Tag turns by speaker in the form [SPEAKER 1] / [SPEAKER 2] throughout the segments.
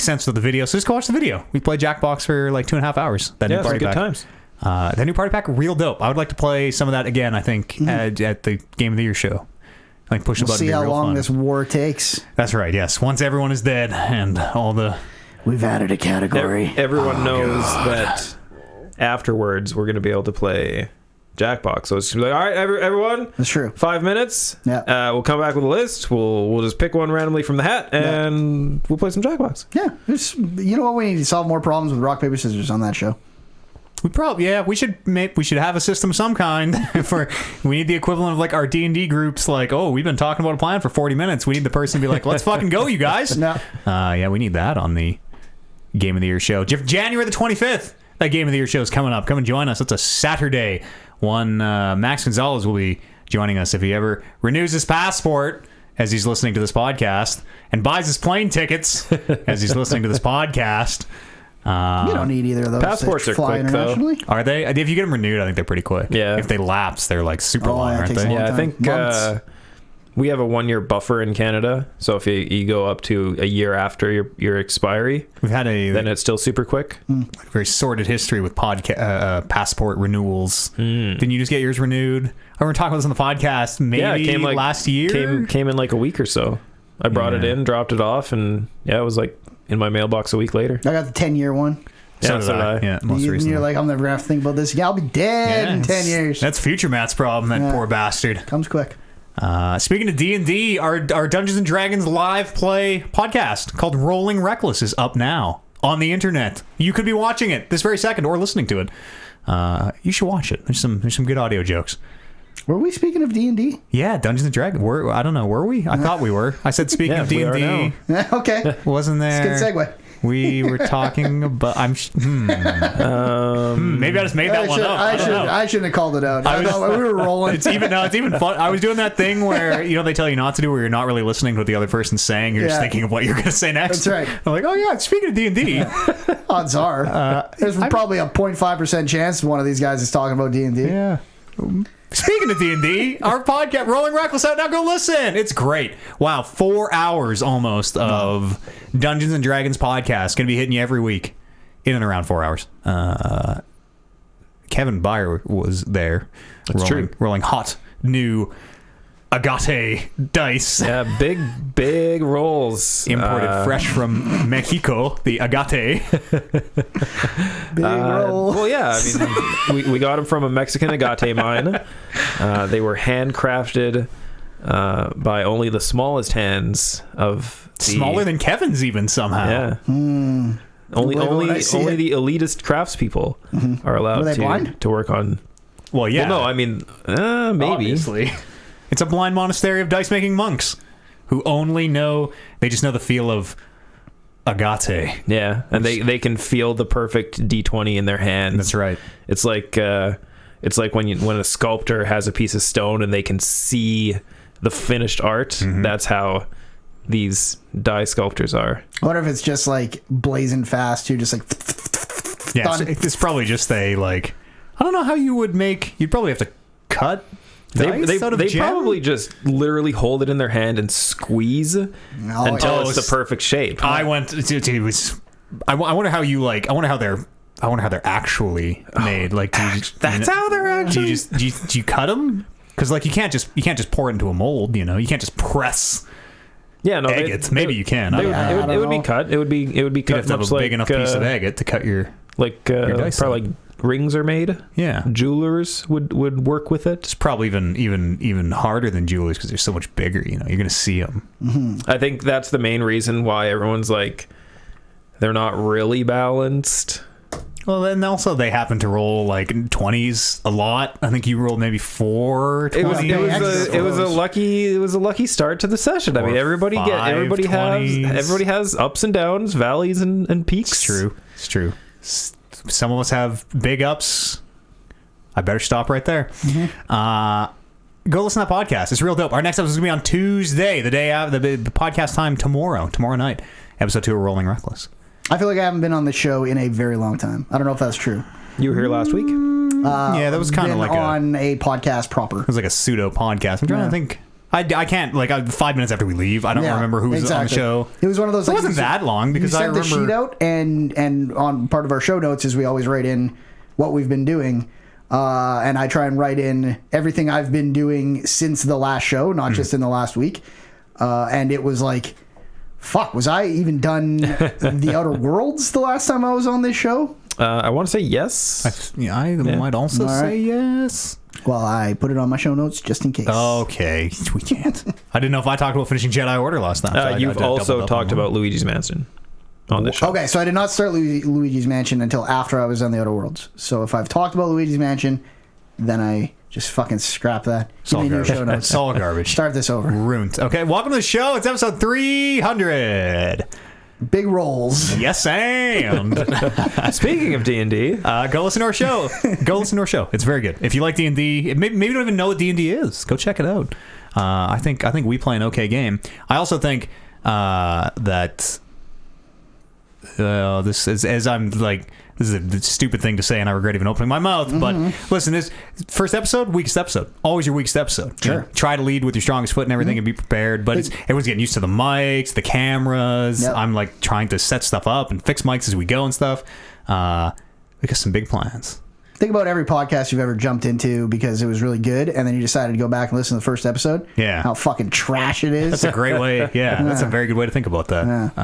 [SPEAKER 1] sense with the video, so just go watch the video. We played Jackbox for like 2.5 hours. That new party
[SPEAKER 2] good
[SPEAKER 1] pack.
[SPEAKER 2] times.
[SPEAKER 1] That new party pack, real dope. I would like to play some of that again, I think, at the Game of the Year show. Like push the button.
[SPEAKER 3] See how long
[SPEAKER 1] fun.
[SPEAKER 3] this war takes.
[SPEAKER 1] That's right, yes. Once everyone is dead and all the...
[SPEAKER 3] We've added a category.
[SPEAKER 2] Everyone knows that afterwards we're going to be able to play Jackbox. So it's like, all right, everyone.
[SPEAKER 3] That's true.
[SPEAKER 2] 5 minutes.
[SPEAKER 3] Yeah.
[SPEAKER 2] We'll come back with a list. We'll just pick one randomly from the hat, and we'll play some Jackbox.
[SPEAKER 3] Yeah. You know what? We need to solve more problems with rock, paper, scissors on that show.
[SPEAKER 1] We should have a system of some kind for. We need the equivalent of like our D&D groups. Like, oh, we've been talking about a plan for 40 minutes. We need the person to be like, let's fucking go, you guys.
[SPEAKER 3] No.
[SPEAKER 1] Yeah, we need that on the Game of the Year show. January the 25th. That Game of the Year show is coming up. Come and join us. It's a Saturday. Max Gonzalez will be joining us if he ever renews his passport as he's listening to this podcast and buys his plane tickets as he's listening to this podcast.
[SPEAKER 3] You don't need either of those.
[SPEAKER 2] Passports are quick, though.
[SPEAKER 1] Are they? If you get them renewed, I think they're pretty quick.
[SPEAKER 2] Yeah.
[SPEAKER 1] If they lapse, they're like super long, aren't they?
[SPEAKER 2] Yeah, I think we have a 1-year buffer in Canada. So if you go up to a year after your expiry, then it's still super quick.
[SPEAKER 1] Very sordid history with passport renewals. Didn't you just get yours renewed? I remember talking about this on the podcast maybe
[SPEAKER 2] it came
[SPEAKER 1] last year.
[SPEAKER 2] Came in like a week or so. I brought it in, dropped it off, and it was like in my mailbox a week later.
[SPEAKER 3] I got the 10-year one.
[SPEAKER 1] So did I. Yeah, most recently.
[SPEAKER 3] You're like, I'm never going to have to think about this. Yeah, I'll be dead in 10 years.
[SPEAKER 1] That's future Matt's problem, that poor bastard.
[SPEAKER 3] Comes quick.
[SPEAKER 1] Speaking of D&D, our Dungeons & Dragons live play podcast called Rolling Reckless is up now on the internet. You could be watching it this very second or listening to it. You should watch it. There's some good audio jokes.
[SPEAKER 3] Were we speaking of D&D?
[SPEAKER 1] Yeah, Dungeons & Dragons. I don't know. Were we? I thought we were. I said speaking of D&D.
[SPEAKER 3] Okay.
[SPEAKER 1] Wasn't there?
[SPEAKER 3] It's a good segue.
[SPEAKER 1] We were talking about... maybe I just made that one up.
[SPEAKER 3] I shouldn't have called it out. We were rolling.
[SPEAKER 1] It's even fun. I was doing that thing where they tell you not to do, where you're not really listening to what the other person's saying. You're just thinking of what you're going to say next.
[SPEAKER 3] That's right.
[SPEAKER 1] I'm like, oh yeah, speaking of D&D.
[SPEAKER 3] Odds are. There's probably a 0.5% chance one of these guys is talking about D&D.
[SPEAKER 1] Yeah. Speaking of D&D, our podcast, Rolling Reckless, out now. Go listen. It's great. Wow, 4 hours almost of Dungeons & Dragons podcast. Going to be hitting you every week. In and around 4 hours. Kevin Byer was there.
[SPEAKER 2] That's true.
[SPEAKER 1] Rolling hot, new agate dice.
[SPEAKER 2] Yeah, big rolls.
[SPEAKER 1] Imported fresh from Mexico, the agate.
[SPEAKER 3] Big roll.
[SPEAKER 2] Well, yeah, I mean, we got them from a Mexican agate mine. They were handcrafted by only the smallest hands of
[SPEAKER 1] smaller than Kevin's even somehow.
[SPEAKER 2] Yeah. Only the elitist craftspeople are allowed to work on.
[SPEAKER 1] Well, yeah.
[SPEAKER 2] Well, no, I mean, maybe.
[SPEAKER 1] Obviously. It's a blind monastery of dice-making monks who only know... They just know the feel of agate.
[SPEAKER 2] Yeah, and they can feel the perfect D20 in their hand.
[SPEAKER 1] That's right.
[SPEAKER 2] It's like when a sculptor has a piece of stone and they can see the finished art. That's how these die sculptors are.
[SPEAKER 3] I wonder if it's just like blazing fast too, just like...
[SPEAKER 1] Yeah, it's probably just I don't know how you would make... You'd probably have to cut...
[SPEAKER 2] They probably just literally hold it in their hand and squeeze until it's the perfect shape.
[SPEAKER 1] I went to I wonder how you I wonder how they're actually made. Like,
[SPEAKER 2] that's how they're actually.
[SPEAKER 1] Do you cut them? Because you can't just pour it into a mold. You can't just press.
[SPEAKER 2] Yeah, no.
[SPEAKER 1] Agates. Maybe you can.
[SPEAKER 2] It would be cut. It would be cut.
[SPEAKER 1] You'd have to have a big enough piece of agate to cut your dice.
[SPEAKER 2] Probably like rings are made.
[SPEAKER 1] Yeah,
[SPEAKER 2] jewelers would work with it.
[SPEAKER 1] It's probably even harder than jewelers because they're so much bigger. You're going to see them.
[SPEAKER 2] I think that's the main reason why everyone's like, they're not really balanced.
[SPEAKER 1] Well, then also they happen to roll 20s a lot. I think you rolled maybe 4 20s.
[SPEAKER 2] It was a lucky start to the session. I mean, everybody has ups and downs, valleys and peaks.
[SPEAKER 1] It's true. Some of us have big ups. I better stop right there. Go listen to that podcast. It's real dope. Our next episode is going to be on Tuesday, the day after the podcast time tomorrow night. Episode 2 of Rolling Reckless.
[SPEAKER 3] I feel like I haven't been on the show in a very long time. I don't know if that's true.
[SPEAKER 2] You were here last week?
[SPEAKER 1] Yeah, that was kind of like
[SPEAKER 3] on a podcast proper.
[SPEAKER 1] It was like a pseudo podcast. I'm trying to think. I can't, like, 5 minutes after we leave, I don't remember who was on the show.
[SPEAKER 3] It was one of those.
[SPEAKER 1] It wasn't that long because I remember.
[SPEAKER 3] You sent the sheet out, and on part of our show notes is we always write in what we've been doing. And I try and write in everything I've been doing since the last show, not just in the last week. And it was like, fuck, was I even done The Outer Worlds the last time I was on this show?
[SPEAKER 2] I want to say yes.
[SPEAKER 1] I might also say yes.
[SPEAKER 3] Well, I put it on my show notes just in case.
[SPEAKER 1] Okay, we can't. I didn't know if I talked about finishing Jedi Order last time. So
[SPEAKER 2] You've also talked about Luigi's Mansion on this show.
[SPEAKER 3] Okay, so I did not start Luigi's Mansion until after I was on The Outer Worlds. So if I've talked about Luigi's Mansion, then I just fucking scrap that. Give me new show notes.
[SPEAKER 1] It's all garbage.
[SPEAKER 3] Start this over.
[SPEAKER 1] Ruined. Okay, welcome to the show. It's episode 300.
[SPEAKER 3] Big rolls.
[SPEAKER 1] Yes, and
[SPEAKER 2] Speaking of D&D,
[SPEAKER 1] go listen to our show. Go listen to our show. It's very good. If you like D&D, maybe you don't even know what D&D is. Go check it out. I think we play an okay game. I also think that this is, as I'm like, this is a stupid thing to say, and I regret even opening my mouth. But listen, this first episode, weakest episode. Always your weakest episode.
[SPEAKER 3] Sure.
[SPEAKER 1] You know, try to lead with your strongest foot and everything, and be prepared. But everyone's getting used to the mics, the cameras.
[SPEAKER 3] Yep.
[SPEAKER 1] I'm like trying to set stuff up and fix mics as we go and stuff. We got some big plans.
[SPEAKER 3] Think about every podcast you've ever jumped into because it was really good, and then you decided to go back and listen to the first episode.
[SPEAKER 1] Yeah.
[SPEAKER 3] How fucking trash it is.
[SPEAKER 1] That's a great way. Yeah, that's a very good way to think about that.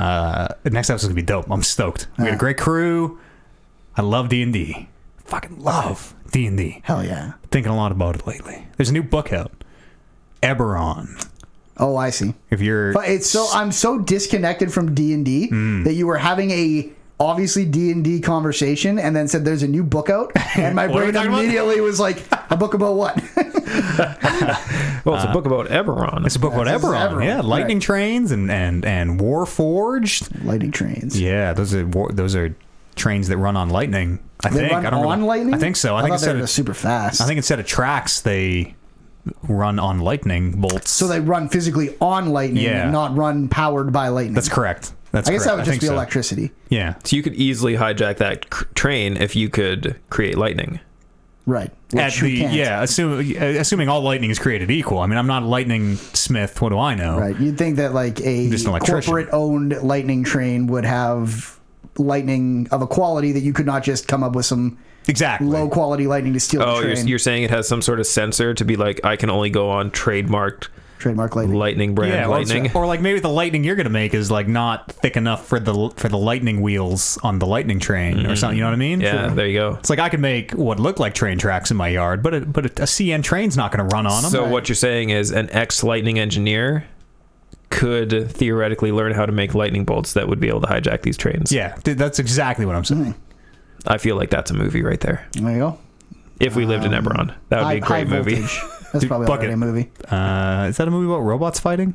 [SPEAKER 1] The next episode's gonna be dope. I'm stoked. We got a great crew. I love D&D. Fucking love D&D.
[SPEAKER 3] Hell yeah.
[SPEAKER 1] Thinking a lot about it lately. There's a new book out. Eberron.
[SPEAKER 3] Oh, I see.
[SPEAKER 1] If you're...
[SPEAKER 3] But I'm so disconnected from D&D that you were having a obviously D&D conversation and then said there's a new book out, and my brain immediately was like, a book about what?
[SPEAKER 2] Well, it's a book about Eberron.
[SPEAKER 1] It's a book about Eberron. Yeah, lightning trains and Warforged.
[SPEAKER 3] Lightning trains.
[SPEAKER 1] Yeah, those are trains that run on lightning. I think.
[SPEAKER 3] Run on lightning?
[SPEAKER 1] I think so. I think
[SPEAKER 3] thought they were super fast.
[SPEAKER 1] I think instead of tracks, they run on lightning bolts.
[SPEAKER 3] So they run physically on lightning, not run powered by lightning.
[SPEAKER 1] That's correct.
[SPEAKER 3] I guess that would just be electricity.
[SPEAKER 1] Yeah.
[SPEAKER 2] So you could easily hijack that train if you could create lightning.
[SPEAKER 3] Right. Which we can't.
[SPEAKER 1] Assuming all lightning is created equal. I mean, I'm not a lightning smith. What do I know?
[SPEAKER 3] Right. You'd think that like a corporate-owned lightning train would have lightning of a quality that you could not just come up with some low quality lightning to steal the train.
[SPEAKER 2] You're saying it has some sort of sensor to be like, I can only go on trademark lightning brand lightning,
[SPEAKER 1] or like maybe the lightning you're gonna make is like not thick enough for the lightning wheels on the lightning train or something. You know what I mean?
[SPEAKER 2] Yeah, there you go.
[SPEAKER 1] It's like I could make what look like train tracks in my yard, but a CN train's not gonna run on them.
[SPEAKER 2] So what you're saying is an ex-lightning engineer could theoretically learn how to make lightning bolts that would be able to hijack these trains.
[SPEAKER 1] Yeah, that's exactly what I'm saying.
[SPEAKER 2] I feel like that's a movie right there.
[SPEAKER 3] There you go.
[SPEAKER 2] If we lived in Eberron, that would be a great movie.
[SPEAKER 3] That's probably already a movie.
[SPEAKER 1] Is that a movie about robots fighting?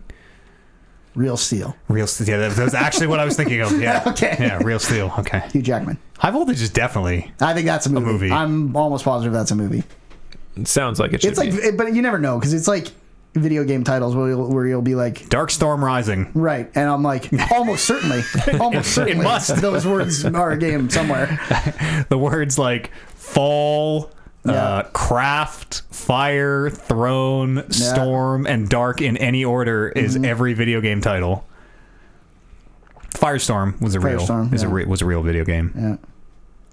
[SPEAKER 3] Real Steel.
[SPEAKER 1] Real Steel. Yeah, that was actually what I was thinking of. Yeah.
[SPEAKER 3] Okay.
[SPEAKER 1] Yeah, Real Steel. Okay.
[SPEAKER 3] Hugh Jackman.
[SPEAKER 1] High Voltage is definitely.
[SPEAKER 3] I think that's a movie. I'm almost positive that's a movie.
[SPEAKER 2] It sounds like it should
[SPEAKER 3] be. But you never know because it's like video game titles where you'll be like
[SPEAKER 1] Darkstorm Rising.
[SPEAKER 3] Right. And I'm like, almost certainly. It must. Those words are a game somewhere.
[SPEAKER 1] The words like fall, craft, fire, throne, storm, and dark in any order is every video game title. Firestorm was a real video game.
[SPEAKER 3] Yeah.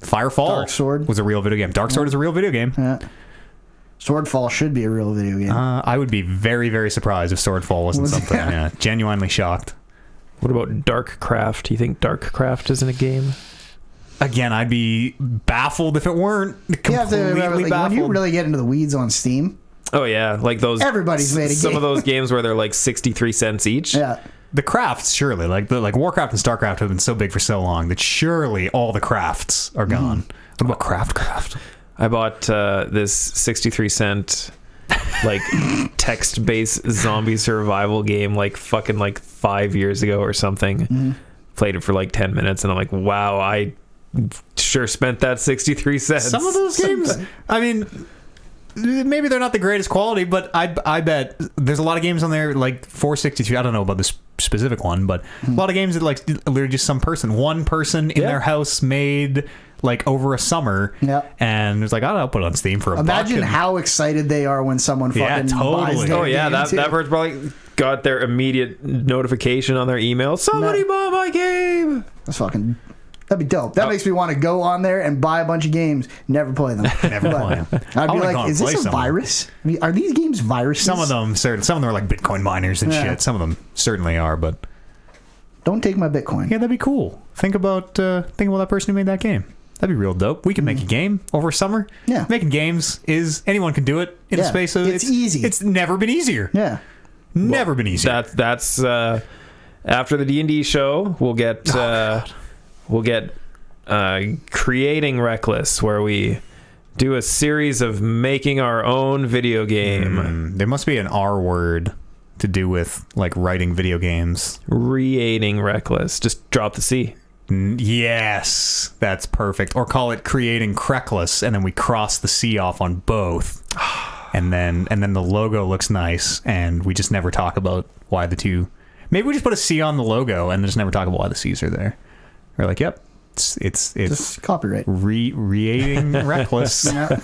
[SPEAKER 1] Firefall
[SPEAKER 3] Dark Sword
[SPEAKER 1] was a real video game. Dark Sword is a real video game.
[SPEAKER 3] Yeah. Swordfall should be a real video game.
[SPEAKER 1] I would be very, very surprised if Swordfall wasn't something. Yeah, genuinely shocked.
[SPEAKER 2] What about Darkcraft? Do you think Darkcraft isn't a game?
[SPEAKER 1] Again, I'd be baffled if it weren't. Completely baffled.
[SPEAKER 3] When you really get into the weeds on Steam.
[SPEAKER 2] Oh yeah, like those.
[SPEAKER 3] Everybody's made a game.
[SPEAKER 2] Some of those games where they're like 63 cents each.
[SPEAKER 3] Yeah.
[SPEAKER 1] The crafts, surely, like Warcraft and Starcraft have been so big for so long that surely all the crafts are gone. What about Craft?
[SPEAKER 2] I bought this 63 cent like text-based zombie survival game like fucking like 5 years ago or something. Played it for like 10 minutes and I'm like, wow, I sure spent that 63 cents.
[SPEAKER 1] Some of those games, I mean, maybe they're not the greatest quality, but I bet there's a lot of games on there like 463. I don't know about this specific one, but a lot of games that like literally just one person in their house made like over a summer.
[SPEAKER 3] Yep.
[SPEAKER 1] And it's like, oh, I'll put it on Steam for a
[SPEAKER 3] Imagine
[SPEAKER 1] buck.
[SPEAKER 3] how excited they are when someone fucking buys their
[SPEAKER 2] Oh yeah,
[SPEAKER 3] game, too.
[SPEAKER 2] that person probably got their immediate notification on their email. Somebody bought my game.
[SPEAKER 3] That'd be dope. That makes me want to go on there and buy a bunch of games, never play them.
[SPEAKER 1] Never play them.
[SPEAKER 3] I'd be
[SPEAKER 1] wanna go
[SPEAKER 3] like,
[SPEAKER 1] and
[SPEAKER 3] is
[SPEAKER 1] play
[SPEAKER 3] this a
[SPEAKER 1] some of them.
[SPEAKER 3] virus? I mean, are these games viruses?
[SPEAKER 1] Some of them are like Bitcoin miners and shit. Some of them certainly are, but
[SPEAKER 3] Don't take my Bitcoin.
[SPEAKER 1] yeah, that'd be cool. Think about that person who made that game. That'd be real dope. We can make a game over summer.
[SPEAKER 3] Yeah.
[SPEAKER 1] Making games is anyone can do it in the space of
[SPEAKER 3] it's easy.
[SPEAKER 1] It's never been easier.
[SPEAKER 3] Yeah.
[SPEAKER 1] Never been easier.
[SPEAKER 2] That's after the D&D show, we'll get Creating Reckless, where we do a series of making our own video game.
[SPEAKER 1] There must be an R word to do with like writing video games.
[SPEAKER 2] Creating Reckless. Just drop the C.
[SPEAKER 1] Yes, that's perfect. Or call it Creating Creckless, and then we cross the C off on both. And then the logo looks nice, and we just never talk about why the two. Maybe we just put a C on the logo and just never talk about why the C's are there. We're like, yep, it's
[SPEAKER 3] Just copyright.
[SPEAKER 1] Creating Reckless.
[SPEAKER 3] Yeah.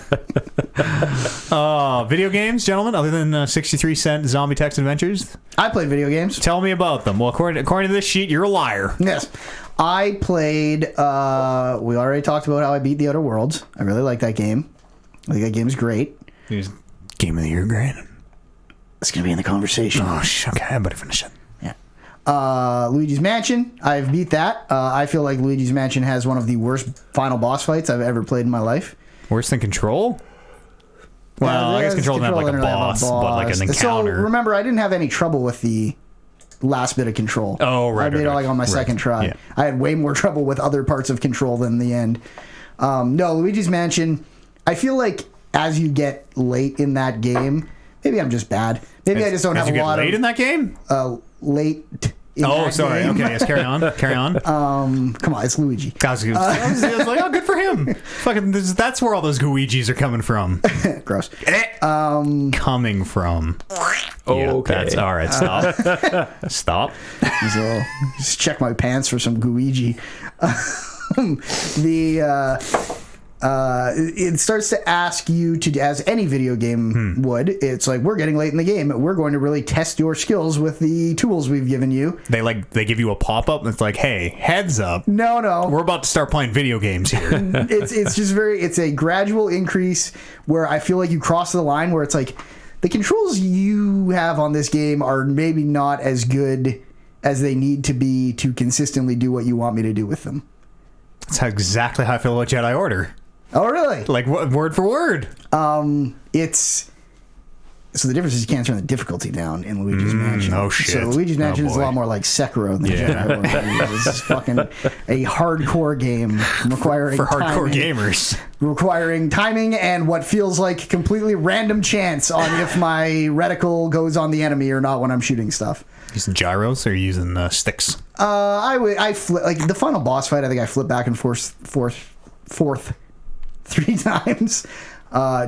[SPEAKER 1] Video games, gentlemen, other than 63-cent zombie text adventures.
[SPEAKER 3] I played video games.
[SPEAKER 1] Tell me about them. Well, according to this sheet, you're a liar.
[SPEAKER 3] Yes. I played, we already talked about how I beat The Outer Worlds. I really like that game. I think that game's great.
[SPEAKER 1] Game of the year, great.
[SPEAKER 3] It's going to be in the conversation.
[SPEAKER 1] Oh, okay, I better finish it.
[SPEAKER 3] Yeah. Luigi's Mansion. I've beat that. I feel like Luigi's Mansion has one of the worst final boss fights I've ever played in my life.
[SPEAKER 1] Worse than Control? Well, I guess Control didn't have like a boss, but like an encounter.
[SPEAKER 3] So remember, I didn't have any trouble with the last bit of Control.
[SPEAKER 1] Oh, right.
[SPEAKER 3] I made it like on my second try.
[SPEAKER 1] Yeah.
[SPEAKER 3] I had way more trouble with other parts of Control than the end. No, Luigi's Mansion, I feel like as you get late in that game, maybe I'm just bad. Maybe I just don't have a lot of...
[SPEAKER 1] late in that game?
[SPEAKER 3] Late in
[SPEAKER 1] Oh,
[SPEAKER 3] that
[SPEAKER 1] sorry.
[SPEAKER 3] game.
[SPEAKER 1] Okay, yes, carry on. Carry on.
[SPEAKER 3] Come on, it's Luigi.
[SPEAKER 1] I was like, oh, good for him. Fucking, that's where all those Guigis are coming from.
[SPEAKER 3] Gross.
[SPEAKER 1] Coming from. Yeah,
[SPEAKER 2] Okay.
[SPEAKER 1] that's all right. Stop. Stop.
[SPEAKER 3] So just check my pants for some Guigi. It starts to ask you to, as any video game would, it's like, we're getting late in the game. We're going to really test your skills with the tools we've given you.
[SPEAKER 1] They give you a pop-up and it's like, hey, heads up.
[SPEAKER 3] No.
[SPEAKER 1] We're about to start playing video games here.
[SPEAKER 3] It's just it's a gradual increase where I feel like you cross the line where it's like, the controls you have on this game are maybe not as good as they need to be to consistently do what you want me to do with them.
[SPEAKER 1] That's exactly how I feel about Jedi Order.
[SPEAKER 3] Oh, really?
[SPEAKER 1] Like, word for word.
[SPEAKER 3] It's... So the difference is you can't turn the difficulty down in Luigi's Mansion.
[SPEAKER 1] Oh, shit.
[SPEAKER 3] So Luigi's Mansion is a
[SPEAKER 1] boy.
[SPEAKER 3] lot more like Sekiro than Jedi Order. It's fucking a hardcore game requiring
[SPEAKER 1] For hardcore
[SPEAKER 3] timing,
[SPEAKER 1] gamers.
[SPEAKER 3] requiring timing and what feels like completely random chance on if my reticle goes on the enemy or not when I'm shooting stuff.
[SPEAKER 1] Using gyros or using sticks?
[SPEAKER 3] I flip, like the final boss fight. I think I flip back and forth 3 times.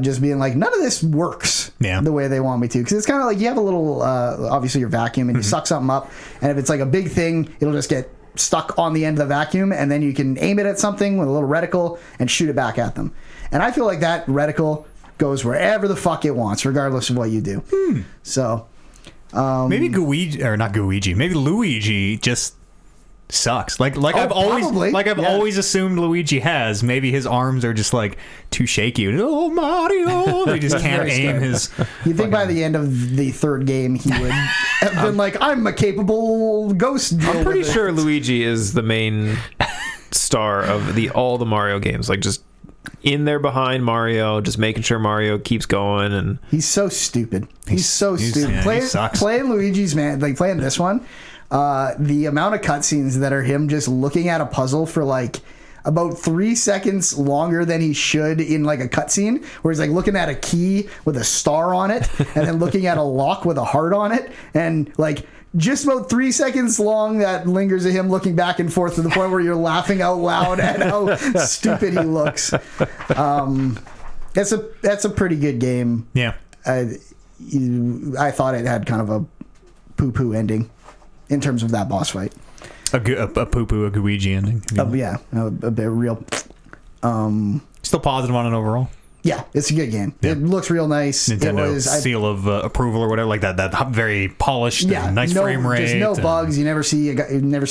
[SPEAKER 3] Just being like, none of this works the way they want me to. Because it's kind of like you have a little, obviously your vacuum, and you suck something up. And if it's like a big thing, it'll just get stuck on the end of the vacuum. And then you can aim it at something with a little reticle and shoot it back at them. And I feel like that reticle goes wherever the fuck it wants, regardless of what you do. So...
[SPEAKER 1] maybe maybe Luigi just sucks. I've always assumed Luigi has. Maybe his arms are just like too shaky. Oh, Mario! They just can't aim his.
[SPEAKER 3] You think by the end of the third game he would have been like, I'm a capable ghost.
[SPEAKER 2] I'm pretty sure Luigi is the main star of all the Mario games. Like, just in there behind Mario, just making sure Mario keeps going. And
[SPEAKER 3] he's so stupid. He's so stupid.
[SPEAKER 1] Yeah, he sucks.
[SPEAKER 3] Playing Luigi's playing this one, the amount of cutscenes that are him just looking at a puzzle for like about 3 seconds longer than he should in like a cutscene, where he's like looking at a key with a star on it and then looking at a lock with a heart on it, and like just about 3 seconds long that lingers of him looking back and forth to the point where you're laughing out loud at how stupid he looks. That's a pretty good game.
[SPEAKER 1] Yeah.
[SPEAKER 3] I thought it had kind of a poo-poo ending in terms of that boss fight.
[SPEAKER 1] A poo-poo, a Luigi ending.
[SPEAKER 3] Yeah, a bit real.
[SPEAKER 1] Still positive on it overall.
[SPEAKER 3] Yeah, it's a good game.
[SPEAKER 1] Yeah.
[SPEAKER 3] It looks real nice.
[SPEAKER 1] Nintendo seal of approval or whatever, like that very polished, and nice frame rate.
[SPEAKER 3] There's no bugs. You never see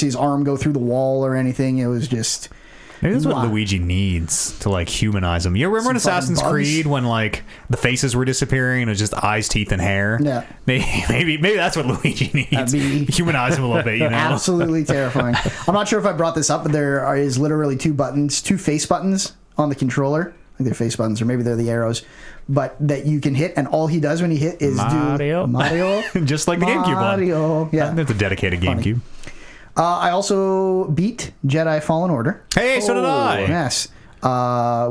[SPEAKER 3] his arm go through the wall or anything. It was just.
[SPEAKER 1] Maybe that's what Luigi needs to like humanize him. You remember in Assassin's Creed when like the faces were disappearing and it was just eyes, teeth, and hair?
[SPEAKER 3] Yeah.
[SPEAKER 1] Maybe that's what Luigi needs. Humanize him a little bit, you know?
[SPEAKER 3] Absolutely terrifying. I'm not sure if I brought this up, but there is literally two face buttons on the controller. I think they're face buttons, or maybe they're the arrows, but that you can hit, and all he does when he hit is do Mario.
[SPEAKER 1] Just like the GameCube one.
[SPEAKER 3] Mario, yeah.
[SPEAKER 1] That's a dedicated GameCube.
[SPEAKER 3] I also beat Jedi Fallen Order.
[SPEAKER 1] Hey, so did I.
[SPEAKER 3] Yes.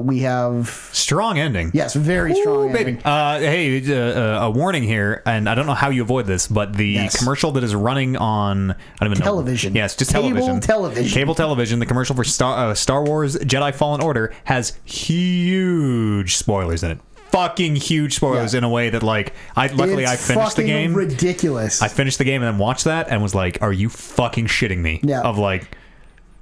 [SPEAKER 3] We have...
[SPEAKER 1] Strong ending.
[SPEAKER 3] Yes, very strong ending.
[SPEAKER 1] Hey, a warning here, and I don't know how you avoid this, but the commercial that is running on... I don't even
[SPEAKER 3] television.
[SPEAKER 1] know. Yes, just television. Cable television. The commercial for Star Wars Jedi Fallen Order has huge spoilers in it. Fucking huge spoilers in a way that like I finished the game.
[SPEAKER 3] Ridiculous.
[SPEAKER 1] I finished the game and then watched that and was like, "Are you fucking shitting me?"
[SPEAKER 3] Yeah.
[SPEAKER 1] Of like,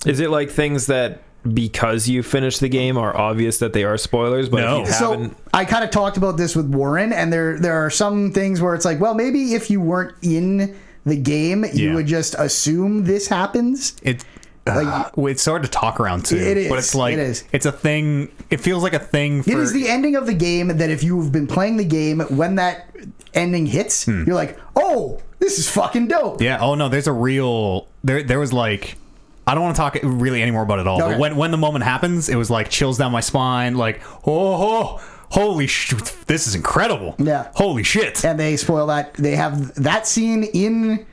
[SPEAKER 2] is it like things that because you finished the game are obvious that they are spoilers? But
[SPEAKER 1] no.
[SPEAKER 2] If you haven't...
[SPEAKER 3] So I kind of talked about this with Warren, and there are some things where it's like, well, maybe if you weren't in the game, you would just assume this happens.
[SPEAKER 1] It's hard to talk around too.
[SPEAKER 3] It is,
[SPEAKER 1] but it's like it's a thing. It feels like a thing.
[SPEAKER 3] It is the ending of the game that if you've been playing the game, when that ending hits, you're like, oh, this is fucking dope.
[SPEAKER 1] Yeah. Oh no, there's a real. There was like. I don't want to talk really anymore about it all.
[SPEAKER 3] Okay.
[SPEAKER 1] But when the moment happens, it was like chills down my spine. Like holy shit, this is incredible.
[SPEAKER 3] Yeah.
[SPEAKER 1] Holy shit.
[SPEAKER 3] And they spoil that. They have that scene in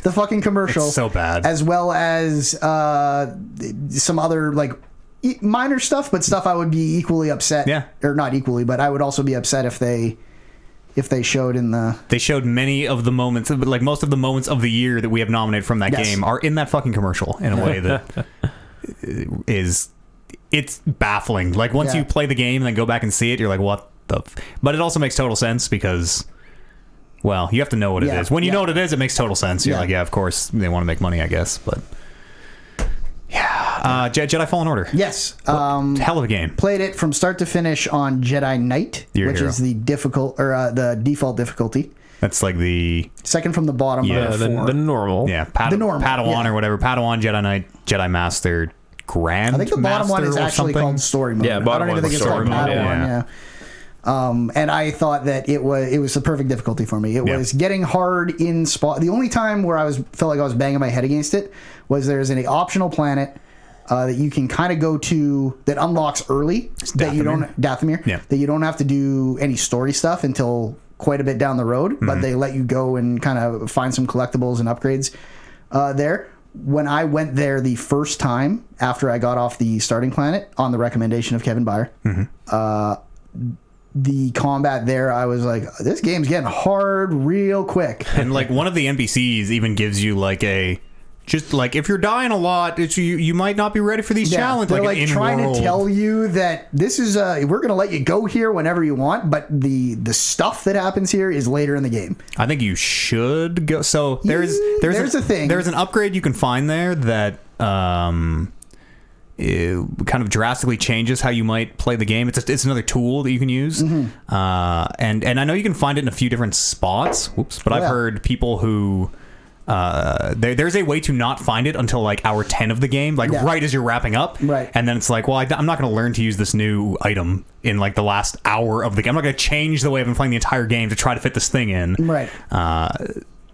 [SPEAKER 3] the fucking commercial.
[SPEAKER 1] It's so bad.
[SPEAKER 3] As well as some other like minor stuff, but stuff I would be equally upset.
[SPEAKER 1] Yeah.
[SPEAKER 3] Or not equally, but I would also be upset if they showed in the...
[SPEAKER 1] They showed many of the moments, like most of the moments of the year that we have nominated from that game are in that fucking commercial in a way that it's baffling. Like once you play the game and then go back and see it, you're like, what the... But it also makes total sense because... Well, you have to know what it is. When you know what it is, it makes total sense. You're like, yeah, of course, they want to make money, I guess. But yeah, Jedi Fallen Order.
[SPEAKER 3] Yes,
[SPEAKER 1] hell of a game.
[SPEAKER 3] Played it from start to finish on Jedi Knight, which is the the default difficulty.
[SPEAKER 1] That's like the
[SPEAKER 3] second from the bottom.
[SPEAKER 2] Yeah, the normal.
[SPEAKER 1] Yeah, the normal, Padawan or whatever. Padawan, Jedi Knight, Jedi Master, Grand.
[SPEAKER 3] I think the bottom one is actually called Story Mode.
[SPEAKER 2] Yeah, bottom
[SPEAKER 3] I don't even think it's called Padawan. Yeah. And I thought that it was the perfect difficulty for me. It was getting hard in spot. The only time where felt like I was banging my head against it was there's an optional planet that you can kind of go to that unlocks early that you don't Dathomir that you don't have to do any story stuff until quite a bit down the road, but they let you go and kind of find some collectibles and upgrades there. When I went there the first time after I got off the starting planet on the recommendation of Kevin Byer, the combat there, I was like, this game's getting hard real quick.
[SPEAKER 1] And like one of the NPCs even gives you like just like if you're dying a lot, you might not be ready for these challenges.
[SPEAKER 3] They're like trying to tell you that this is we're going to let you go here whenever you want, but the stuff that happens here is later in the game.
[SPEAKER 1] I think you should go. So there's
[SPEAKER 3] a thing.
[SPEAKER 1] There's an upgrade you can find there that it kind of drastically changes how you might play the game. It's another tool that you can use, and I know you can find it in a few different spots. But I've heard people who there's a way to not find it until like hour 10 of the game, like right as you're wrapping up,
[SPEAKER 3] right?
[SPEAKER 1] And then it's like, well, I'm not going to learn to use this new item in like the last hour of the game. I'm not going to change the way I've been playing the entire game to try to fit this thing in,
[SPEAKER 3] right?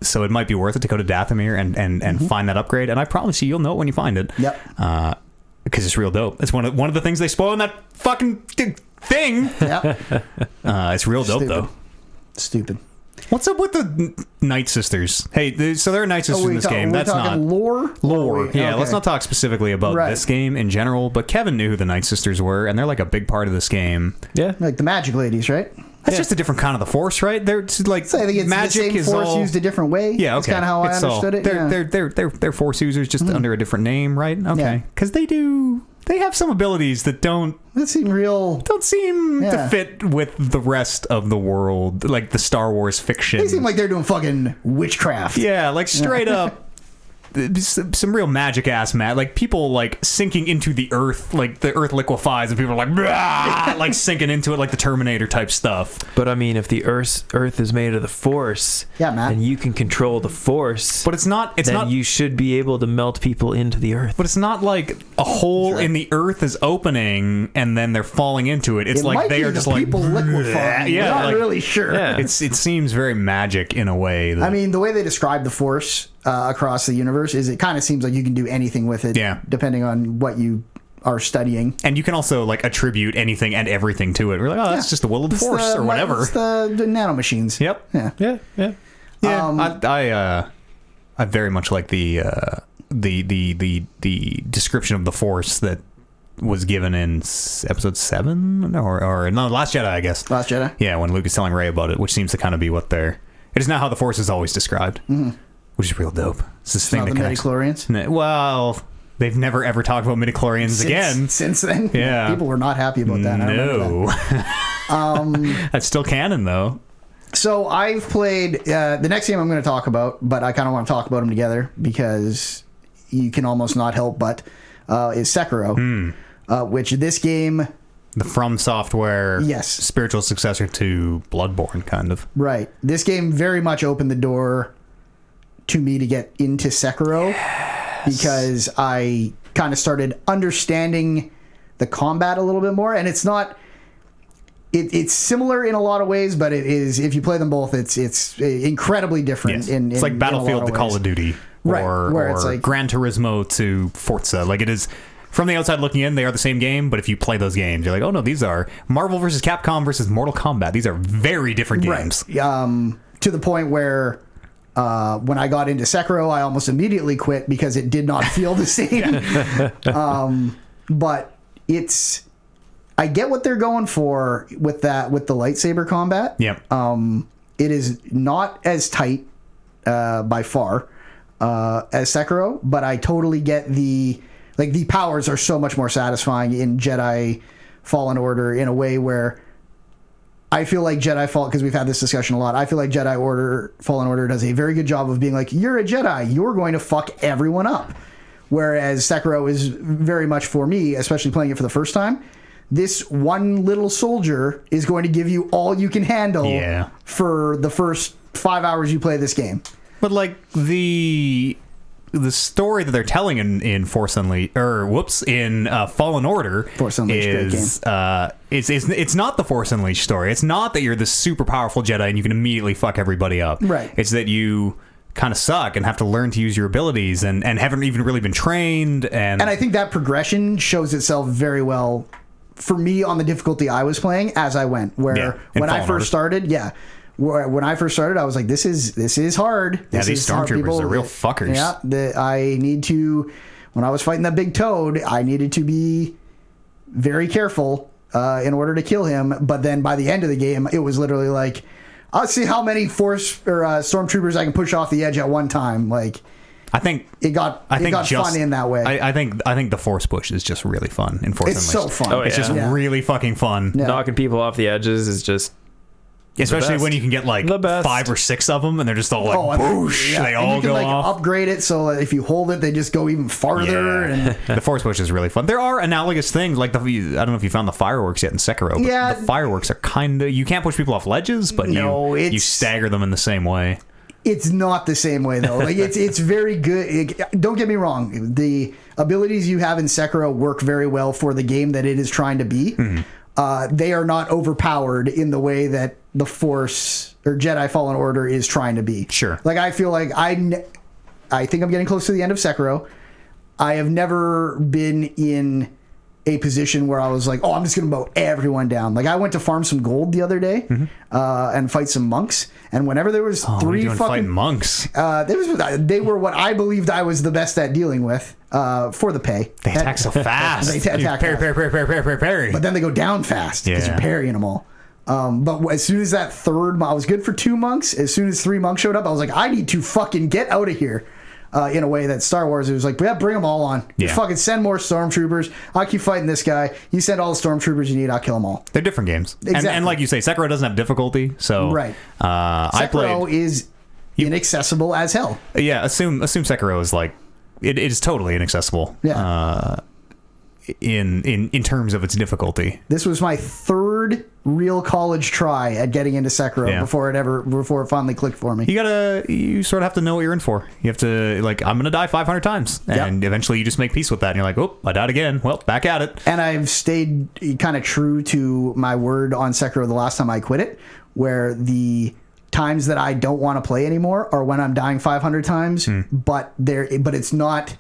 [SPEAKER 1] So it might be worth it to go to Dathomir and find that upgrade. And I promise you'll know it when you find it.
[SPEAKER 3] Yep.
[SPEAKER 1] Because it's real dope. It's one of the things they spoil in that fucking thing.
[SPEAKER 3] Yeah.
[SPEAKER 1] It's real dope though.
[SPEAKER 3] Stupid.
[SPEAKER 1] What's up with the Night Sisters? Hey, so there are Night Sisters in this game. That's not
[SPEAKER 3] lore.
[SPEAKER 1] Lore. Yeah. Okay. Let's not talk specifically about this game in general. But Kevin knew who the Night Sisters were, and they're like a big part of this game.
[SPEAKER 2] Yeah.
[SPEAKER 3] Like the magic ladies, right?
[SPEAKER 1] That's just a different kind of the Force, right? They're like
[SPEAKER 3] I think it's
[SPEAKER 1] magic
[SPEAKER 3] the same
[SPEAKER 1] is
[SPEAKER 3] Force
[SPEAKER 1] all
[SPEAKER 3] used a different way.
[SPEAKER 1] Yeah, okay.
[SPEAKER 3] That's kind of how I understood it.
[SPEAKER 1] They're Force users just under a different name, right? Okay, because they have some abilities that don't seem to fit with the rest of the world, like the Star Wars fiction.
[SPEAKER 3] They seem like they're doing fucking witchcraft.
[SPEAKER 1] Yeah, like straight up some real magic ass like people like sinking into the earth, like the earth liquefies and people are like "Brah!" like sinking into it like the Terminator type stuff.
[SPEAKER 2] But I mean, if the earth is made of the Force,
[SPEAKER 3] Yeah, Matt.
[SPEAKER 2] and you can control the Force,
[SPEAKER 1] But it's not
[SPEAKER 2] you should be able to melt people into the earth.
[SPEAKER 1] but it's not like a hole in the earth is opening and then they're falling into it. It's
[SPEAKER 3] It
[SPEAKER 1] like
[SPEAKER 3] might
[SPEAKER 1] they
[SPEAKER 3] be
[SPEAKER 1] are
[SPEAKER 3] the
[SPEAKER 1] just like
[SPEAKER 3] people liquefying.
[SPEAKER 1] yeah,
[SPEAKER 3] We're not
[SPEAKER 1] like-
[SPEAKER 3] really sure.
[SPEAKER 2] Yeah.
[SPEAKER 1] it seems very magic in a way that,
[SPEAKER 3] I mean, the way they describe the Force across the universe is it kind of seems like you can do anything with it,
[SPEAKER 1] Yeah.
[SPEAKER 3] depending on what you are studying.
[SPEAKER 1] and you can also like attribute anything and everything to it. We're like, oh, that's
[SPEAKER 3] Yeah.
[SPEAKER 1] just the will of the
[SPEAKER 3] It's
[SPEAKER 1] Force or whatever.
[SPEAKER 3] It's the nanomachines.
[SPEAKER 1] Yep.
[SPEAKER 3] Yeah.
[SPEAKER 2] Yeah.
[SPEAKER 1] Yeah, I very much like the description of the Force that was given in episode 7 or no, Last Jedi, I guess.
[SPEAKER 3] Last Jedi.
[SPEAKER 1] Yeah, when Luke is telling Rey about it, which seems to kind of be what they're. It is not how the Force is always described, which is real dope. It's this thing
[SPEAKER 3] Not
[SPEAKER 1] that
[SPEAKER 3] the
[SPEAKER 1] connects.
[SPEAKER 3] midichlorians.
[SPEAKER 1] Well, they've never ever talked about midichlorians again.
[SPEAKER 3] Since then,
[SPEAKER 1] Yeah.
[SPEAKER 3] people were not happy about that. I remember
[SPEAKER 1] No. That's still canon, though.
[SPEAKER 3] So I've played the next game I'm going to talk about, but I kind of want to talk about them together because you can almost not help but is Sekiro, which this game,
[SPEAKER 1] The From Software
[SPEAKER 3] Yes.
[SPEAKER 1] spiritual successor to Bloodborne, kind of.
[SPEAKER 3] right? This game very much opened the door to me to get into Sekiro because I kind of started understanding the combat a little bit more, and it's not. It's similar in a lot of ways, but it is, if you play them both, it's incredibly different.
[SPEAKER 1] Yes. It's like Battlefield to Call of Duty,
[SPEAKER 3] Right,
[SPEAKER 1] or,
[SPEAKER 3] where
[SPEAKER 1] or
[SPEAKER 3] it's like-
[SPEAKER 1] Gran Turismo to Forza. Like it is, from the outside looking in, they are the same game, but if you play those games, you're like, oh no, these are Marvel versus Capcom versus Mortal Kombat. These are very different games.
[SPEAKER 3] Right. To the point where when I got into Sekiro, I almost immediately quit because it did not feel the same. But I get what they're going for with the lightsaber combat.
[SPEAKER 1] Yep.
[SPEAKER 3] It is not as tight by far as Sekiro, but I totally get the powers are so much more satisfying in Jedi Fallen Order in a way where I feel like Jedi Fallen, because we've had this discussion a lot, I feel like Fallen Order does a very good job of being like, you're a Jedi, you're going to fuck everyone up. Whereas Sekiro is very much, for me, especially playing it for the first time, this one little soldier is going to give you all you can handle for the first 5 hours you play this game.
[SPEAKER 1] But like the story that they're telling in Force Unleashed, in Fallen Order,
[SPEAKER 3] Force Unleashed, great
[SPEAKER 1] is it's not the Force Unleashed story. It's not that you're this super powerful Jedi and you can immediately fuck everybody up.
[SPEAKER 3] Right.
[SPEAKER 1] It's that you kind of suck and have to learn to use your abilities and haven't even really been trained. And
[SPEAKER 3] I think that progression shows itself very well for me on the difficulty I was playing as I went. Where when I first started, when I first started, I was like, "This is hard."
[SPEAKER 1] These stormtroopers are real fuckers.
[SPEAKER 3] Yeah, I need to. When I was fighting that big toad, I needed to be very careful in order to kill him. But then by the end of the game, it was literally like, I'll see how many stormtroopers I can push off the edge at one time. Like,
[SPEAKER 1] I think
[SPEAKER 3] it got fun in that way.
[SPEAKER 1] I think the Force push is just really fun in Force
[SPEAKER 3] It's
[SPEAKER 1] Unleashed.
[SPEAKER 3] so fun.
[SPEAKER 2] Oh,
[SPEAKER 1] It's just
[SPEAKER 3] Yeah.
[SPEAKER 1] really fucking fun.
[SPEAKER 3] Yeah.
[SPEAKER 2] Knocking people off the edges is just
[SPEAKER 1] Especially
[SPEAKER 2] best.
[SPEAKER 1] when you can get like
[SPEAKER 2] The best.
[SPEAKER 1] 5 or 6 of them and they're just all like
[SPEAKER 3] and
[SPEAKER 1] boosh.
[SPEAKER 3] yeah,
[SPEAKER 1] They
[SPEAKER 3] and
[SPEAKER 1] all
[SPEAKER 3] you can
[SPEAKER 1] go
[SPEAKER 3] like
[SPEAKER 1] off.
[SPEAKER 3] upgrade it so that if you hold it, they just go even farther. And
[SPEAKER 1] The Force push is really fun. There are analogous things like I don't know if you found the fireworks yet in Sekiro, but
[SPEAKER 3] Yeah.
[SPEAKER 1] the fireworks are kind of, you can't push people off ledges, but you
[SPEAKER 3] it's-
[SPEAKER 1] stagger them in the same way.
[SPEAKER 3] it's not the same way though. Like it's very good. Don't get me wrong. The abilities you have in Sekiro work very well for the game that it is trying to be. They are not overpowered in the way that the Force or Jedi Fallen Order is trying to be.
[SPEAKER 1] Sure.
[SPEAKER 3] Like I feel like I think I'm getting close to the end of Sekiro. I have never been in a position where I was like, oh, I'm just going to mow everyone down. Like I went to farm some gold the other day and fight some monks. And whenever there was
[SPEAKER 1] What are
[SPEAKER 3] three
[SPEAKER 1] you doing
[SPEAKER 3] fucking
[SPEAKER 1] fighting monks.
[SPEAKER 3] they were what I believed I was the best at dealing with for the pay.
[SPEAKER 1] They attack so fast.
[SPEAKER 3] They attack
[SPEAKER 1] parry,
[SPEAKER 3] fast.
[SPEAKER 1] parry.
[SPEAKER 3] But then they go down fast because
[SPEAKER 1] Yeah.
[SPEAKER 3] you're parrying them all. But as soon as that third, I was good for 2 monks. As soon as 3 monks showed up, I was like, I need to fucking get out of here. In a way that Star Wars, it was like, yeah, bring them all on.
[SPEAKER 1] Yeah.
[SPEAKER 3] Fucking send more stormtroopers. I'll keep fighting this guy. You send all the stormtroopers you need, I'll kill them all.
[SPEAKER 1] They're different games.
[SPEAKER 3] Exactly.
[SPEAKER 1] And like you say, Sekiro doesn't have difficulty, so
[SPEAKER 3] Right.
[SPEAKER 1] I
[SPEAKER 3] Sekiro
[SPEAKER 1] played.
[SPEAKER 3] is inaccessible as hell.
[SPEAKER 1] Yeah, assume Sekiro is like it is totally inaccessible.
[SPEAKER 3] Yeah.
[SPEAKER 1] In terms of its difficulty.
[SPEAKER 3] This was my third real college try at getting into Sekiro before it finally clicked for me.
[SPEAKER 1] You sort of have to know what you're in for. You have to, like, I'm gonna die 500 times, and eventually you just make peace with that, and you're like, oh, I died again. Well, back at it.
[SPEAKER 3] And I've stayed kind of true to my word on Sekiro the last time I quit it, where the times that I don't want to play anymore are when I'm dying 500 times, but it's not.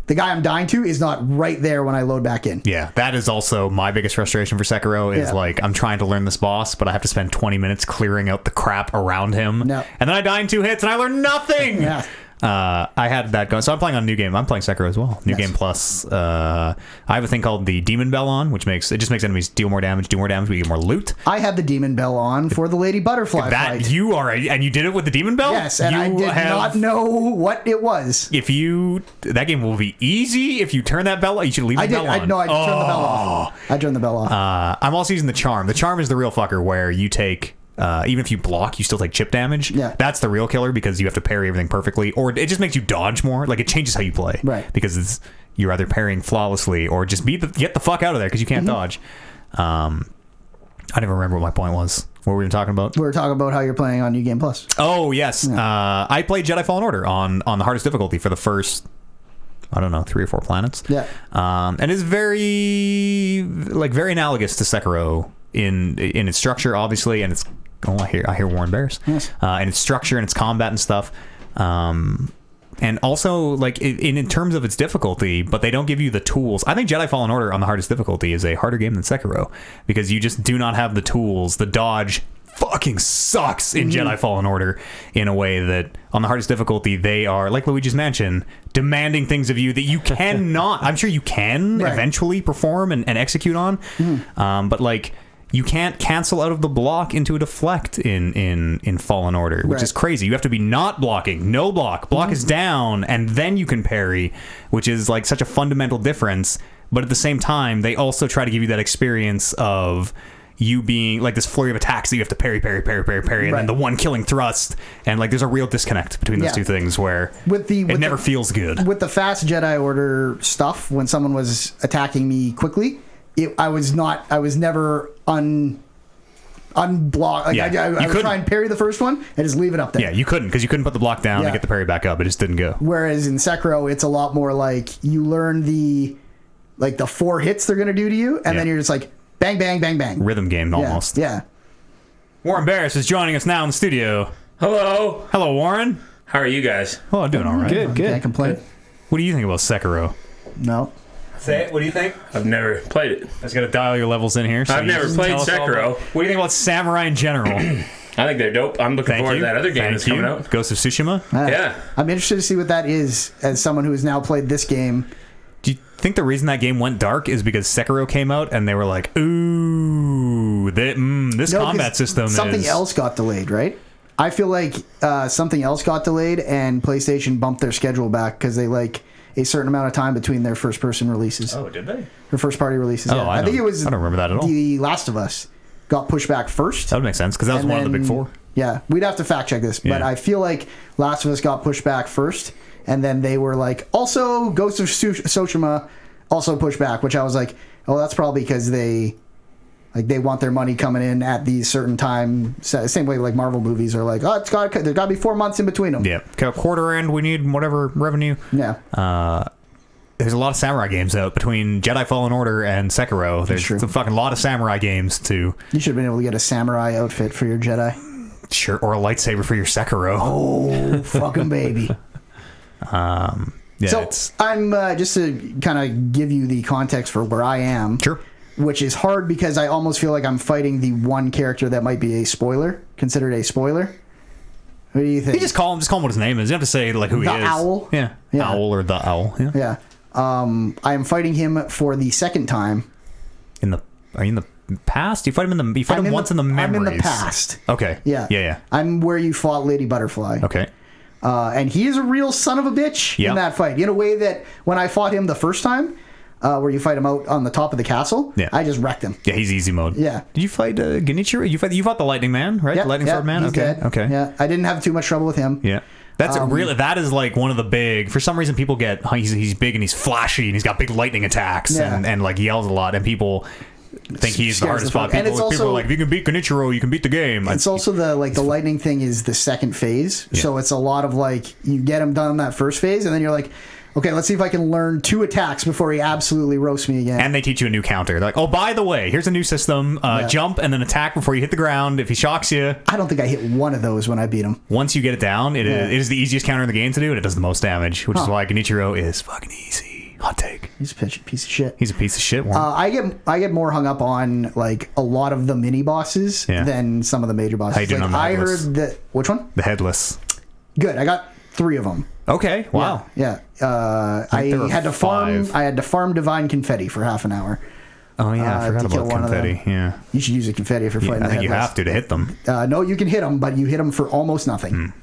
[SPEAKER 3] The guy I'm dying to is not right there when I load back in.
[SPEAKER 1] Yeah, that is also my biggest frustration for Sekiro is like, I'm trying to learn this boss, but I have to spend 20 minutes clearing out the crap around him.
[SPEAKER 3] No.
[SPEAKER 1] And then I die in 2 hits and I learn nothing!
[SPEAKER 3] Yeah.
[SPEAKER 1] I had that going. So I'm playing on a new game. I'm playing Sekiro as well. New game plus. I have a thing called the Demon Bell on, which makes enemies deal more damage, we get more loot.
[SPEAKER 3] I had the Demon Bell on for the Lady Butterfly fight.
[SPEAKER 1] And you did it with the Demon Bell?
[SPEAKER 3] Yes, and I did not know what it was.
[SPEAKER 1] That game will be easy if you turn that bell. You should leave the bell on.
[SPEAKER 3] I turned the bell off. I turned the bell off.
[SPEAKER 1] I'm also using the Charm. The Charm is the real fucker where you take. Even if you block, you still take chip damage.
[SPEAKER 3] Yeah.
[SPEAKER 1] That's the real killer because you have to parry everything perfectly, or it just makes you dodge more. Like, it changes how you play.
[SPEAKER 3] Right.
[SPEAKER 1] Because you're either parrying flawlessly or just get the fuck out of there because you can't dodge. I never remember what my point was. What were we even talking about?
[SPEAKER 3] We were talking about how you're playing on New Game Plus.
[SPEAKER 1] Oh, yes. I played Jedi Fallen Order on the hardest difficulty for the first, I don't know, 3 or 4 planets.
[SPEAKER 3] Yeah.
[SPEAKER 1] And it's very analogous to Sekiro in its structure, obviously, and it's. Oh, I hear Warren Bears.
[SPEAKER 3] Yes.
[SPEAKER 1] And its structure and its combat and stuff. And also, like, in terms of its difficulty, but they don't give you the tools. I think Jedi Fallen Order on the hardest difficulty is a harder game than Sekiro because you just do not have the tools. The dodge fucking sucks in Jedi Fallen Order in a way that on the hardest difficulty, they are, like Luigi's Mansion, demanding things of you that you cannot. I'm sure you can eventually perform and execute on. But, like, you can't cancel out of the block into a deflect in Fallen Order, which is crazy. You have to be not blocking, no block. Block is down, and then you can parry, which is like such a fundamental difference. But at the same time, they also try to give you that experience of you being like this flurry of attacks that you have to parry, and then the one killing thrust. And like there's a real disconnect between those two things where it never feels good.
[SPEAKER 3] With the fast Jedi Order stuff, when someone was attacking me quickly, I was never unblocked. Like I would try and parry the first one and just leave it up there.
[SPEAKER 1] Yeah, you couldn't because you couldn't put the block down and get the parry back up. It just didn't go.
[SPEAKER 3] Whereas in Sekiro, it's a lot more like you learn the 4 hits they're going to do to you, and then you're just like bang, bang, bang, bang.
[SPEAKER 1] Rhythm game almost.
[SPEAKER 3] Yeah.
[SPEAKER 1] Warren Barris is joining us now in the studio.
[SPEAKER 4] Hello.
[SPEAKER 1] Hello, Warren.
[SPEAKER 4] How are you guys?
[SPEAKER 1] Oh, I'm doing all right.
[SPEAKER 2] Good.
[SPEAKER 3] Can't complain.
[SPEAKER 1] What do you think about Sekiro?
[SPEAKER 3] No.
[SPEAKER 1] Say it. What do you think?
[SPEAKER 4] I've never played it.
[SPEAKER 1] I just got to dial your levels in here. So
[SPEAKER 4] I've never played Sekiro.
[SPEAKER 1] What do you think about Samurai in general?
[SPEAKER 4] I think they're dope. I'm looking forward to that other game that's coming out.
[SPEAKER 1] Ghost of Tsushima?
[SPEAKER 4] Yeah.
[SPEAKER 3] I'm interested to see what that is as someone who has now played this game.
[SPEAKER 1] Do you think the reason that game went dark is because Sekiro came out and they were like, ooh, this combat system
[SPEAKER 3] something
[SPEAKER 1] is...
[SPEAKER 3] else got delayed, right? I feel like something else got delayed and PlayStation bumped their schedule back because they like a certain amount of time between their first-person releases.
[SPEAKER 4] Oh, did they?
[SPEAKER 3] Their first-party releases.
[SPEAKER 1] Oh,
[SPEAKER 3] yeah.
[SPEAKER 1] I
[SPEAKER 3] think it was.
[SPEAKER 1] I don't remember that at all.
[SPEAKER 3] The Last of Us got pushed back first.
[SPEAKER 1] That would make sense because that was one of the big 4.
[SPEAKER 3] Yeah, we'd have to fact check this, but I feel like Last of Us got pushed back first, and then they were like, also Ghost of Tsushima also pushed back, which I was like, oh, that's probably because they want their money coming in at these certain time. Same way like Marvel movies are like, oh, there's got to be 4 months in between them.
[SPEAKER 1] Yeah, quarter end, we need whatever revenue.
[SPEAKER 3] Yeah.
[SPEAKER 1] There's a lot of samurai games out between Jedi Fallen Order and Sekiro. There's a fucking lot of samurai games too.
[SPEAKER 3] You should have been able to get a samurai outfit for your Jedi.
[SPEAKER 1] Sure, or a lightsaber for your Sekiro.
[SPEAKER 3] Oh, fucking baby.
[SPEAKER 1] Yeah,
[SPEAKER 3] so I'm just to kind of give you the context for where I am.
[SPEAKER 1] Sure.
[SPEAKER 3] Which is hard because I almost feel like I'm fighting the one character that might be considered a spoiler. What do you think?
[SPEAKER 1] You just call him what his name is. You don't have to say like who he is.
[SPEAKER 3] The Owl?
[SPEAKER 1] Yeah. Owl or the Owl. Yeah.
[SPEAKER 3] Yeah. I am fighting him for the second time.
[SPEAKER 1] Are you in the past? You fight him once in the memories.
[SPEAKER 3] I'm in the past.
[SPEAKER 1] Okay.
[SPEAKER 3] Yeah. I'm where you fought Lady Butterfly.
[SPEAKER 1] Okay.
[SPEAKER 3] And he is a real son of a bitch in that fight. In a way that when I fought him the first time, where you fight him out on the top of the castle, I just wrecked him.
[SPEAKER 1] Yeah, he's easy mode.
[SPEAKER 3] Yeah.
[SPEAKER 1] Did you fight Genichiro? You fought the Lightning Man, right?
[SPEAKER 3] Yeah,
[SPEAKER 1] the Lightning Sword Man?
[SPEAKER 3] He's dead.
[SPEAKER 1] Okay.
[SPEAKER 3] Yeah. I didn't have too much trouble with him.
[SPEAKER 1] Yeah. that is like one of the big, for some reason people get, he's big and he's flashy and he's got big lightning attacks and like yells a lot, and people think he's the hardest spot. People are like, if you can beat Kenichiro, you can beat the game.
[SPEAKER 3] It's also the lightning thing is the second phase. Yeah. So it's a lot of like, you get him done that first phase and then you're like, okay, let's see if I can learn 2 attacks before he absolutely roasts me again.
[SPEAKER 1] And they teach you a new counter. They're like, oh, by the way, here's a new system. Jump and then attack before you hit the ground. If he shocks you.
[SPEAKER 3] I don't think I hit one of those when I beat him.
[SPEAKER 1] Once you get it down, it is the easiest counter in the game to do, and it does the most damage, which is why Kenichiro is fucking easy. Hot take.
[SPEAKER 3] He's a piece of shit.
[SPEAKER 1] He's a piece of shit.
[SPEAKER 3] I get more hung up on like a lot of the mini bosses than some of the major bosses.
[SPEAKER 1] How you doing on the headless?
[SPEAKER 3] Heard that. Which one?
[SPEAKER 1] The headless.
[SPEAKER 3] Good. I got 3 of them.
[SPEAKER 1] Okay. Wow.
[SPEAKER 3] Yeah. I had to farm divine confetti for half an hour.
[SPEAKER 1] Oh yeah, I forgot about confetti. Yeah.
[SPEAKER 3] You should use the confetti if you're fighting.
[SPEAKER 1] I think you have to hit them.
[SPEAKER 3] No, you can hit them, but you hit them for almost nothing.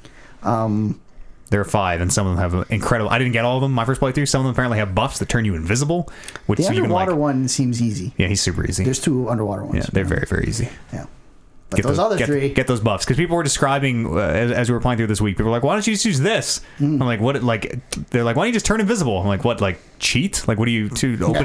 [SPEAKER 1] There are 5, and some of them have incredible. I didn't get all of them my first playthrough. Some of them apparently have buffs that turn you invisible. Which
[SPEAKER 3] the underwater
[SPEAKER 1] you can,
[SPEAKER 3] one seems easy.
[SPEAKER 1] Yeah, he's super easy.
[SPEAKER 3] There's 2 underwater ones.
[SPEAKER 1] Yeah, they're very, very easy.
[SPEAKER 3] Yeah. But those other 3...
[SPEAKER 1] Get those buffs. Because people were describing, as we were playing through this week, people were like, why don't you just use this? I'm like, what? Like, they're like, why don't you just turn invisible? I'm like, what? Like, cheat? Like, what do you...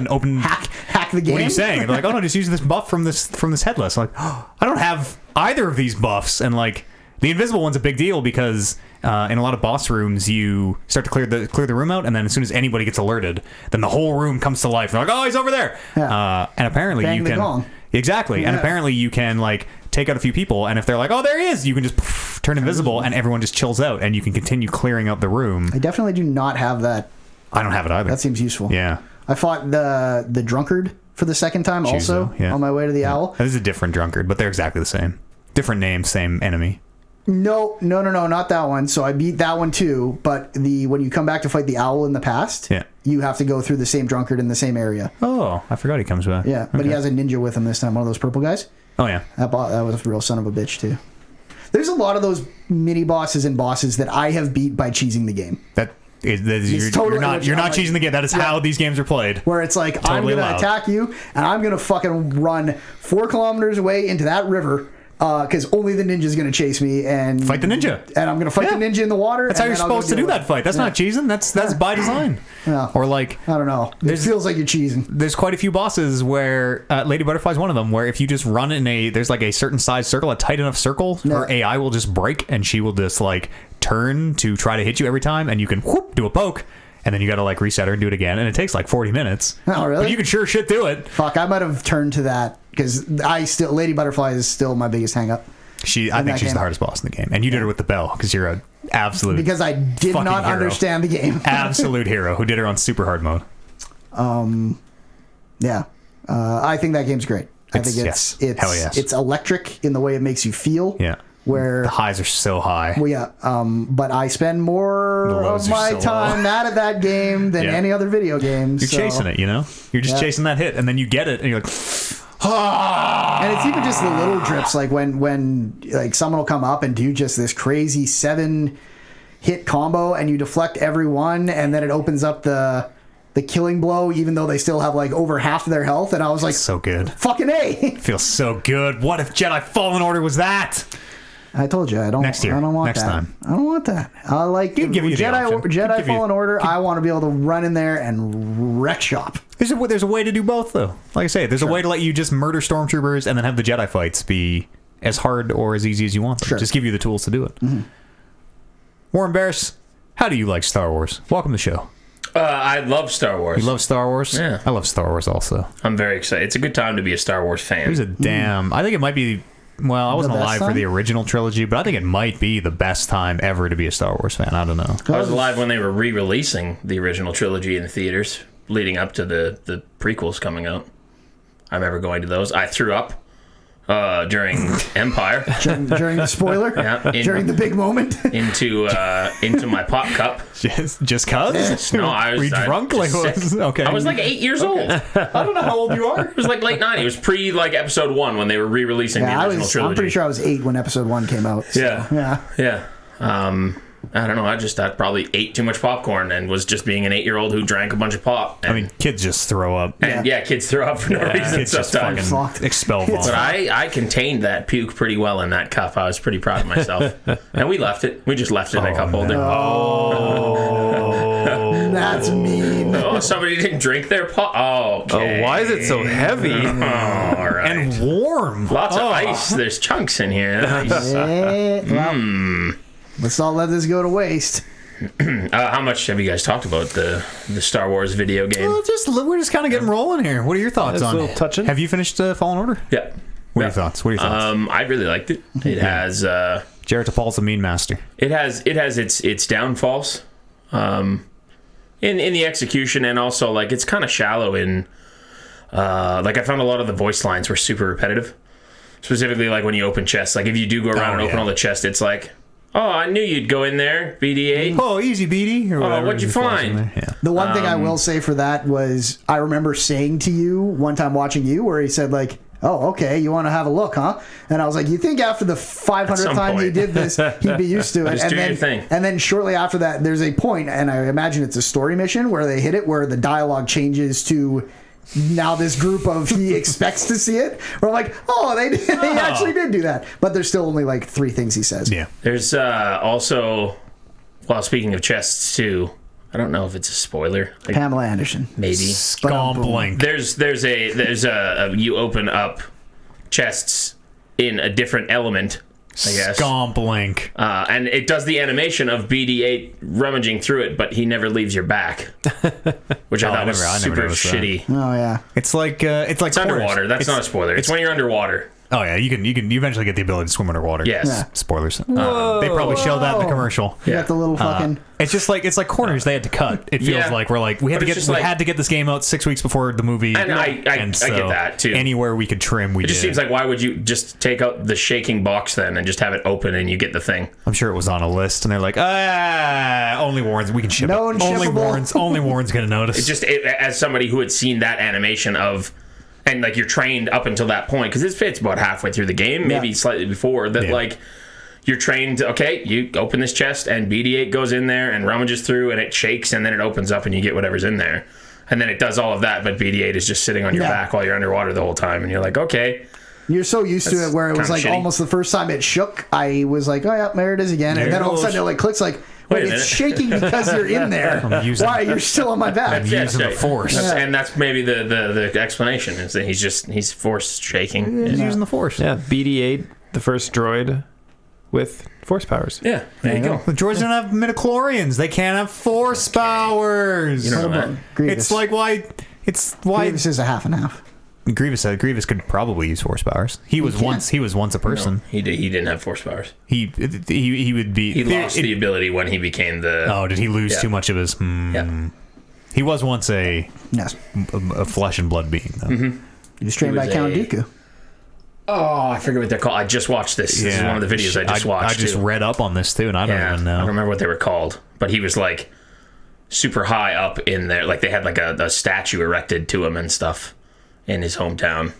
[SPEAKER 1] open...
[SPEAKER 3] Hack the game?
[SPEAKER 1] What are you saying? They're like, oh, no, just use this buff from this headless. I'm like, oh, I don't have either of these buffs. And, like, the invisible one's a big deal because... in a lot of boss rooms, you start to clear the room out, and then as soon as anybody gets alerted, then the whole room comes to life. They're like, "Oh, he's over there!"
[SPEAKER 3] Yeah.
[SPEAKER 1] And apparently
[SPEAKER 3] Bang
[SPEAKER 1] you
[SPEAKER 3] the
[SPEAKER 1] can
[SPEAKER 3] gong.
[SPEAKER 1] Exactly, and apparently you can like take out a few people, and if they're like, "Oh, there he is," you can just turn invisible, and everyone just chills out, and you can continue clearing out the room.
[SPEAKER 3] I definitely do not have that.
[SPEAKER 1] I don't have it either.
[SPEAKER 3] That seems useful.
[SPEAKER 1] Yeah,
[SPEAKER 3] I fought the drunkard for the second time also on my way to the owl.
[SPEAKER 1] That is a different drunkard, but they're exactly the same. Different name, same enemy.
[SPEAKER 3] No, not that one. So I beat that one too. But when you come back to fight the owl in the past, you have to go through the same drunkard in the same area.
[SPEAKER 1] Oh, I forgot he comes back.
[SPEAKER 3] Yeah, but he has a ninja with him this time. One of those purple guys.
[SPEAKER 1] Oh yeah,
[SPEAKER 3] that was a real son of a bitch too. There's a lot of those mini bosses and bosses that I have beat by cheesing the game.
[SPEAKER 1] You're not cheesing the game. That is how these games are played.
[SPEAKER 3] Where it's like, totally I'm going to attack you, and I'm going to fucking run 4 kilometers away into that river. Because only the ninja's going to chase me and
[SPEAKER 1] fight the ninja,
[SPEAKER 3] and I'm going to fight the ninja in the water.
[SPEAKER 1] That's how you're supposed to do that fight. That's not cheesing. That's by design.
[SPEAKER 3] Yeah.
[SPEAKER 1] Or like,
[SPEAKER 3] I don't know. It feels like you're cheesing.
[SPEAKER 1] There's quite a few bosses where Lady Butterfly's one of them. Where if you just run in there's like a certain size circle, a tight enough circle, her AI will just break and she will just like turn to try to hit you every time, and you can do a poke. And then you got to like reset her and do it again, and it takes like 40 minutes.
[SPEAKER 3] Oh, really?
[SPEAKER 1] But you can sure shit do it.
[SPEAKER 3] Fuck, I might have turned to that because Lady Butterfly is still my biggest hang up.
[SPEAKER 1] I think she's the hardest boss in the game, and you did her with the bell because you're an absolute
[SPEAKER 3] because I did not understand the game.
[SPEAKER 1] Absolute hero who did her on super hard mode.
[SPEAKER 3] Yeah, I think that game's great. I think it's electric in the way it makes you feel.
[SPEAKER 1] Yeah.
[SPEAKER 3] Where
[SPEAKER 1] the highs are so high.
[SPEAKER 3] Well, yeah, but I spend more of my time at that game than any other video game.
[SPEAKER 1] You're chasing it, you know? You're just chasing that hit, and then you get it, and you're like, ah!
[SPEAKER 3] And it's even just the little drips, like when like someone will come up and do just this crazy 7-hit combo, and you deflect every one, and then it opens up the killing blow, even though they still have like over half of their health, and I was like,
[SPEAKER 1] so good.
[SPEAKER 3] Fucking A!
[SPEAKER 1] Feels so good. What if Jedi Fallen Order was that?
[SPEAKER 3] I told you I don't.
[SPEAKER 1] Next year.
[SPEAKER 3] I don't want
[SPEAKER 1] Next
[SPEAKER 3] that.
[SPEAKER 1] time.
[SPEAKER 3] I don't want that. I like Jedi Fallen Order. I want to be able to run in there and wreck shop.
[SPEAKER 1] There's a way to do both, though. Like I say, there's a way to let you just murder stormtroopers and then have the Jedi fights be as hard or as easy as you want them. Just give you the tools to do it. Mm-hmm. Warren Barris, how do you like Star Wars? Welcome to the show.
[SPEAKER 4] I love Star Wars.
[SPEAKER 1] You love Star Wars?
[SPEAKER 4] Yeah.
[SPEAKER 1] I love Star Wars also.
[SPEAKER 4] I'm very excited. It's a good time to be a Star Wars fan.
[SPEAKER 1] There's a damn... I think it might be... Well, I wasn't alive for the original trilogy, but I think it might be the best time ever to be a Star Wars fan. I don't know.
[SPEAKER 4] I was alive when they were re-releasing the original trilogy in the theaters, leading up to the prequels coming out. I remember going to those. I threw up during Empire.
[SPEAKER 3] During the spoiler?
[SPEAKER 4] Yeah.
[SPEAKER 3] During the big moment?
[SPEAKER 4] into my pop cup.
[SPEAKER 1] Just cuz?
[SPEAKER 4] No, I was...
[SPEAKER 1] Were you drunk? Okay.
[SPEAKER 4] I was like 8 years old.
[SPEAKER 1] I don't know how old you are.
[SPEAKER 4] It was like late 90s. It was pre episode 1 when they were re-releasing the original trilogy.
[SPEAKER 3] I'm pretty sure I was 8 when episode 1 came out. So,
[SPEAKER 4] yeah. I don't know. I just probably ate too much popcorn and was just being an 8-year-old who drank a bunch of pop. And,
[SPEAKER 1] I mean, kids just throw up.
[SPEAKER 4] and kids throw up for no reason
[SPEAKER 1] Kids just
[SPEAKER 4] sometimes.
[SPEAKER 1] fucking expel vomit.
[SPEAKER 4] But I contained that puke pretty well in that cup. I was pretty proud of myself. And we left it. We just left it in a cup holder.
[SPEAKER 3] That's mean.
[SPEAKER 4] Oh, somebody didn't drink their pop. Oh, okay.
[SPEAKER 2] Oh, why is it so heavy?
[SPEAKER 4] All right.
[SPEAKER 1] And warm.
[SPEAKER 4] Lots of ice. There's chunks in here. Nice.
[SPEAKER 3] Well, let's not let this go to waste.
[SPEAKER 4] How much have you guys talked about the Star Wars video game?
[SPEAKER 1] Well, we're just kind of getting rolling here. What are your thoughts
[SPEAKER 2] That's a
[SPEAKER 1] on
[SPEAKER 2] little
[SPEAKER 1] it?
[SPEAKER 2] touching.
[SPEAKER 1] Have you finished Fallen Order?
[SPEAKER 4] Yeah.
[SPEAKER 1] What are your thoughts?
[SPEAKER 4] I really liked it. It has
[SPEAKER 1] Jarrett DePaul's a mean master.
[SPEAKER 4] it has its downfalls in the execution, and also like it's kind of shallow in like I found a lot of the voice lines were super repetitive. Specifically, like when you open chests, like if you do go around and open all the chests, it's like, oh, I knew you'd go in there, BD-8.
[SPEAKER 1] Oh, easy, BD. Or whatever.
[SPEAKER 4] what'd you find?
[SPEAKER 1] Yeah.
[SPEAKER 3] The one thing I will say for that was I remember saying to you one time watching you where he said like, oh, okay, you want to have a look, huh? And I was like, you think after the 500th time he
[SPEAKER 4] point.
[SPEAKER 3] did this, he'd be used to it.
[SPEAKER 4] Just do your thing.
[SPEAKER 3] And then shortly after that, there's a point, and I imagine it's a story mission where they hit it where the dialogue changes to now this group of he expects to see it. We're like, oh, they actually did do that. But there's still only like 3 things he says.
[SPEAKER 1] Yeah.
[SPEAKER 4] There's also, well, speaking of chests too, I don't know if it's a spoiler. Like,
[SPEAKER 3] Pamela Anderson.
[SPEAKER 4] maybe.
[SPEAKER 1] Scompling.
[SPEAKER 4] There's a you open up chests in a different element, I guess.
[SPEAKER 1] Scomplink.
[SPEAKER 4] And it does the animation of BD-8 rummaging through it, but he never leaves your back, which I thought was
[SPEAKER 1] I never
[SPEAKER 4] super
[SPEAKER 1] noticed that.
[SPEAKER 4] shitty.
[SPEAKER 3] Oh, yeah.
[SPEAKER 1] It's like
[SPEAKER 4] It's underwater. That's not a spoiler. It's when you're underwater.
[SPEAKER 1] Oh yeah, you eventually get the ability to swim underwater.
[SPEAKER 4] Yes.
[SPEAKER 3] Yeah.
[SPEAKER 1] Spoilers. They probably showed that in the commercial.
[SPEAKER 3] You got the little fucking...
[SPEAKER 1] It's like corners they had to cut. It feels
[SPEAKER 4] Yeah.
[SPEAKER 1] like we had
[SPEAKER 4] But
[SPEAKER 1] to
[SPEAKER 4] it's
[SPEAKER 1] get
[SPEAKER 4] just like-
[SPEAKER 1] had to get this game out 6 weeks before the movie.
[SPEAKER 4] And I get that, too.
[SPEAKER 1] Anywhere we could trim, we
[SPEAKER 4] It just
[SPEAKER 1] did.
[SPEAKER 4] seems like, why would you just take out the shaking box then and just have it open and you get the thing?
[SPEAKER 1] I'm sure it was on a list, and they're like, only Warren's. We can ship
[SPEAKER 3] Known
[SPEAKER 1] it. Only
[SPEAKER 3] shippable.
[SPEAKER 1] Only Warren's gonna notice.
[SPEAKER 4] As somebody who had seen that animation of, and like you're trained up until that point, because it's about halfway through the game, maybe slightly before that,
[SPEAKER 1] Yeah.
[SPEAKER 4] like you're trained. Okay, you open this chest and BD-8 goes in there and rummages through and it shakes and then it opens up and you get whatever's in there, and then it does all of that, but BD-8 is just sitting on your back while you're underwater the whole time, and you're like, okay.
[SPEAKER 3] You're so used to it where it was
[SPEAKER 4] kinda
[SPEAKER 3] like
[SPEAKER 4] shitty.
[SPEAKER 3] almost the first time it shook, I was like, oh yeah, there it is again. And then all of a sudden it like clicks like,
[SPEAKER 4] Wait
[SPEAKER 3] wait,
[SPEAKER 4] a
[SPEAKER 3] it's
[SPEAKER 4] minute.
[SPEAKER 3] shaking because you're in there. Why? You're still on my back.
[SPEAKER 1] using the force.
[SPEAKER 4] And that's maybe the explanation is that he's force shaking.
[SPEAKER 1] He's using the force.
[SPEAKER 2] Yeah, BD-8, the first droid with force powers.
[SPEAKER 4] Yeah, there you go.
[SPEAKER 1] The droids don't have midichlorians. They can't have force powers.
[SPEAKER 4] You know
[SPEAKER 3] What
[SPEAKER 4] that.
[SPEAKER 3] about Grievous?
[SPEAKER 1] It's like why. It's why
[SPEAKER 3] Grievous is a half and half.
[SPEAKER 1] Grievous could probably use force powers. He was once a person.
[SPEAKER 4] He didn't have force powers.
[SPEAKER 1] He would be.
[SPEAKER 4] He lost the ability when he became the.
[SPEAKER 1] Oh, did he lose
[SPEAKER 4] Yeah.
[SPEAKER 1] too much of his?
[SPEAKER 4] Yeah.
[SPEAKER 1] He was once a
[SPEAKER 3] Yes.
[SPEAKER 1] flesh and blood being, though.
[SPEAKER 3] He was trained
[SPEAKER 4] He
[SPEAKER 3] by
[SPEAKER 4] was
[SPEAKER 3] Count
[SPEAKER 4] a-
[SPEAKER 3] Dooku.
[SPEAKER 4] Oh, I forget what they're called. I just watched this. This is one of the videos I just watched.
[SPEAKER 1] I just
[SPEAKER 4] too.
[SPEAKER 1] read up on this too, and I don't
[SPEAKER 4] Yeah,
[SPEAKER 1] even
[SPEAKER 4] I
[SPEAKER 1] know.
[SPEAKER 4] don't remember what they were called, but he was like super high up in there. Like they had like a statue erected to him and stuff in his hometown.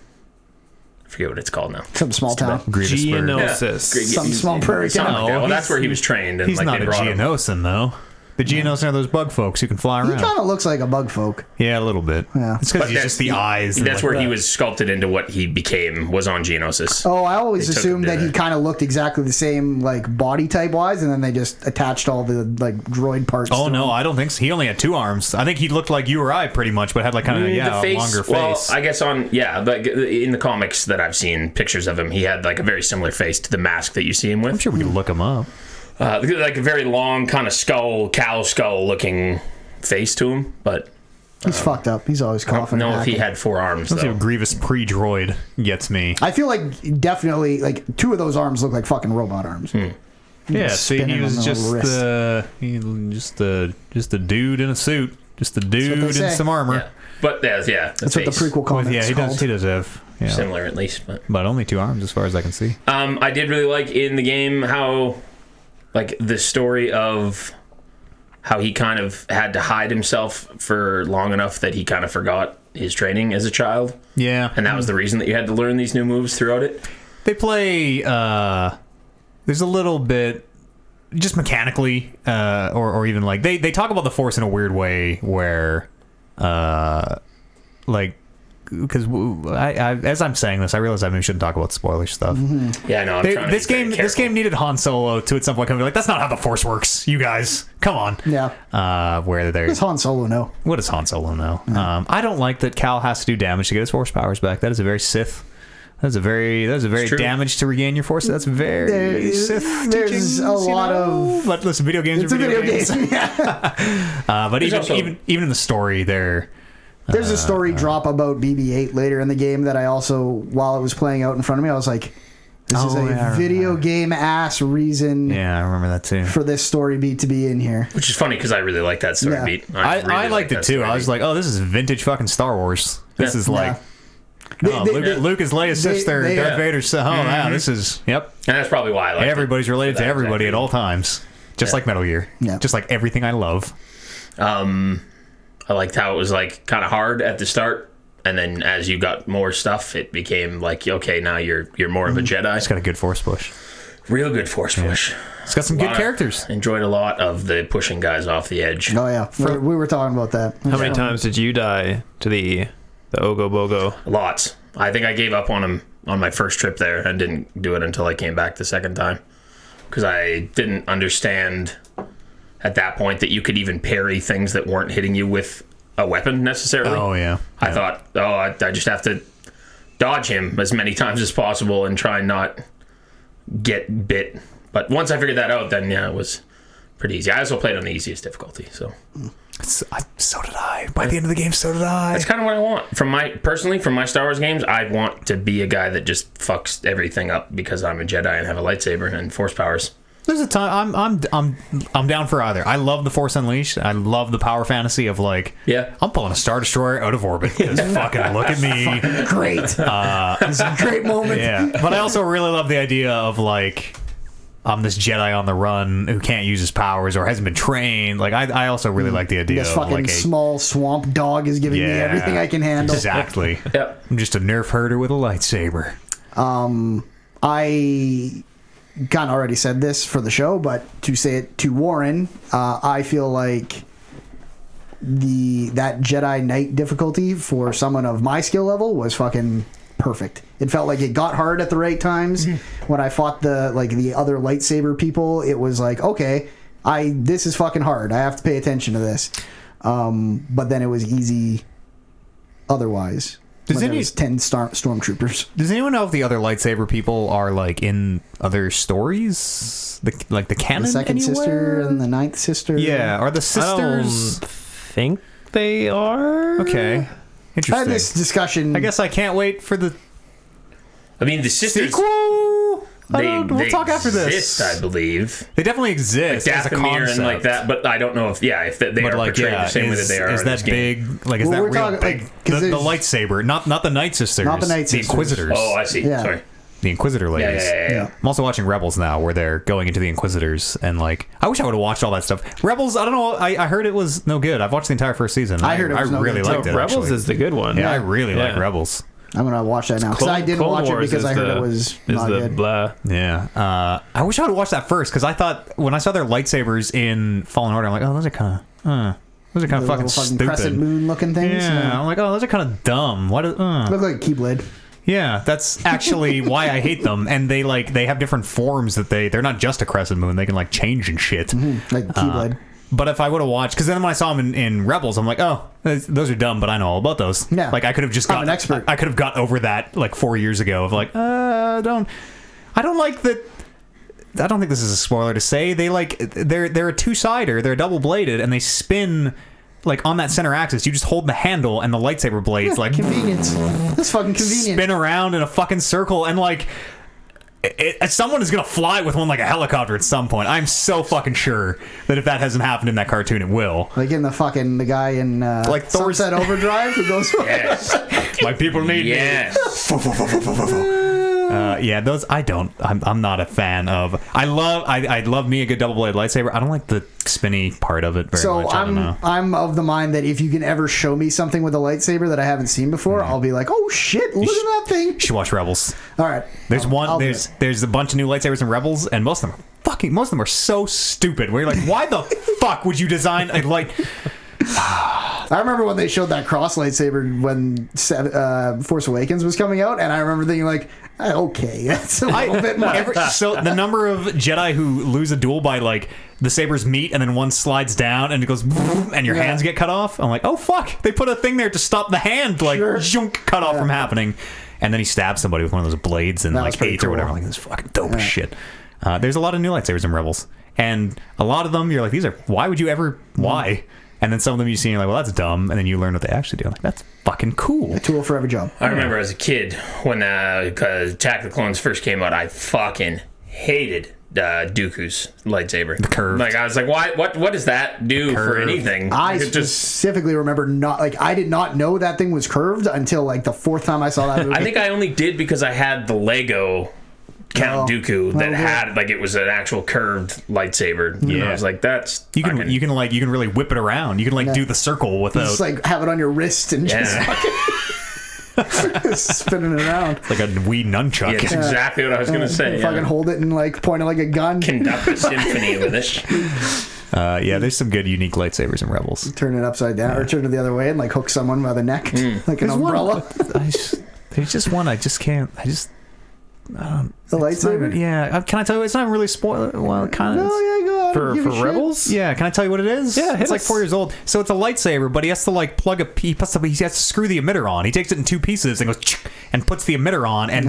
[SPEAKER 4] I forget what it's called now.
[SPEAKER 3] Some small town.
[SPEAKER 1] Grievous bird.
[SPEAKER 2] Geonosis.
[SPEAKER 3] Some small prairie
[SPEAKER 4] Something
[SPEAKER 3] town.
[SPEAKER 4] like that. Well,
[SPEAKER 1] he's-
[SPEAKER 4] that's where he was trained. And
[SPEAKER 1] He's
[SPEAKER 4] like
[SPEAKER 1] not
[SPEAKER 4] they
[SPEAKER 1] a
[SPEAKER 4] brought him.
[SPEAKER 1] Geonosan, though. The Geonosan are those bug folks who can fly
[SPEAKER 3] He
[SPEAKER 1] around.
[SPEAKER 3] kind of looks like a bug folk.
[SPEAKER 1] Yeah, a little bit.
[SPEAKER 3] Yeah.
[SPEAKER 1] It's because
[SPEAKER 4] But
[SPEAKER 1] he's just the eyes. and
[SPEAKER 4] That's
[SPEAKER 1] like
[SPEAKER 4] where he
[SPEAKER 1] that.
[SPEAKER 4] was sculpted into what he became. Was on Geonosis.
[SPEAKER 3] Oh, I always
[SPEAKER 4] They took
[SPEAKER 3] assumed
[SPEAKER 4] him to
[SPEAKER 3] that he
[SPEAKER 4] that.
[SPEAKER 3] kind of looked exactly the same, like body type wise, and then they just attached all the like droid parts.
[SPEAKER 1] Oh
[SPEAKER 3] to
[SPEAKER 1] no,
[SPEAKER 3] him.
[SPEAKER 1] I don't think so. He only had 2 arms. I think he looked like you or I pretty much, but had like kind of
[SPEAKER 4] The
[SPEAKER 1] a longer
[SPEAKER 4] Well,
[SPEAKER 1] face.
[SPEAKER 4] I guess like in the comics that I've seen pictures of him, he had like a very similar face to the mask that you see him with.
[SPEAKER 1] I'm sure we could look him up.
[SPEAKER 4] Like a very long kind of cow skull looking face to him, but
[SPEAKER 3] He's fucked up. He's always
[SPEAKER 4] I don't
[SPEAKER 3] coughing.
[SPEAKER 4] know
[SPEAKER 3] and
[SPEAKER 4] if he
[SPEAKER 3] hacking.
[SPEAKER 4] had 4 arms
[SPEAKER 1] Let's see
[SPEAKER 4] though.
[SPEAKER 1] what Grievous pre-droid gets me.
[SPEAKER 3] I feel like definitely like 2 of those arms look like fucking robot arms.
[SPEAKER 1] Yeah, see,
[SPEAKER 3] spinning
[SPEAKER 1] he
[SPEAKER 3] on
[SPEAKER 1] was
[SPEAKER 3] the
[SPEAKER 1] just
[SPEAKER 3] wrist.
[SPEAKER 1] just a dude in a suit, just a dude
[SPEAKER 3] they
[SPEAKER 1] in
[SPEAKER 3] say.
[SPEAKER 1] some armor.
[SPEAKER 4] Yeah. But that's
[SPEAKER 3] That's what the prequel comics
[SPEAKER 1] With, yeah, he
[SPEAKER 3] called.
[SPEAKER 1] does have
[SPEAKER 4] similar at least. But
[SPEAKER 1] only 2 arms as far as I can see.
[SPEAKER 4] I did really like in the game how like the story of how he kind of had to hide himself for long enough that he kind of forgot his training as a child,
[SPEAKER 1] Yeah,
[SPEAKER 4] and that was the reason that you had to learn these new moves throughout it.
[SPEAKER 1] they play. There's a little bit just mechanically, or even like they talk about the Force in a weird way where, like, because I as I'm saying this, I realize I maybe shouldn't talk about spoiler stuff.
[SPEAKER 4] Yeah, no, I'm trying to
[SPEAKER 1] this
[SPEAKER 4] be very
[SPEAKER 1] game
[SPEAKER 4] careful.
[SPEAKER 1] needed Han Solo to at some point come and be like, that's not how the Force works, you guys. Come on.
[SPEAKER 3] Yeah.
[SPEAKER 1] Where
[SPEAKER 3] What
[SPEAKER 1] they're
[SPEAKER 3] does Han Solo know?
[SPEAKER 1] what does Han Solo know? I don't like that Cal has to do damage to get his Force powers back. That is a very Sith. That's a very
[SPEAKER 4] true.
[SPEAKER 1] damage to regain your Force. That's very Sith
[SPEAKER 3] There's
[SPEAKER 1] teachings,
[SPEAKER 3] a lot of.
[SPEAKER 1] But listen, video games
[SPEAKER 3] It's
[SPEAKER 1] are
[SPEAKER 3] a video
[SPEAKER 1] games.
[SPEAKER 3] game. Yeah.
[SPEAKER 1] But
[SPEAKER 4] There's
[SPEAKER 1] even,
[SPEAKER 4] also-
[SPEAKER 1] even in the story, there.
[SPEAKER 3] There's a story drop about BB-8 later in the game that I also, while it was playing out in front of me, I was like, this is
[SPEAKER 1] Oh,
[SPEAKER 3] a
[SPEAKER 1] yeah, I
[SPEAKER 3] video game ass reason
[SPEAKER 1] Yeah, I remember that too.
[SPEAKER 3] for this story beat to be in here.
[SPEAKER 4] Which is funny because I really like that story
[SPEAKER 3] Yeah.
[SPEAKER 4] beat.
[SPEAKER 1] I
[SPEAKER 4] really
[SPEAKER 1] liked
[SPEAKER 4] like
[SPEAKER 1] it
[SPEAKER 4] that
[SPEAKER 1] too.
[SPEAKER 4] story
[SPEAKER 1] I was
[SPEAKER 4] beat.
[SPEAKER 1] like, oh, this is vintage fucking Star Wars. This
[SPEAKER 4] Yeah.
[SPEAKER 1] is like.
[SPEAKER 3] They-
[SPEAKER 1] Oh,
[SPEAKER 3] they-
[SPEAKER 1] Luke is Leia's
[SPEAKER 3] they-
[SPEAKER 1] sister.
[SPEAKER 3] they-
[SPEAKER 1] Darth
[SPEAKER 4] Yeah.
[SPEAKER 1] Vader's son. Oh, yeah, this is. Yep.
[SPEAKER 4] and that's probably why I like
[SPEAKER 1] Everybody's related to
[SPEAKER 4] that
[SPEAKER 1] everybody
[SPEAKER 4] exactly.
[SPEAKER 1] at all times. Just
[SPEAKER 4] Yeah.
[SPEAKER 1] like Metal Gear.
[SPEAKER 3] Yeah.
[SPEAKER 1] Just like everything I love.
[SPEAKER 4] I liked how it was like kind of hard at the start, and then as you got more stuff, it became like, okay, now you're more of a Jedi.
[SPEAKER 1] It's got a good Force push.
[SPEAKER 4] Real good Force push.
[SPEAKER 1] It's got some good characters.
[SPEAKER 4] Enjoyed a lot of the pushing guys off the edge.
[SPEAKER 3] Oh, yeah. We were talking about that.
[SPEAKER 2] How many times did you die to the Ogo Bogo?
[SPEAKER 4] Lots. I think I gave up on him on my first trip there and didn't do it until I came back the second time because I didn't understand at that point that you could even parry things that weren't hitting you with a weapon necessarily.
[SPEAKER 1] Oh, yeah.
[SPEAKER 4] I thought, I just have to dodge him as many times as possible and try and not get bit. But once I figured that out, then yeah, it was pretty easy. I also played on the easiest difficulty, so
[SPEAKER 1] So did I. By the end of the game, so did I.
[SPEAKER 4] that's kind of what I want. From my Star Wars games, I want to be a guy that just fucks everything up because I'm a Jedi and have a lightsaber and Force powers.
[SPEAKER 1] There's a time I'm down for either. I love the Force Unleashed. I love the power fantasy of like,
[SPEAKER 4] Yeah.
[SPEAKER 1] I'm pulling a Star Destroyer out of orbit. Just fucking look at me.
[SPEAKER 3] Great. This is a great moment.
[SPEAKER 1] Yeah, but I also really love the idea of like, I'm this Jedi on the run who can't use his powers or hasn't been trained. Like, I also really like the idea
[SPEAKER 3] This
[SPEAKER 1] of
[SPEAKER 3] fucking
[SPEAKER 1] like a
[SPEAKER 3] small swamp dog is giving me everything I can handle.
[SPEAKER 1] Exactly.
[SPEAKER 4] Yep.
[SPEAKER 1] I'm just a nerf herder with a lightsaber.
[SPEAKER 3] I kind of already said this for the show, but to say it to Warren, I feel like that Jedi Knight difficulty for someone of my skill level was fucking perfect. It felt like it got hard at the right times. When I fought the other lightsaber people, it was like, okay, this is fucking hard. I have to pay attention to this. But then it was easy otherwise.
[SPEAKER 1] Does
[SPEAKER 3] When
[SPEAKER 1] any-
[SPEAKER 3] there was 10 stormtroopers.
[SPEAKER 1] Does anyone know if the other lightsaber people are like in other stories, the canon?
[SPEAKER 3] The second
[SPEAKER 1] anywhere?
[SPEAKER 3] sister and the ninth sister.
[SPEAKER 1] Yeah, are the
[SPEAKER 2] I
[SPEAKER 1] sisters?
[SPEAKER 2] don't think they are.
[SPEAKER 1] Okay,
[SPEAKER 3] I had
[SPEAKER 1] interesting.
[SPEAKER 3] this discussion.
[SPEAKER 1] I guess I can't wait for the
[SPEAKER 4] I mean, the sisters.
[SPEAKER 1] sequel. We'll talk after
[SPEAKER 4] exist,
[SPEAKER 1] this.
[SPEAKER 4] I believe.
[SPEAKER 1] They definitely exist as a
[SPEAKER 4] Dathomir
[SPEAKER 1] concept.
[SPEAKER 4] and like that, but I don't know if they
[SPEAKER 1] But
[SPEAKER 4] are
[SPEAKER 1] like,
[SPEAKER 4] portrayed
[SPEAKER 1] yeah,
[SPEAKER 4] the same way that they are.
[SPEAKER 1] is
[SPEAKER 4] in this
[SPEAKER 1] that
[SPEAKER 4] game.
[SPEAKER 1] big? Like, is
[SPEAKER 3] Well,
[SPEAKER 1] that
[SPEAKER 3] we're
[SPEAKER 1] real
[SPEAKER 3] talking,
[SPEAKER 1] big?
[SPEAKER 3] like, 'cause
[SPEAKER 1] the
[SPEAKER 3] there's-
[SPEAKER 1] lightsaber, not the Night Sisters,
[SPEAKER 3] Not the Night
[SPEAKER 1] the
[SPEAKER 3] Sisters.
[SPEAKER 1] Inquisitors.
[SPEAKER 4] Oh, I see.
[SPEAKER 3] Yeah.
[SPEAKER 4] Sorry.
[SPEAKER 1] The Inquisitor
[SPEAKER 4] Yeah,
[SPEAKER 1] ladies.
[SPEAKER 4] yeah.
[SPEAKER 1] I'm also watching Rebels now, where they're going into the Inquisitors, and like, I wish I would have watched all that stuff. Rebels, I don't know. I heard it was no good. I've watched the entire first season.
[SPEAKER 3] I heard it was
[SPEAKER 1] I
[SPEAKER 3] no
[SPEAKER 1] really
[SPEAKER 3] good, too.
[SPEAKER 1] liked it.
[SPEAKER 2] Rebels
[SPEAKER 1] actually.
[SPEAKER 2] is the good one.
[SPEAKER 1] Yeah, I really like
[SPEAKER 2] Yeah.
[SPEAKER 1] Rebels.
[SPEAKER 3] I'm gonna watch that now because I didn't
[SPEAKER 2] Clone
[SPEAKER 3] watch it
[SPEAKER 2] Wars
[SPEAKER 3] because
[SPEAKER 2] is
[SPEAKER 3] I heard
[SPEAKER 2] the-
[SPEAKER 3] it was
[SPEAKER 2] is
[SPEAKER 3] not
[SPEAKER 2] the
[SPEAKER 3] good.
[SPEAKER 2] blah.
[SPEAKER 1] Yeah, I wish I would have watched that first because I thought when I saw their lightsabers in Fallen Order, I'm like, oh, those are kind of
[SPEAKER 3] The
[SPEAKER 1] fucking
[SPEAKER 3] little fucking crescent
[SPEAKER 1] stupid.
[SPEAKER 3] moon looking things.
[SPEAKER 1] Yeah, I'm like, oh, those are kind of dumb. What?
[SPEAKER 3] Look like a Keyblade.
[SPEAKER 1] Yeah, that's actually why I hate them. And they have different forms that they're not just a crescent moon. They can like change and shit.
[SPEAKER 3] Like a Keyblade.
[SPEAKER 1] But if I would have watched, because then when I saw them in Rebels, I'm like, oh, those are dumb, but I know all about those.
[SPEAKER 3] Yeah.
[SPEAKER 1] Like I could have just
[SPEAKER 3] I'm
[SPEAKER 1] got
[SPEAKER 3] an expert.
[SPEAKER 1] I could have got over that like 4 years ago of like, I don't like that. I don't think this is a spoiler to say they're a two-sider. They're double-bladed, and they spin like on that center axis. You just hold the handle, and the lightsaber blades like
[SPEAKER 3] Convenience. That's fucking convenient.
[SPEAKER 1] spin around in a fucking circle, and like someone is gonna fly with one like a helicopter at some point. I'm so fucking sure that if that hasn't happened in that cartoon, it will.
[SPEAKER 3] Like in the guy in
[SPEAKER 1] Like Thor's-
[SPEAKER 3] Sunset Overdrive who goes.
[SPEAKER 4] Yes.
[SPEAKER 1] My people need
[SPEAKER 4] Yes.
[SPEAKER 1] yeah, those I'm not a fan of. I love me a good double blade lightsaber. I don't like the spinny part of it very
[SPEAKER 3] So
[SPEAKER 1] much. I don't know.
[SPEAKER 3] I'm of the mind that if you can ever show me something with a lightsaber that I haven't seen before, I'll be like, oh shit, look at that thing.
[SPEAKER 1] You should watch Rebels.
[SPEAKER 3] All right.
[SPEAKER 1] There's
[SPEAKER 3] I'll do
[SPEAKER 1] there's a bunch of new lightsabers in Rebels, and most of them are fucking, most of them are so stupid. Where you're like, why the fuck would you design a light?
[SPEAKER 3] I remember when they showed that cross lightsaber when Force Awakens was coming out, and I remember thinking like, okay, that's a little bit much.
[SPEAKER 1] So the number of Jedi who lose a duel by like the sabers meet and then one slides down and it goes boom, and your hands get cut off. I'm like, oh fuck, they put a thing there to stop the hand like zhunk, cut off from happening. And then he stabs somebody with one of those blades and like 8 or whatever. I'm like, this is fucking dope as shit. There's a lot of new lightsabers in Rebels, and a lot of them you're like, these are, why would you ever, why? And then some of them you see and you're like, well, that's dumb. And then you learn what they actually do. I'm like, that's fucking cool.
[SPEAKER 3] A tool for every job.
[SPEAKER 4] I remember as a kid when Attack of the Clones first came out, I fucking hated Dooku's lightsaber.
[SPEAKER 1] The curve.
[SPEAKER 4] Like, I was like, why? What does that do for anything?
[SPEAKER 3] I
[SPEAKER 4] It
[SPEAKER 3] specifically remember I did not know that thing was curved until like the fourth time I saw that movie.
[SPEAKER 4] I think I only did because I had the Lego Count Dooku that had like, it was an actual curved lightsaber. Yeah, and I was like, that's
[SPEAKER 1] you can really whip it around. You can like do the circle without
[SPEAKER 3] just like have it on your wrist and just fucking spinning it around.
[SPEAKER 1] It's like a wee nunchuck.
[SPEAKER 4] Yeah, that's exactly what I was gonna say.
[SPEAKER 3] Fucking hold it and like point it like a gun.
[SPEAKER 4] Conduct a symphony with it.
[SPEAKER 1] There's some good unique lightsabers in Rebels.
[SPEAKER 3] Turn it upside down or turn it the other way and like hook someone by the neck like an umbrella.
[SPEAKER 1] There's just one I just can't.
[SPEAKER 3] The lightsaber?
[SPEAKER 1] Can I tell you? It's not really spoiler. Well, kind of.
[SPEAKER 3] No, yeah, go on.
[SPEAKER 2] For
[SPEAKER 3] Give a shit.
[SPEAKER 2] Rebels?
[SPEAKER 1] Yeah, can I tell you what it is?
[SPEAKER 2] Yeah, hit
[SPEAKER 1] it's like
[SPEAKER 2] us.
[SPEAKER 1] 4 years old. So it's a lightsaber, but he has to like he has to screw the emitter on. He takes it in 2 pieces and goes and puts the emitter on, and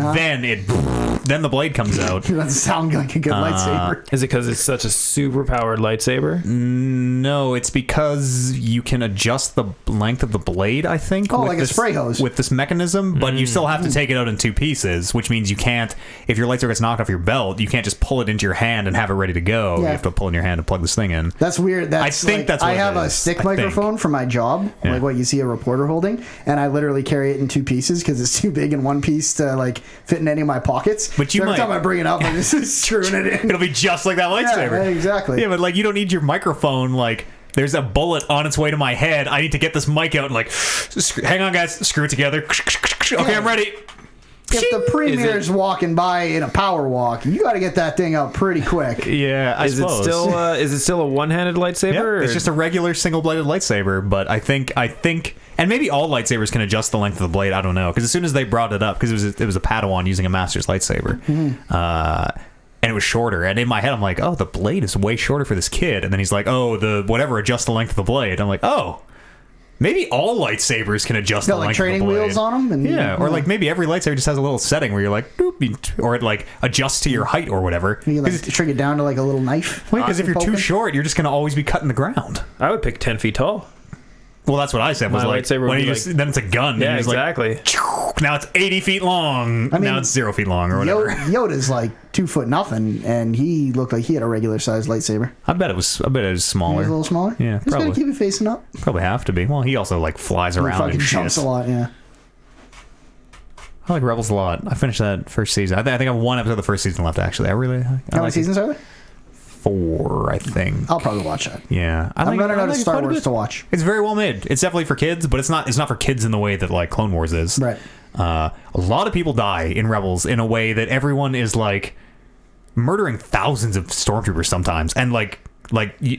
[SPEAKER 1] then the blade comes out.
[SPEAKER 3] It doesn't sound like a good lightsaber.
[SPEAKER 2] Is it because it's such a super powered lightsaber?
[SPEAKER 1] No, it's because you can adjust the length of the blade, I think.
[SPEAKER 3] Oh, like a spray hose.
[SPEAKER 1] With this mechanism, but you still have to take it out in 2 pieces, which means you can't, if your lightsaber gets knocked off your belt, you can't just pull it into your hand and have it ready to go. You have to pull it in your hand and plug this thing in.
[SPEAKER 3] That's weird.
[SPEAKER 1] I think that's what
[SPEAKER 3] I have
[SPEAKER 1] it
[SPEAKER 3] a
[SPEAKER 1] is,
[SPEAKER 3] stick
[SPEAKER 1] I
[SPEAKER 3] microphone for my job,
[SPEAKER 1] Yeah.
[SPEAKER 3] like what you see a reporter holding, and I literally carry it in 2 pieces because it's too big in one piece to like fit in any of my pockets.
[SPEAKER 1] But you
[SPEAKER 3] so every
[SPEAKER 1] might-
[SPEAKER 3] time I bring it up, I'm just screwing it in.
[SPEAKER 1] It'll be just like that lightsaber.
[SPEAKER 3] Yeah, exactly.
[SPEAKER 1] Yeah, but like you don't need your microphone like there's a bullet on its way to my head. I need to get this mic out and like hang on guys, screw it together. Okay, I'm ready.
[SPEAKER 3] If the premier's walking by in a power walk, you got to get that thing out pretty quick.
[SPEAKER 1] Yeah, I
[SPEAKER 2] Is
[SPEAKER 1] suppose.
[SPEAKER 2] it still a one-handed lightsaber?
[SPEAKER 1] Yeah,
[SPEAKER 2] or-
[SPEAKER 1] it's just a regular single-bladed lightsaber, but I think, and maybe all lightsabers can adjust the length of the blade. I don't know, because as soon as they brought it up, because it was a Padawan using a Master's lightsaber, and it was shorter, and in my head I'm like, oh, the blade is way shorter for this kid, and then he's like, oh, the whatever, adjust the length of the blade. I'm like, oh. Maybe all lightsabers can adjust the
[SPEAKER 3] Got like
[SPEAKER 1] length
[SPEAKER 3] training
[SPEAKER 1] of the blade.
[SPEAKER 3] wheels on them, and
[SPEAKER 1] Yeah, or like maybe every lightsaber just has a little setting where you're like, doop, or it like adjusts to your height or whatever.
[SPEAKER 3] you like shrink it down to like a little knife.
[SPEAKER 1] Because if you're too
[SPEAKER 3] Poking.
[SPEAKER 1] short, you're just going to always be cutting the ground.
[SPEAKER 2] I would pick 10 feet tall.
[SPEAKER 1] Well, that's what I said. Was
[SPEAKER 2] My
[SPEAKER 1] like,
[SPEAKER 2] lightsaber would
[SPEAKER 1] when
[SPEAKER 2] be
[SPEAKER 1] you
[SPEAKER 2] like-
[SPEAKER 1] then it's a gun.
[SPEAKER 2] Yeah,
[SPEAKER 1] and it's
[SPEAKER 2] exactly.
[SPEAKER 1] Like, now it's 80 feet long.
[SPEAKER 3] I mean,
[SPEAKER 1] now it's 0 feet long or whatever.
[SPEAKER 3] Yoda's like 2 foot nothing, and he looked like he had a regular sized lightsaber.
[SPEAKER 1] I bet it was
[SPEAKER 3] He
[SPEAKER 1] smaller.
[SPEAKER 3] was a little smaller.
[SPEAKER 1] Yeah,
[SPEAKER 3] Just gotta
[SPEAKER 1] probably.
[SPEAKER 3] keep it facing up.
[SPEAKER 1] Probably have to be. Well, he also like flies
[SPEAKER 3] He
[SPEAKER 1] around
[SPEAKER 3] fucking
[SPEAKER 1] and
[SPEAKER 3] jumps
[SPEAKER 1] shit.
[SPEAKER 3] a lot. Yeah.
[SPEAKER 1] I like Rebels a lot. I finished that first season. I think I have 1 episode of the first season left. Actually, I
[SPEAKER 3] How many
[SPEAKER 1] like
[SPEAKER 3] seasons are there?
[SPEAKER 1] 4. I think.
[SPEAKER 3] I'll probably watch that.
[SPEAKER 1] Yeah,
[SPEAKER 3] I'm running out of
[SPEAKER 1] it's
[SPEAKER 3] Star
[SPEAKER 1] quite a
[SPEAKER 3] Wars
[SPEAKER 1] bit.
[SPEAKER 3] to watch.
[SPEAKER 1] It's very well made. It's definitely for kids, but it's not for kids in the way that like Clone Wars is.
[SPEAKER 3] Right.
[SPEAKER 1] A lot of people die in Rebels in a way that everyone is like murdering thousands of stormtroopers sometimes, and like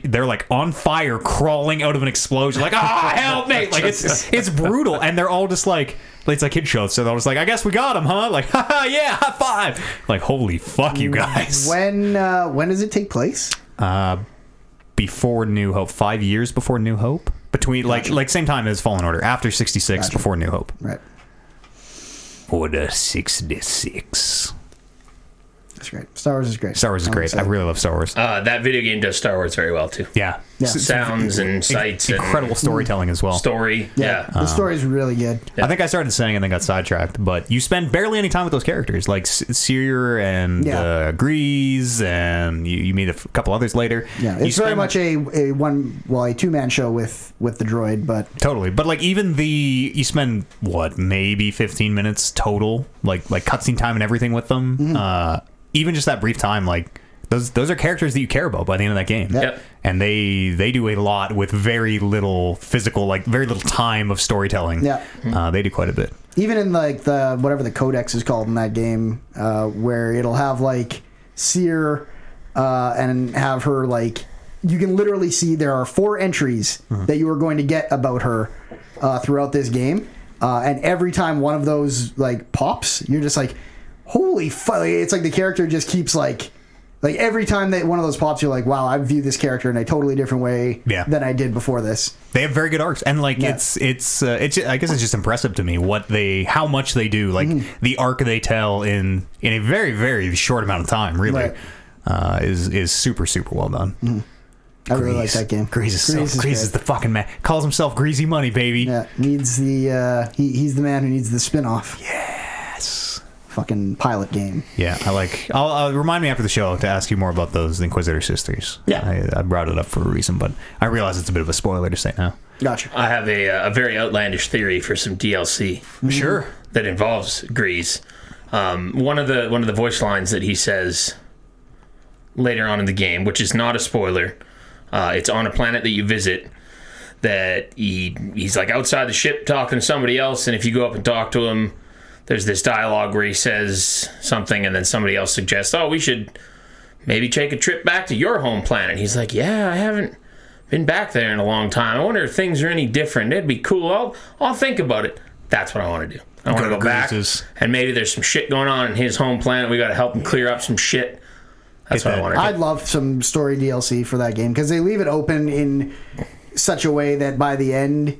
[SPEAKER 1] they're like on fire, crawling out of an explosion, like help me! Like it's brutal, and they're all just like it's a kid show, so they're just like, I guess we got him, huh? Like yeah, high five! Like holy fuck, you guys!
[SPEAKER 3] When does it take place?
[SPEAKER 1] Before New Hope, 5 years before New Hope, between like same time as Fallen Order, after 66, before New Hope.
[SPEAKER 3] Right.
[SPEAKER 1] Order 66.
[SPEAKER 3] That's great. Star Wars is great.
[SPEAKER 1] Star Wars is
[SPEAKER 3] I'm
[SPEAKER 1] great.
[SPEAKER 3] excited.
[SPEAKER 1] I really love Star Wars.
[SPEAKER 4] That video game does Star Wars very well too.
[SPEAKER 1] Yeah.
[SPEAKER 3] Yeah.
[SPEAKER 4] Sounds and sights
[SPEAKER 1] Incredible
[SPEAKER 4] and
[SPEAKER 1] storytelling as well.
[SPEAKER 4] story.
[SPEAKER 3] Yeah. The story's really good.
[SPEAKER 1] I think I started saying and then got sidetracked, but you spend barely any time with those characters, like Seer and Grease, and you meet a couple others later.
[SPEAKER 3] Yeah.
[SPEAKER 1] You
[SPEAKER 3] It's very
[SPEAKER 1] spend-
[SPEAKER 3] much a 2-man show with the droid, but
[SPEAKER 1] Totally, but like even you spend maybe 15 minutes total, like cutscene time and everything with them. Even just that brief time, like those are characters that you care about by the end of that game.
[SPEAKER 4] Yep.
[SPEAKER 1] And they do a lot with very little physical, like very little time of storytelling.
[SPEAKER 3] Yeah.
[SPEAKER 1] They do quite a bit.
[SPEAKER 3] even in like the whatever the codex is called in that game, where it'll have like Seer and have her like. You can literally see there are 4 entries that you are going to get about her throughout this game, and every time one of those like pops, you're just like, holy fuck! It's like the character just keeps like every time that one of those pops, you're like, wow, I view this character in a totally different way than I did before this.
[SPEAKER 1] They have very good arcs, and like it's I guess it's just impressive to me how much they do, like the arc they tell in a very, very short amount of time. Really, is super, super well done.
[SPEAKER 3] I really like that game.
[SPEAKER 1] Grease is the fucking man. Calls himself Greasy Money, baby.
[SPEAKER 3] Yeah, needs the he's the man who needs the spin-off.
[SPEAKER 1] Yes.
[SPEAKER 3] Fucking pilot game.
[SPEAKER 1] Yeah, I'll remind me after the show to ask you more about those Inquisitor sisters.
[SPEAKER 3] Yeah.
[SPEAKER 1] I brought it up for a reason, but I realize it's a bit of a spoiler to say now.
[SPEAKER 3] Gotcha.
[SPEAKER 4] I have a very outlandish theory for some DLC.
[SPEAKER 1] Sure.
[SPEAKER 4] That involves Grease. One of the voice lines that he says later on in the game, which is not a spoiler, it's on a planet that you visit, that he's like outside the ship talking to somebody else, and if you go up and talk to him, there's this dialogue where he says something, and then somebody else suggests, we should maybe take a trip back to your home planet. He's like, yeah, I haven't been back there in a long time. I wonder if things are any different. It'd be cool. I'll think about it. That's what I want to do. I want to go back, and maybe there's some shit going on in his home planet. We got to help him clear up some shit. That's what I want to do.
[SPEAKER 3] I'd love some story DLC for that game, because they leave it open in such a way that by the end,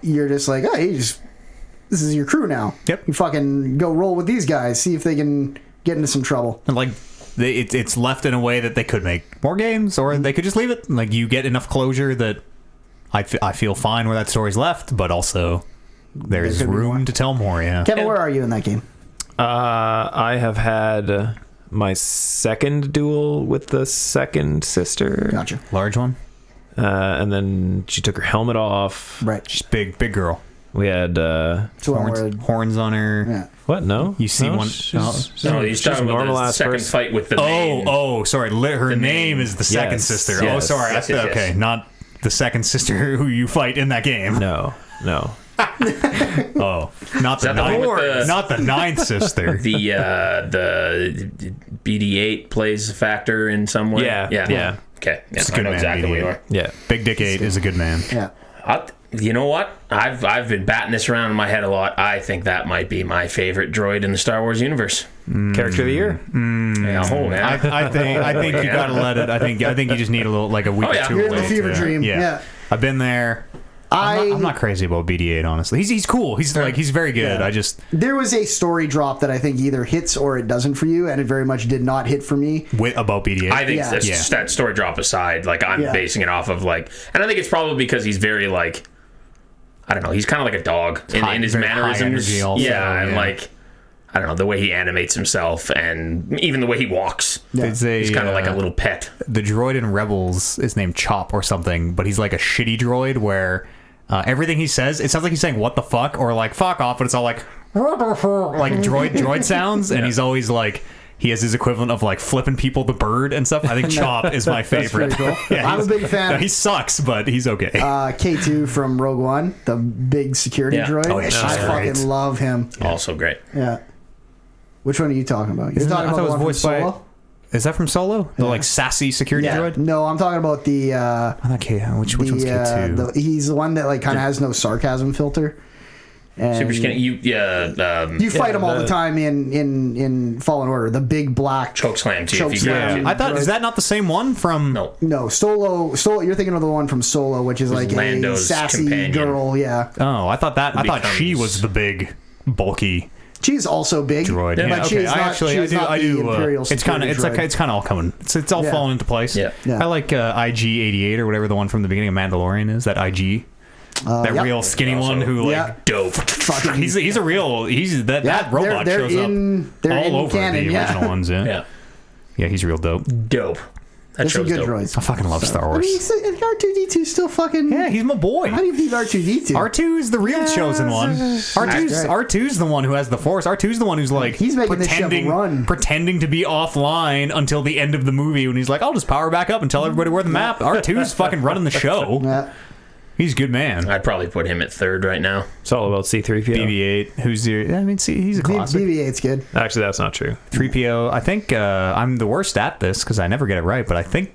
[SPEAKER 3] you're just like, this is your crew now.
[SPEAKER 1] Yep.
[SPEAKER 3] You fucking go roll with these guys, see if they can get into some trouble.
[SPEAKER 1] And like, it's left in a way that they could make more games, or they could just leave it. Like, you get enough closure that I feel fine where that story's left, but also there's room to tell more. Yeah.
[SPEAKER 3] Kevin, where are you in that game?
[SPEAKER 2] I have had my second duel with the second sister.
[SPEAKER 3] Gotcha.
[SPEAKER 1] Large one.
[SPEAKER 2] And then she took her helmet off.
[SPEAKER 3] Right.
[SPEAKER 1] She's big girl.
[SPEAKER 2] We had
[SPEAKER 1] horns on her.
[SPEAKER 3] Yeah.
[SPEAKER 2] What? No,
[SPEAKER 1] you see one.
[SPEAKER 4] No, he's talking about the second fight with the main.
[SPEAKER 1] Sorry. Her name is the second sister.
[SPEAKER 2] Yes.
[SPEAKER 1] Oh, sorry. Okay, not the second sister who you fight in that game.
[SPEAKER 2] No.
[SPEAKER 1] Oh, not the ninth sister.
[SPEAKER 4] The BD8 plays a factor in some way.
[SPEAKER 2] Yeah.
[SPEAKER 4] Okay,
[SPEAKER 1] It's a
[SPEAKER 4] I
[SPEAKER 1] good
[SPEAKER 4] know
[SPEAKER 1] man,
[SPEAKER 4] exactly what you
[SPEAKER 1] BD8.
[SPEAKER 4] are.
[SPEAKER 2] Yeah.
[SPEAKER 1] Big Dick 8 is a good man.
[SPEAKER 3] Yeah.
[SPEAKER 4] You know what? I've been batting this around in my head a lot. I think that might be my favorite droid in the Star Wars universe.
[SPEAKER 2] Character of the year.
[SPEAKER 4] Yeah, man.
[SPEAKER 1] I think you gotta let it. I think you just need a little, like a week or two.
[SPEAKER 3] You're in the
[SPEAKER 1] away
[SPEAKER 3] fever dream. Yeah.
[SPEAKER 1] I've been there. I'm not crazy about BD8, honestly. He's cool. He's very good.
[SPEAKER 3] Yeah. There was a story drop that I think either hits or it doesn't for you, and it very much did not hit for me.
[SPEAKER 1] About BD8.
[SPEAKER 4] I think that story drop aside, like I'm basing it off of like, and I think it's probably because he's very like, I don't know, he's kind of like a dog in his mannerisms.
[SPEAKER 1] Also,
[SPEAKER 4] and like, I don't know, the way he animates himself and even the way he walks.
[SPEAKER 3] Yeah.
[SPEAKER 4] He's kind of like a little pet.
[SPEAKER 1] The droid in Rebels is named Chop or something, but he's like a shitty droid where everything he says, it sounds like he's saying what the fuck or like fuck off, but it's all like droid sounds, and he's always like, he has his equivalent of like flipping people the bird and stuff. I think Chop is my favorite.
[SPEAKER 3] That's pretty cool. I'm a big fan.
[SPEAKER 1] No, he sucks, but he's okay.
[SPEAKER 3] K2 from Rogue One, the big security droid.
[SPEAKER 1] Oh, yeah, she's
[SPEAKER 3] I
[SPEAKER 1] great.
[SPEAKER 3] fucking love him.
[SPEAKER 4] Also great.
[SPEAKER 3] Yeah. Which one are you talking about? You're talking about the one from Solo?
[SPEAKER 1] Is that from Solo? The like sassy security droid?
[SPEAKER 3] No, I'm talking about the.
[SPEAKER 1] Which one's K2?
[SPEAKER 3] He's the one that like kind of has no sarcasm filter. And
[SPEAKER 4] Super skinny.
[SPEAKER 3] you fight him all the time in Fallen Order. The big black
[SPEAKER 4] choke slams you.
[SPEAKER 1] I thought, is that not the same one from?
[SPEAKER 3] No, Solo. You're thinking of the one from Solo, which is like
[SPEAKER 4] Lando's
[SPEAKER 3] a sassy
[SPEAKER 4] companion.
[SPEAKER 3] girl. Yeah.
[SPEAKER 1] Oh, I thought she was the big, bulky.
[SPEAKER 3] She's also big.
[SPEAKER 1] Droid.
[SPEAKER 3] But she's not
[SPEAKER 1] I do.
[SPEAKER 3] the Imperial
[SPEAKER 1] It's kind of.
[SPEAKER 3] security droid.
[SPEAKER 1] It's kind of all coming. It's all falling into place.
[SPEAKER 4] Yeah.
[SPEAKER 3] Yeah.
[SPEAKER 1] I like IG-88 or whatever the one from the beginning of Mandalorian is. That IG. That real skinny one who
[SPEAKER 4] dope.
[SPEAKER 1] He's a real. That robot
[SPEAKER 3] they're
[SPEAKER 1] shows up all over
[SPEAKER 3] canon,
[SPEAKER 1] the original ones.
[SPEAKER 4] Yeah.
[SPEAKER 1] Yeah, he's real dope.
[SPEAKER 4] Dope.
[SPEAKER 3] There's some good droids.
[SPEAKER 1] I fucking love Star
[SPEAKER 3] I
[SPEAKER 1] Wars.
[SPEAKER 3] mean, R2-D2 still fucking.
[SPEAKER 1] Yeah, he's my boy.
[SPEAKER 3] How do you beat R2-D2?
[SPEAKER 1] R2 is the real chosen one. R2's the one who has the Force. R2's the one who's like
[SPEAKER 3] he's making this ship run.
[SPEAKER 1] pretending to be offline until the end of the movie when he's like, I'll just power back up and tell everybody where the map. R2's fucking running the show.
[SPEAKER 3] Yeah.
[SPEAKER 1] He's a good man.
[SPEAKER 4] I'd probably put him at third right now.
[SPEAKER 2] It's all about C-3PO.
[SPEAKER 1] BB-8. Who's your? I mean, see, he's a classic.
[SPEAKER 3] BB-8's good.
[SPEAKER 2] Actually, that's not true.
[SPEAKER 1] 3PO. I think I'm the worst at this because I never get it right. But I think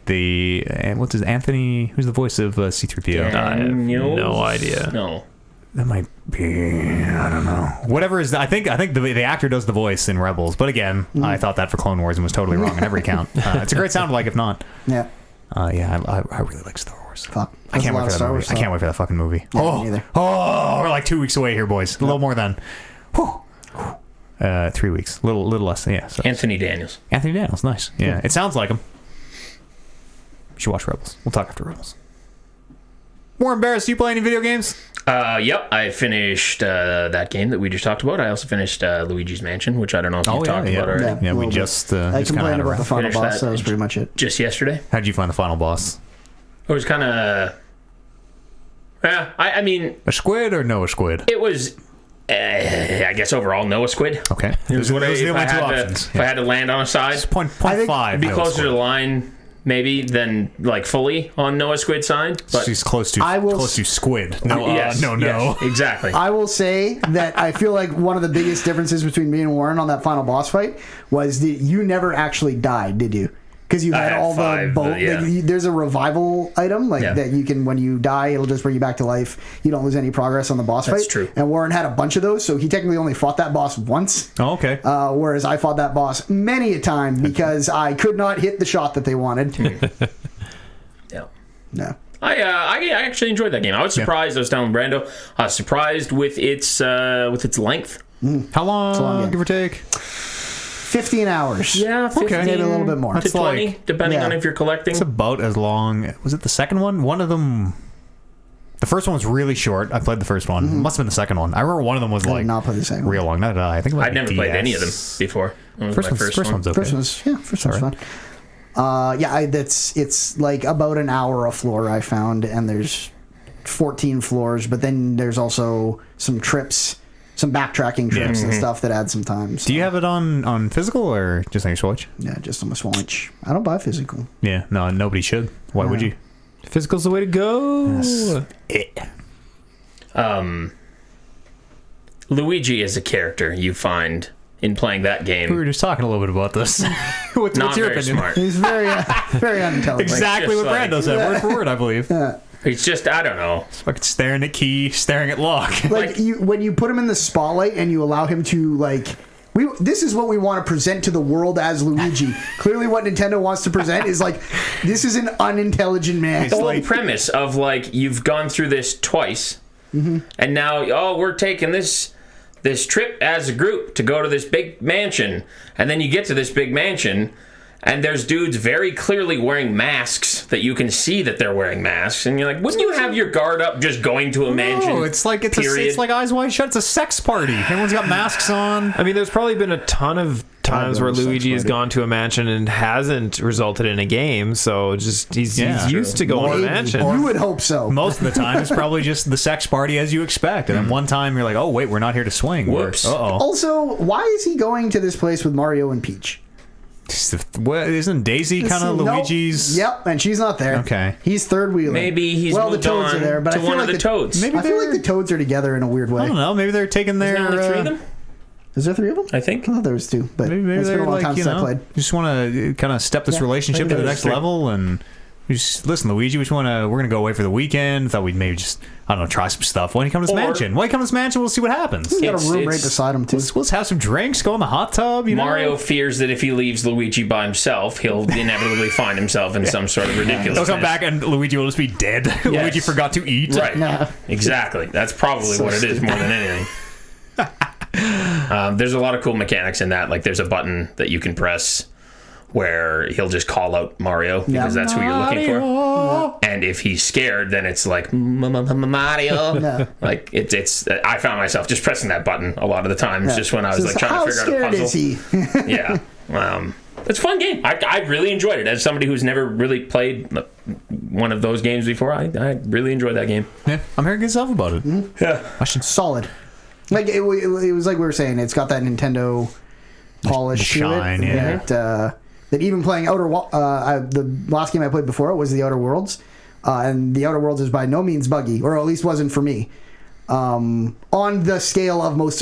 [SPEAKER 1] what's his Anthony? Who's the voice of C-3PO?
[SPEAKER 2] I have no idea.
[SPEAKER 4] No.
[SPEAKER 1] That might be. I don't know. Whatever is. I think the actor does the voice in Rebels. But again, I thought that for Clone Wars and was totally wrong on every count. It's a great sound like if not.
[SPEAKER 3] Yeah.
[SPEAKER 1] I really like Star Wars.
[SPEAKER 3] Fuck.
[SPEAKER 1] I can't wait for that
[SPEAKER 3] Star
[SPEAKER 1] movie.
[SPEAKER 3] Wars
[SPEAKER 1] I can't wait for that fucking movie.
[SPEAKER 3] Yeah, me neither.
[SPEAKER 1] We're like 2 weeks away here, boys. A little more than. 3 weeks. Little less. Yeah. So.
[SPEAKER 4] Anthony Daniels.
[SPEAKER 1] Anthony Daniels, nice. Yeah, it sounds like him. You should watch Rebels. We'll talk after Rebels. More embarrassed. Do you play any video games?
[SPEAKER 4] Yep, I finished that game that we just talked about. I also finished Luigi's Mansion, which I don't know if you talked about already.
[SPEAKER 1] Yeah, we
[SPEAKER 3] a
[SPEAKER 1] just
[SPEAKER 3] I
[SPEAKER 1] just kind
[SPEAKER 3] complained
[SPEAKER 1] of
[SPEAKER 3] about the final
[SPEAKER 4] Finish
[SPEAKER 3] boss.
[SPEAKER 4] that.
[SPEAKER 3] That was pretty much it.
[SPEAKER 4] Just yesterday.
[SPEAKER 1] How'd you find the final boss?
[SPEAKER 4] It was kind of... Yeah, I mean,
[SPEAKER 1] A squid or no squid?
[SPEAKER 4] it was... I guess overall, Noah Squid.
[SPEAKER 1] Okay.
[SPEAKER 4] Those are
[SPEAKER 1] the
[SPEAKER 4] if
[SPEAKER 1] only
[SPEAKER 4] I
[SPEAKER 1] two
[SPEAKER 4] had
[SPEAKER 1] options.
[SPEAKER 4] if I had to land on a side,
[SPEAKER 1] It's point
[SPEAKER 3] I think
[SPEAKER 1] 5.
[SPEAKER 4] it'd be
[SPEAKER 1] Noah
[SPEAKER 4] closer
[SPEAKER 1] Squid.
[SPEAKER 4] to the line, maybe, than like fully on Noah Squid's side. But
[SPEAKER 1] She's close to squid. No,
[SPEAKER 4] yes,
[SPEAKER 1] no.
[SPEAKER 4] yes, exactly.
[SPEAKER 3] I will say that I feel like one of the biggest differences between me and Warren on that final boss fight was that you never actually died, did you? Because you
[SPEAKER 4] I
[SPEAKER 3] had
[SPEAKER 4] had
[SPEAKER 3] all
[SPEAKER 4] five,
[SPEAKER 3] the boat.
[SPEAKER 4] yeah.
[SPEAKER 3] There's a revival item that you can, when you die, it'll just bring you back to life. You don't lose any progress on the boss fight.
[SPEAKER 4] That's true.
[SPEAKER 3] And Warren had a bunch of those, so he technically only fought that boss once.
[SPEAKER 1] Oh, okay.
[SPEAKER 3] Whereas I fought that boss many a time because I could not hit the shot that they wanted.
[SPEAKER 4] Yeah.
[SPEAKER 3] No.
[SPEAKER 4] I actually enjoyed that game. I was surprised. I was telling Brando. I was surprised with its length.
[SPEAKER 1] How long,
[SPEAKER 3] long game.
[SPEAKER 1] give or take?
[SPEAKER 3] 15 hours.
[SPEAKER 4] Yeah, 15
[SPEAKER 3] Maybe a little bit more.
[SPEAKER 4] to
[SPEAKER 1] That's
[SPEAKER 4] 20,
[SPEAKER 1] like-
[SPEAKER 4] depending
[SPEAKER 3] yeah.
[SPEAKER 4] on if you're collecting.
[SPEAKER 1] It's about as long. Was it the second one? One of them. The first one was really short. I played the first one. It must have been the second one. I remember one of them was
[SPEAKER 3] I
[SPEAKER 1] like
[SPEAKER 3] did not play the second one.
[SPEAKER 1] real long. Not I think it was
[SPEAKER 4] I'd never played any of them before. It was my
[SPEAKER 1] First
[SPEAKER 4] one.
[SPEAKER 1] one's okay.
[SPEAKER 3] First one's fun. It's like about an hour a floor I found, and there's 14 floors, but then there's also some trips, some backtracking trips and stuff that add some time. So,
[SPEAKER 1] Do you have it on physical or just on your Switch?
[SPEAKER 3] yeah, just on my Switch. I don't buy physical.
[SPEAKER 1] Yeah, no, nobody should. Why would you?
[SPEAKER 2] Physical's the way to go.
[SPEAKER 4] Luigi is a character you find in playing that
[SPEAKER 1] We
[SPEAKER 4] game.
[SPEAKER 1] were just talking a little bit about this. what's
[SPEAKER 4] Not
[SPEAKER 1] your
[SPEAKER 4] very
[SPEAKER 1] opinion?
[SPEAKER 4] smart.
[SPEAKER 3] He's very, very unintelligent.
[SPEAKER 1] Exactly
[SPEAKER 4] Just
[SPEAKER 1] what
[SPEAKER 4] like-
[SPEAKER 1] Brando said, word for word, I believe.
[SPEAKER 4] It's just, I don't know.
[SPEAKER 1] Fucking staring at key, staring at lock.
[SPEAKER 3] Like when you put him in the spotlight and you allow him to this is what we want to present to the world as Luigi. Clearly what Nintendo wants to present is like, this is an unintelligent man.
[SPEAKER 4] The whole
[SPEAKER 1] like-
[SPEAKER 4] premise of like, you've gone through this twice, and now, we're taking this trip as a group to go to this big mansion, and then you get to this big mansion, and there's dudes very clearly wearing masks that you can see that they're wearing masks, and you're like, wouldn't you have your guard up just going to a mansion?
[SPEAKER 1] No, it's like it's like Eyes Wide Shut. It's a sex party. Everyone's got masks on.
[SPEAKER 2] I mean, there's probably been a ton of times where Luigi has gone to a mansion and hasn't resulted in a game, so just he's used to going to a
[SPEAKER 3] Maybe.
[SPEAKER 2] mansion.
[SPEAKER 3] You would hope so.
[SPEAKER 1] Most of the time, it's probably just the sex party as you expect. And then one time, you're like, oh, wait, we're not here to swing.
[SPEAKER 4] Whoops.
[SPEAKER 1] Uh-oh.
[SPEAKER 3] Also, why is he going to this place with Mario and Peach?
[SPEAKER 1] Well, isn't Daisy kind of
[SPEAKER 3] Nope.
[SPEAKER 1] Luigi's?
[SPEAKER 3] Yep, and she's not there.
[SPEAKER 1] Okay.
[SPEAKER 3] He's third wheeling.
[SPEAKER 4] Maybe he's
[SPEAKER 3] the
[SPEAKER 4] moved
[SPEAKER 3] Toads
[SPEAKER 4] on
[SPEAKER 3] are there, but
[SPEAKER 4] to
[SPEAKER 3] I feel
[SPEAKER 4] one
[SPEAKER 3] like
[SPEAKER 4] of the Toads.
[SPEAKER 1] Maybe
[SPEAKER 3] I feel
[SPEAKER 1] they're-
[SPEAKER 3] like the Toads are together in a weird way.
[SPEAKER 1] I don't know. Maybe they're taking
[SPEAKER 4] Is
[SPEAKER 1] their.
[SPEAKER 4] there only three of them?
[SPEAKER 3] Is there three of them?
[SPEAKER 4] I think.
[SPEAKER 3] I thought there was two, but
[SPEAKER 1] Maybe
[SPEAKER 3] it's been
[SPEAKER 1] they're
[SPEAKER 3] a long
[SPEAKER 1] like,
[SPEAKER 3] time
[SPEAKER 1] you
[SPEAKER 3] since I
[SPEAKER 1] know,
[SPEAKER 3] played.
[SPEAKER 1] just want to kind of step this
[SPEAKER 3] Yeah,
[SPEAKER 1] relationship
[SPEAKER 3] maybe
[SPEAKER 1] to the
[SPEAKER 3] there's
[SPEAKER 1] next
[SPEAKER 3] three.
[SPEAKER 1] level and. Just, listen, Luigi, we're going to go away for the weekend. Thought we'd maybe just, I don't know, try some stuff. When you come to this mansion, we'll see what happens.
[SPEAKER 3] He's got a
[SPEAKER 4] It's-
[SPEAKER 3] room right
[SPEAKER 4] it's-
[SPEAKER 3] beside him too.
[SPEAKER 1] Let's have some drinks, go in the hot tub. You
[SPEAKER 4] Mario
[SPEAKER 1] know?
[SPEAKER 4] fears that if he leaves Luigi by himself, he'll inevitably find himself in some sort of ridiculous.
[SPEAKER 1] He'll come back and Luigi will just be dead. Luigi forgot to eat.
[SPEAKER 4] Right.
[SPEAKER 3] Nah.
[SPEAKER 4] Exactly. That's probably
[SPEAKER 3] So
[SPEAKER 4] what it is more than anything. There's a lot of cool mechanics in that. Like there's a button that you can press where he'll just call out Mario because that's who you're looking for. And if he's scared, then it's like Mario.
[SPEAKER 3] No.
[SPEAKER 4] Like it's. I found myself just pressing that button a lot of the times, just when I was
[SPEAKER 3] Says,
[SPEAKER 4] like trying
[SPEAKER 3] how
[SPEAKER 4] to figure out a
[SPEAKER 3] scared
[SPEAKER 4] puzzle.
[SPEAKER 3] is he?
[SPEAKER 4] Yeah. It's a fun game. I really enjoyed it. As somebody who's never really played one of those games before, I really enjoyed that game.
[SPEAKER 1] Yeah, I'm hearing good stuff about it.
[SPEAKER 4] Yeah.
[SPEAKER 1] I should.
[SPEAKER 3] Solid. Like it was like we were saying. It's got that Nintendo polish
[SPEAKER 1] The
[SPEAKER 3] to
[SPEAKER 1] shine,
[SPEAKER 3] it.
[SPEAKER 1] yeah.
[SPEAKER 3] That even playing the last game I played before it was the Outer Worlds. and the Outer Worlds is by no means buggy, or at least wasn't for me. On the scale of most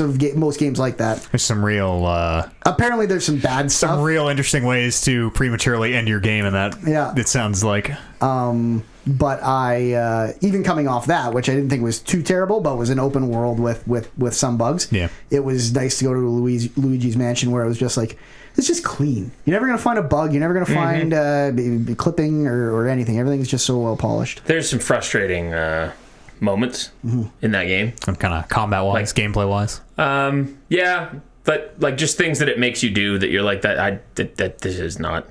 [SPEAKER 3] games like that.
[SPEAKER 1] There's some real
[SPEAKER 3] Apparently there's some bad stuff.
[SPEAKER 1] some real interesting ways to prematurely end your game in that.
[SPEAKER 3] Yeah.
[SPEAKER 1] It sounds like.
[SPEAKER 3] But I even coming off that, which I didn't think was too terrible, but was an open world with some bugs.
[SPEAKER 1] Yeah.
[SPEAKER 3] It was nice to go to Luigi's Mansion where it was just like, it's just clean. You're never going to find a bug. You're never going to find clipping or anything. Everything's just so well polished.
[SPEAKER 4] There's some frustrating moments in that game.
[SPEAKER 1] Some kind of combat-wise, gameplay-wise.
[SPEAKER 4] Yeah, but like just things that it makes you do that you're like that this is not.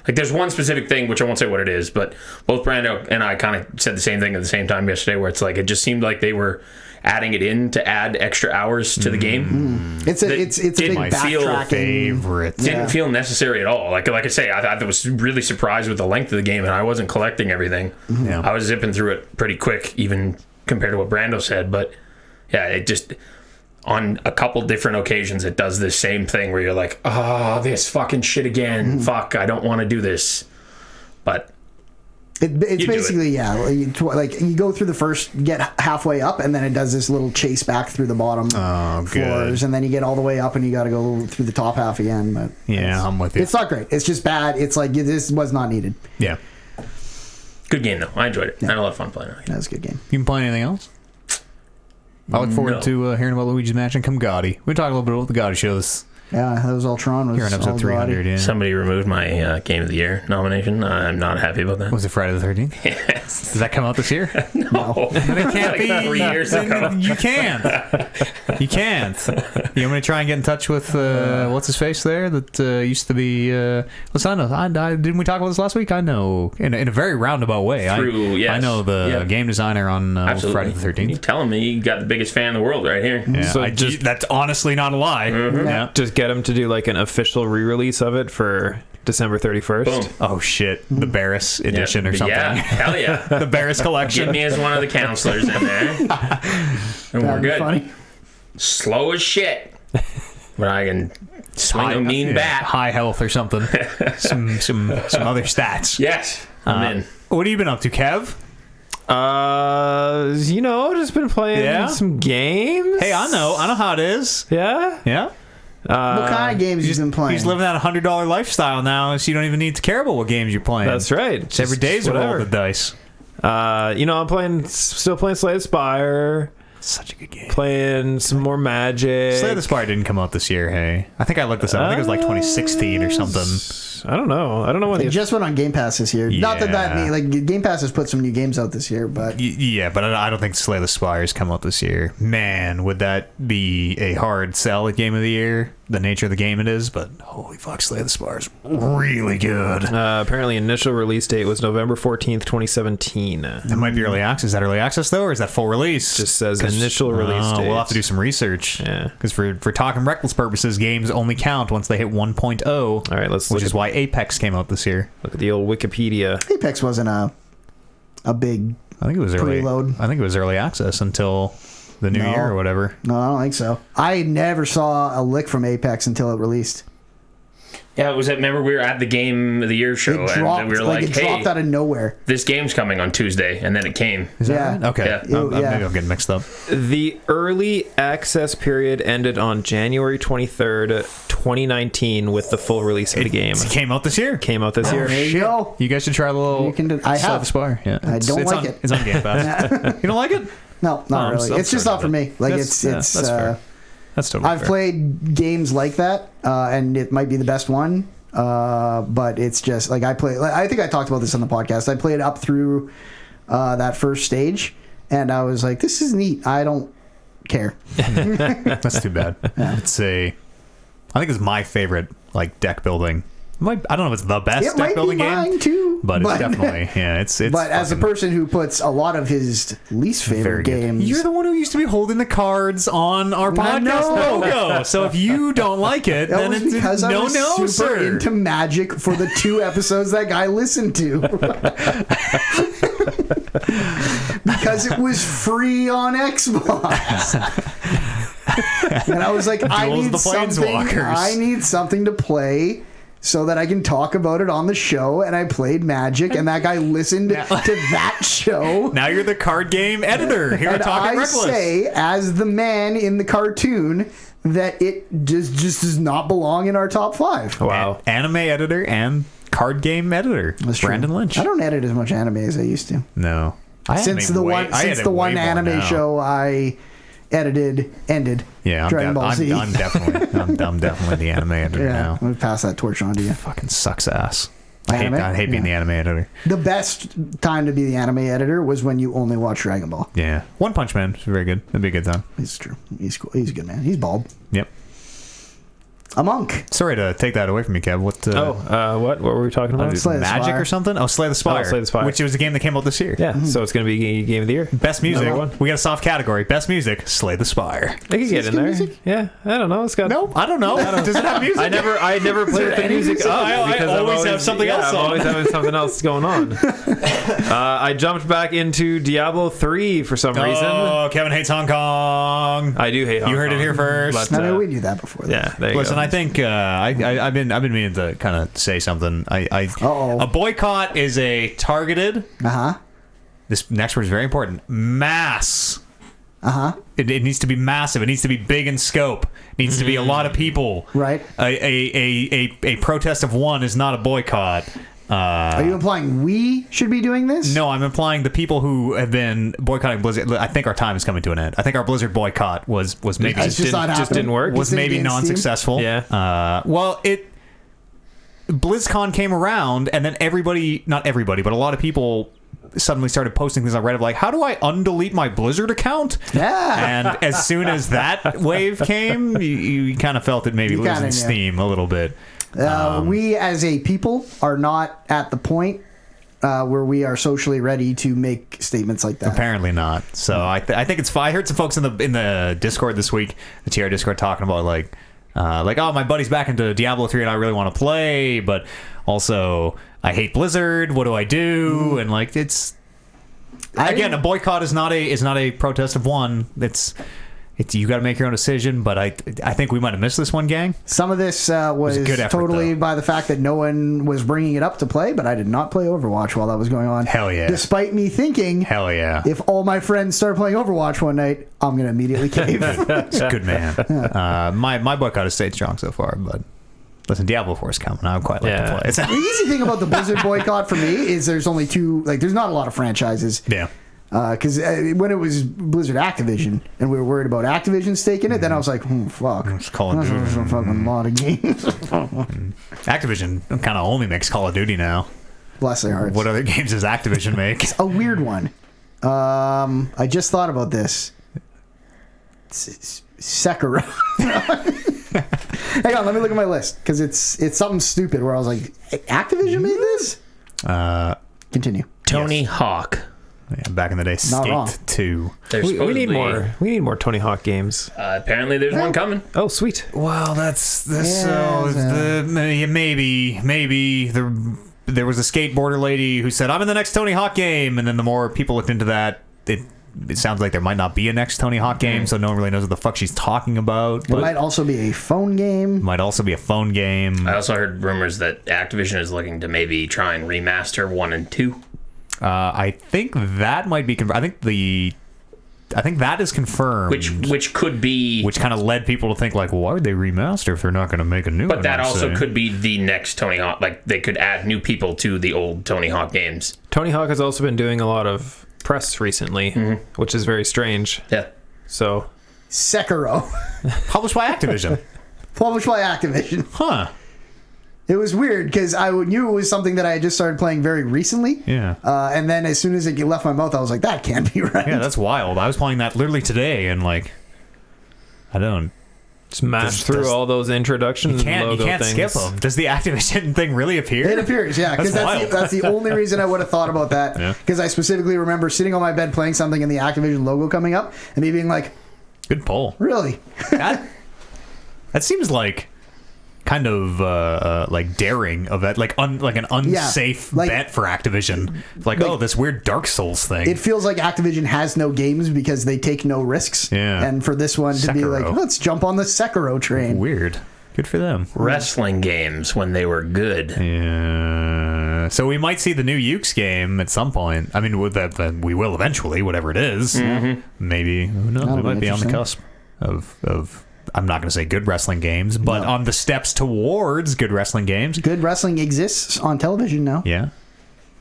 [SPEAKER 4] Like there's one specific thing, which I won't say what it is, but both Brando and I kind of said the same thing at the same time yesterday, where it's like it just seemed like they were adding it in to add extra hours to the game.
[SPEAKER 3] It's a big backtracking.
[SPEAKER 1] Favorite.
[SPEAKER 4] Didn't feel necessary at all. Like I say, I was really surprised with the length of the game, and I wasn't collecting everything.
[SPEAKER 1] Yeah.
[SPEAKER 4] I was zipping through it pretty quick, even compared to what Brando said. But yeah, it just on a couple different occasions it does this same thing where you're like, oh, this fucking shit again. Fuck, I don't want to do this. But
[SPEAKER 3] It's basically, like you go through the first, get halfway up, and then it does this little chase back through the bottom floors, and then you get all the way up and you got to go through the top half again. But
[SPEAKER 1] Yeah, I'm with you.
[SPEAKER 3] it's not great. It's just bad. It's like this was not needed.
[SPEAKER 1] Yeah.
[SPEAKER 4] good game though. I enjoyed it. I had a lot of fun playing it.
[SPEAKER 3] That was a good game.
[SPEAKER 1] You been playing anything else? I look forward
[SPEAKER 4] No.
[SPEAKER 1] to hearing about Luigi's Mansion come Gotti. We talked a little bit about the Gotti shows
[SPEAKER 3] Yeah, that was Ultron.
[SPEAKER 1] here in episode 300. Yeah.
[SPEAKER 4] Somebody removed my Game of the Year nomination. I'm not happy about that.
[SPEAKER 1] Was it Friday the 13th?
[SPEAKER 4] Yes.
[SPEAKER 1] Does that come out this year?
[SPEAKER 4] No.
[SPEAKER 1] Then it can't
[SPEAKER 4] Like
[SPEAKER 1] be.
[SPEAKER 4] 3 years ago.
[SPEAKER 1] You can't. You can't. You want me to try and get in touch with what's his face there that used to be? Listen, I know. Didn't we talk about this last week? I know in a very roundabout way.
[SPEAKER 4] Yes.
[SPEAKER 1] I know the game designer on
[SPEAKER 4] Absolutely.
[SPEAKER 1] Friday the 13th.
[SPEAKER 4] You telling me you got the biggest fan in the world right here.
[SPEAKER 1] Yeah,
[SPEAKER 2] So
[SPEAKER 1] that's honestly not a lie. Yeah.
[SPEAKER 2] Just get him to do like an official re-release of it for December 31st.
[SPEAKER 4] Boom.
[SPEAKER 1] Oh shit, the Barris edition or something.
[SPEAKER 4] Yeah, hell yeah.
[SPEAKER 1] The Barris collection.
[SPEAKER 4] Get me as one of the counselors in there. And we're
[SPEAKER 3] That'd be
[SPEAKER 4] good.
[SPEAKER 3] funny.
[SPEAKER 4] Slow as shit. But I can swing a mean
[SPEAKER 1] Yeah,
[SPEAKER 4] bat.
[SPEAKER 1] high health or something. some other stats.
[SPEAKER 4] Yes. I'm in.
[SPEAKER 1] What have you been up to, Kev?
[SPEAKER 2] Just been playing some games.
[SPEAKER 1] Hey, I know how it is.
[SPEAKER 2] Yeah.
[SPEAKER 1] Yeah.
[SPEAKER 3] What kind of games you been playing?
[SPEAKER 1] He's living that $100 lifestyle now, so you don't even need to care about what games you're playing.
[SPEAKER 2] That's right.
[SPEAKER 1] It's every day's a roll of the dice.
[SPEAKER 2] I'm still playing Slay the Spire.
[SPEAKER 1] Such a good game.
[SPEAKER 2] Playing some more Magic.
[SPEAKER 1] Slay the Spire didn't come out this year, hey? I think I looked this up. I think it was like 2016 or something.
[SPEAKER 2] I don't know when
[SPEAKER 3] It
[SPEAKER 2] the
[SPEAKER 3] just went on Game Pass this year. Not that
[SPEAKER 1] Yeah.
[SPEAKER 3] like Game Pass has put some new games out this year, but
[SPEAKER 1] Yeah, but I don't think Slay the Spire's come out this year. Man, would that be a hard sell at Game of the Year? The nature of the game it is, but holy fuck, Slay the Spire's really good.
[SPEAKER 2] apparently initial release date was November 14th, 2017.
[SPEAKER 1] That might be early access. Is that early access though, or is that full release?
[SPEAKER 2] Just says initial release date.
[SPEAKER 1] We'll have to do some research.
[SPEAKER 2] Yeah.
[SPEAKER 1] Because for talking reckless purposes, games only count once they hit 1.0.
[SPEAKER 2] All right, let's
[SPEAKER 1] which
[SPEAKER 2] look
[SPEAKER 1] is why Apex came out this year.
[SPEAKER 2] Look at the old Wikipedia.
[SPEAKER 3] Apex wasn't a big.
[SPEAKER 1] I think it was early.
[SPEAKER 3] Preload.
[SPEAKER 1] I think it was early access until the new
[SPEAKER 3] No.
[SPEAKER 1] year or whatever.
[SPEAKER 3] No, I don't think so. I never saw a lick from Apex until it released.
[SPEAKER 4] Yeah, it was that. Remember, we were at the Game of the Year show,
[SPEAKER 3] It dropped,
[SPEAKER 4] and we were like,
[SPEAKER 3] it
[SPEAKER 4] hey,
[SPEAKER 3] dropped out of nowhere.
[SPEAKER 4] this game's coming on Tuesday, and then it came.
[SPEAKER 1] Is that
[SPEAKER 3] Yeah.
[SPEAKER 1] right? Okay.
[SPEAKER 4] Yeah.
[SPEAKER 3] Yeah.
[SPEAKER 1] Maybe I'm getting mixed up.
[SPEAKER 2] The early access period ended on January 23rd, 2019 with the full release of the game.
[SPEAKER 1] It came out this year.
[SPEAKER 2] Came out this year.
[SPEAKER 3] There you go.
[SPEAKER 1] You guys should try the little.
[SPEAKER 3] You can do- I
[SPEAKER 1] Slay
[SPEAKER 3] have.
[SPEAKER 1] the Spire. Yeah.
[SPEAKER 3] I don't
[SPEAKER 1] it's
[SPEAKER 3] like
[SPEAKER 1] on,
[SPEAKER 3] it.
[SPEAKER 1] It's on Game Pass. You don't like it?
[SPEAKER 3] No, not really.
[SPEAKER 1] I'm
[SPEAKER 3] It's just
[SPEAKER 1] sorry
[SPEAKER 3] not for
[SPEAKER 1] about
[SPEAKER 3] me. Like
[SPEAKER 1] That's-
[SPEAKER 3] it's
[SPEAKER 1] that's fair. That's totally
[SPEAKER 3] I've
[SPEAKER 1] fair.
[SPEAKER 3] played games like that, and it might be the best one. But it's just like I think I talked about this on the podcast. I played up through that first stage, and I was like, "This is neat. I don't care."
[SPEAKER 1] That's too bad. It's I think it's my favorite like deck building. I don't know if it's the best
[SPEAKER 3] It
[SPEAKER 1] deck
[SPEAKER 3] might be
[SPEAKER 1] building
[SPEAKER 3] mine
[SPEAKER 1] game,
[SPEAKER 3] too,
[SPEAKER 1] but it's definitely it's.
[SPEAKER 3] But as a
[SPEAKER 1] fucking
[SPEAKER 3] person who puts a lot of his least
[SPEAKER 1] very
[SPEAKER 3] favorite
[SPEAKER 1] good.
[SPEAKER 3] games,
[SPEAKER 1] You're the one who used to be holding the cards on our
[SPEAKER 3] I
[SPEAKER 1] podcast
[SPEAKER 3] know.
[SPEAKER 1] logo. So if you don't like it,
[SPEAKER 3] that
[SPEAKER 1] then
[SPEAKER 3] was
[SPEAKER 1] it's
[SPEAKER 3] because I was super
[SPEAKER 1] sir.
[SPEAKER 3] into Magic for the 2 episodes that guy listened to. Because it was free on Xbox. And I was like, I
[SPEAKER 1] Duels
[SPEAKER 3] need
[SPEAKER 1] the
[SPEAKER 3] something.
[SPEAKER 1] Planeswalkers.
[SPEAKER 3] I need something to play so that I can talk about it on the show, and I played Magic, and that guy listened to that show.
[SPEAKER 1] Now you're the card game editor here at Talking Reckless.
[SPEAKER 3] I say, as the man in the cartoon, that it just does not belong in our top 5.
[SPEAKER 2] Wow.
[SPEAKER 1] Anime editor and card game editor.
[SPEAKER 3] That's true.
[SPEAKER 1] Brandon Lynch.
[SPEAKER 3] I don't edit as much anime as I used to.
[SPEAKER 1] No.
[SPEAKER 3] Since the one anime show I edited ended.
[SPEAKER 1] Yeah,
[SPEAKER 3] Dragon Ball Z.
[SPEAKER 1] I'm definitely the anime editor now.
[SPEAKER 3] I'm gonna pass that torch on to you.
[SPEAKER 1] Fucking sucks ass.
[SPEAKER 3] Anime?
[SPEAKER 1] I hate being the anime editor.
[SPEAKER 3] The best time to be the anime editor was when you only watch Dragon Ball.
[SPEAKER 1] Yeah. One Punch Man is very good. That'd be a good time.
[SPEAKER 3] It's true. He's cool. He's a good man. He's bald.
[SPEAKER 1] Yep.
[SPEAKER 3] A monk.
[SPEAKER 1] Sorry to take that away from you, Kev.
[SPEAKER 2] What were we talking about?
[SPEAKER 3] Slay the
[SPEAKER 1] Magic
[SPEAKER 3] Spire.
[SPEAKER 1] or something? Oh, Slay the Spire.
[SPEAKER 2] Slay the Spire.
[SPEAKER 1] Which was a game that came out this year.
[SPEAKER 2] Yeah, so it's going to be Game of the Year.
[SPEAKER 1] Best music.
[SPEAKER 2] Number one.
[SPEAKER 1] We got a soft category. Best music. Slay the Spire.
[SPEAKER 2] They could get in there.
[SPEAKER 3] music?
[SPEAKER 2] Yeah, I don't know. It's got.
[SPEAKER 1] Nope, I don't know. Does it have music?
[SPEAKER 2] I never played with the music up
[SPEAKER 1] I
[SPEAKER 2] because I'm
[SPEAKER 1] always have something else
[SPEAKER 2] I'm
[SPEAKER 1] on.
[SPEAKER 2] always having something else going on. I jumped back into Diablo 3 for some reason.
[SPEAKER 1] Oh, Kevin hates Hong Kong.
[SPEAKER 2] I do hate Hong
[SPEAKER 1] You heard it
[SPEAKER 2] Kong,
[SPEAKER 1] here first.
[SPEAKER 2] but,
[SPEAKER 3] I mean, we knew that before.
[SPEAKER 2] yeah, there you
[SPEAKER 1] Listen,
[SPEAKER 2] go.
[SPEAKER 1] I think I've been meaning to kind of say something.
[SPEAKER 3] Uh-oh.
[SPEAKER 1] A boycott is a targeted. This next word is very important. Mass. It needs to be massive. It needs to be big in scope. It needs to be a lot of people.
[SPEAKER 3] Right.
[SPEAKER 1] A protest of one is not a boycott.
[SPEAKER 3] Are you implying we should be doing this?
[SPEAKER 1] No, I'm implying the people who have been boycotting Blizzard. I think our time is coming to an end. I think our Blizzard boycott was maybe
[SPEAKER 3] It's just not happening.
[SPEAKER 2] didn't work.
[SPEAKER 1] was
[SPEAKER 3] Just
[SPEAKER 1] maybe
[SPEAKER 3] against Steam?
[SPEAKER 1] non-successful.
[SPEAKER 2] Yeah.
[SPEAKER 1] Well, BlizzCon came around, and then not everybody, but a lot of people suddenly started posting things on Reddit like, how do I undelete my Blizzard account?
[SPEAKER 3] Yeah.
[SPEAKER 1] And as soon as that wave came, you kind of felt it maybe
[SPEAKER 3] You kinda
[SPEAKER 1] losing
[SPEAKER 3] knew.
[SPEAKER 1] steam a little bit.
[SPEAKER 3] We as a people are not at the point where we are socially ready to make statements like that.
[SPEAKER 1] Apparently not. So I think it's fine. I heard some folks in the Discord this week, the TR Discord, talking about like, oh, my buddy's back into Diablo 3 and I really want to play, but also I hate Blizzard. What do I do? And like, it's again, a boycott is not a protest of one. It's you got to make your own decision. But I think we might have missed this one, gang.
[SPEAKER 3] Some of this was
[SPEAKER 1] a good effort,
[SPEAKER 3] totally
[SPEAKER 1] though.
[SPEAKER 3] by the fact that no one was bringing it up to play, but I did not play Overwatch while that was going on.
[SPEAKER 1] Hell yeah.
[SPEAKER 3] Despite me thinking,
[SPEAKER 1] Hell yeah.
[SPEAKER 3] if all my friends start playing Overwatch one night, I'm going to immediately cave.
[SPEAKER 1] It's a good man. My boycott has stayed strong so far, but listen, Diablo 4 is coming. I would quite like to play it.
[SPEAKER 3] The easy thing about the Blizzard boycott for me is there's only two, like, there's not a lot of franchises.
[SPEAKER 1] Yeah.
[SPEAKER 3] Because when it was Blizzard Activision and we were worried about Activision's taking it, then I was like, fuck.
[SPEAKER 1] It's Call of
[SPEAKER 3] There's
[SPEAKER 1] Duty.
[SPEAKER 3] a fucking lot of games.
[SPEAKER 1] Activision kind of only makes Call of Duty now.
[SPEAKER 3] Bless their hearts.
[SPEAKER 1] What other games does Activision make?
[SPEAKER 3] A weird one. I just thought about this. Sekiro. Hang on, let me look at my list because it's something stupid where I was like, Activision made this? Continue.
[SPEAKER 4] Tony Hawk.
[SPEAKER 1] Yeah, back in the day,
[SPEAKER 3] Not wrong.
[SPEAKER 1] Skate 2.
[SPEAKER 4] There's
[SPEAKER 2] We need
[SPEAKER 4] supposedly-
[SPEAKER 2] more. We need more Tony Hawk games.
[SPEAKER 4] Apparently, there's one coming.
[SPEAKER 2] Oh, sweet.
[SPEAKER 1] Well, that's
[SPEAKER 3] Yeah,
[SPEAKER 1] maybe there was a skateboarder lady who said, I'm in the next Tony Hawk game, and then the more people looked into that, it sounds like there might not be a next Tony Hawk game, so no one really knows what the fuck she's talking about.
[SPEAKER 3] It
[SPEAKER 1] But
[SPEAKER 3] might also be a phone game.
[SPEAKER 1] might also be a phone game.
[SPEAKER 4] I also heard rumors that Activision is looking to maybe try and remaster 1 and 2.
[SPEAKER 1] I think that might be. I think that is confirmed.
[SPEAKER 4] Which could be.
[SPEAKER 1] Which kind of led people to think like, well, why would they remaster if they're not going to make a new one?
[SPEAKER 4] But that
[SPEAKER 1] I'd
[SPEAKER 4] also
[SPEAKER 1] say.
[SPEAKER 4] could be the next Tony Hawk. Like, they could add new people to the old Tony Hawk games.
[SPEAKER 2] Tony Hawk has also been doing a lot of press recently, which is very strange.
[SPEAKER 4] Yeah.
[SPEAKER 2] So,
[SPEAKER 3] Sekiro.
[SPEAKER 1] published by Activision.
[SPEAKER 3] Published by Activision.
[SPEAKER 1] Huh.
[SPEAKER 3] It was weird because I knew it was something that I had just started playing very recently.
[SPEAKER 1] Yeah.
[SPEAKER 3] And then as soon as it left my mouth, I was like, that can't be right.
[SPEAKER 1] Yeah, that's wild. I was playing that literally today, and like, I don't.
[SPEAKER 2] smash through all those introduction
[SPEAKER 1] You can't
[SPEAKER 2] logo things.
[SPEAKER 1] skip them. Does the Activision thing really appear?
[SPEAKER 3] It appears, yeah, because
[SPEAKER 1] That's wild.
[SPEAKER 3] that's the only reason I would have thought about that.
[SPEAKER 1] Yeah.
[SPEAKER 3] Because I specifically remember sitting on my bed playing something and the Activision logo coming up and me being like,
[SPEAKER 1] Good pull.
[SPEAKER 3] really?
[SPEAKER 1] That seems like kind of like daring of that, like an unsafe
[SPEAKER 3] like-
[SPEAKER 1] bet for Activision. Like, oh, this weird Dark Souls thing.
[SPEAKER 3] It feels like Activision has no games because they take no risks.
[SPEAKER 1] Yeah.
[SPEAKER 3] And for this one to be like,
[SPEAKER 1] Sekiro.
[SPEAKER 3] let's jump on the Sekiro train.
[SPEAKER 1] Weird. Good for them.
[SPEAKER 4] Wrestling games when they were good.
[SPEAKER 1] Yeah. So we might see the new Ukes game at some point. I mean, we will eventually, whatever it is.
[SPEAKER 4] Mm-hmm.
[SPEAKER 1] Maybe, who knows?
[SPEAKER 3] That'll
[SPEAKER 1] We
[SPEAKER 3] be
[SPEAKER 1] might be on the
[SPEAKER 3] interesting.
[SPEAKER 1] cusp of I'm not going to say good wrestling games, but
[SPEAKER 3] No.
[SPEAKER 1] on the steps towards good wrestling games.
[SPEAKER 3] Good wrestling exists on television now.
[SPEAKER 1] Yeah.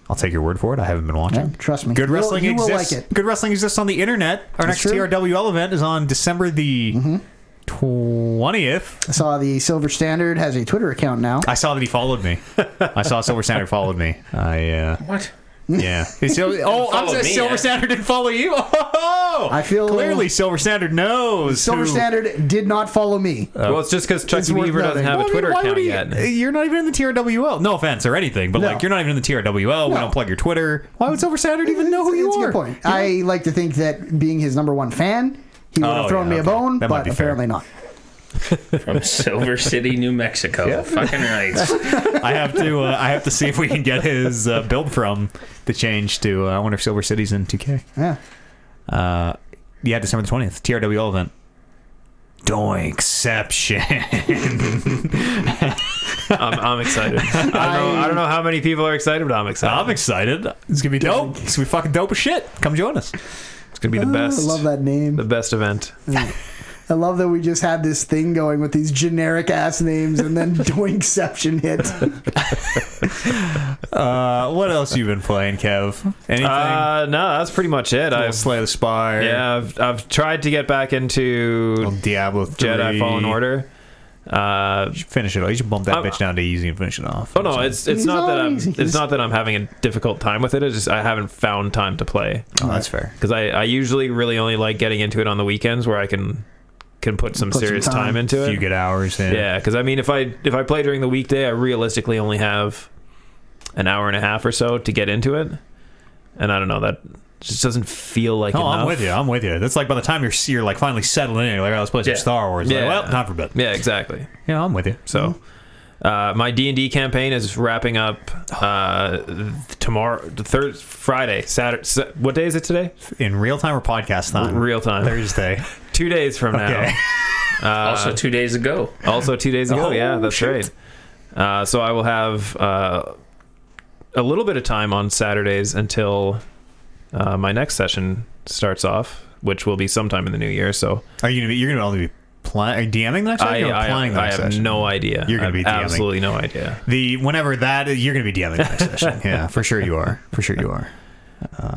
[SPEAKER 1] I'll take your word for it. I haven't been watching.
[SPEAKER 3] Yeah, trust me.
[SPEAKER 1] Good wrestling
[SPEAKER 3] you will
[SPEAKER 1] exists.
[SPEAKER 3] like it.
[SPEAKER 1] Good wrestling exists on the internet. Our
[SPEAKER 3] That's
[SPEAKER 1] next
[SPEAKER 3] true.
[SPEAKER 1] TRWL event is on December the 20th.
[SPEAKER 3] I saw the Silver Standard has a Twitter account now.
[SPEAKER 1] I saw that he followed me. I saw Silver Standard followed me.
[SPEAKER 4] What?
[SPEAKER 1] Yeah. I'm
[SPEAKER 4] Followed
[SPEAKER 1] saying
[SPEAKER 4] me,
[SPEAKER 1] Silver
[SPEAKER 4] eh?
[SPEAKER 1] Standard didn't follow you. Oh,
[SPEAKER 3] I feel
[SPEAKER 1] clearly Silver Standard knows.
[SPEAKER 3] Silver
[SPEAKER 1] who-
[SPEAKER 3] Standard did not follow me.
[SPEAKER 2] Well, it's just because Chucky
[SPEAKER 3] It's worth
[SPEAKER 2] Beaver doesn't
[SPEAKER 3] noting.
[SPEAKER 2] have
[SPEAKER 1] Well,
[SPEAKER 2] a
[SPEAKER 1] I mean,
[SPEAKER 2] Twitter
[SPEAKER 1] why would
[SPEAKER 2] account
[SPEAKER 1] he-
[SPEAKER 2] yet.
[SPEAKER 1] You're not even in the TRWL. No offense or anything, but
[SPEAKER 3] No.
[SPEAKER 1] like you're not even in the TRWL. We
[SPEAKER 3] No.
[SPEAKER 1] don't plug your Twitter. Why would Silver Standard even know who you
[SPEAKER 3] It's
[SPEAKER 1] are?
[SPEAKER 3] a good point. I like to think that being his number one fan, he would
[SPEAKER 1] Oh,
[SPEAKER 3] have thrown
[SPEAKER 1] yeah,
[SPEAKER 3] me
[SPEAKER 1] okay.
[SPEAKER 3] a bone,
[SPEAKER 1] That might
[SPEAKER 3] but
[SPEAKER 1] be fair.
[SPEAKER 3] apparently not.
[SPEAKER 4] From Silver City, New Mexico. Fucking right.
[SPEAKER 1] I have to see if we can get his build from the change to. I wonder if Silver City's in 2K.
[SPEAKER 3] Yeah.
[SPEAKER 1] Yeah, December the 20th, TRWL event. Doinkception.
[SPEAKER 2] I'm excited. I don't know how many people are excited, but I'm excited.
[SPEAKER 1] I'm excited. It's gonna be dope. It's gonna be fucking dope as shit. Come join us.
[SPEAKER 2] It's gonna be the best.
[SPEAKER 3] I love that name.
[SPEAKER 2] The best event.
[SPEAKER 3] I love that we just had this thing going with these generic ass names and then Doinkception hit.
[SPEAKER 1] What else you been playing, Kev? Anything?
[SPEAKER 2] No, that's pretty much it. I've
[SPEAKER 1] Slay the Spire.
[SPEAKER 2] I've tried to get back into
[SPEAKER 1] Little Diablo 3.
[SPEAKER 2] Jedi Fallen Order.
[SPEAKER 1] You should finish it. You should bump that bitch down to easy and finish it off.
[SPEAKER 2] Oh no, it's not that
[SPEAKER 3] easy.
[SPEAKER 2] it's not that I'm having a difficult time with it. It's just I haven't found time to play
[SPEAKER 1] Oh, that's fair.
[SPEAKER 2] because I usually really only like getting into it on the weekends where I can put some
[SPEAKER 3] Put some
[SPEAKER 2] serious
[SPEAKER 3] time.
[SPEAKER 2] time into
[SPEAKER 1] A
[SPEAKER 2] it.
[SPEAKER 1] few good hours in.
[SPEAKER 2] Yeah, because I mean, if I play during the weekday, I realistically only have an hour and a half or so to get into it, and I don't know, that just doesn't feel like
[SPEAKER 1] Oh,
[SPEAKER 2] enough.
[SPEAKER 1] I'm with you. That's like by the time you're like finally settled in, you're like, oh, let's play some
[SPEAKER 4] Yeah.
[SPEAKER 1] Star Wars.
[SPEAKER 2] Yeah.
[SPEAKER 1] Like, well, time for bed.
[SPEAKER 2] Yeah, exactly.
[SPEAKER 1] Yeah, I'm with you.
[SPEAKER 2] So, my D&D campaign is wrapping up tomorrow, Friday, Saturday. What day is it today?
[SPEAKER 1] In real time or podcast time?
[SPEAKER 2] Real time.
[SPEAKER 1] Thursday.
[SPEAKER 2] 2 days from
[SPEAKER 1] Okay.
[SPEAKER 2] now.
[SPEAKER 4] Also, 2 days ago.
[SPEAKER 2] Also 2 days ago.
[SPEAKER 1] Oh,
[SPEAKER 2] Yeah, that's
[SPEAKER 1] shit.
[SPEAKER 2] right. So I will have a little bit of time on Saturdays until my next session starts off, which will be sometime in the new year. So
[SPEAKER 1] You're gonna only be playing, DMing the next session? Or playing the
[SPEAKER 2] I
[SPEAKER 1] next
[SPEAKER 2] have
[SPEAKER 1] session?
[SPEAKER 2] no idea.
[SPEAKER 1] You're gonna
[SPEAKER 2] I
[SPEAKER 1] be
[SPEAKER 2] have
[SPEAKER 1] DMing.
[SPEAKER 2] absolutely no idea.
[SPEAKER 1] Whenever that you're gonna be DMing the next session. Yeah, for sure you are. For sure you are.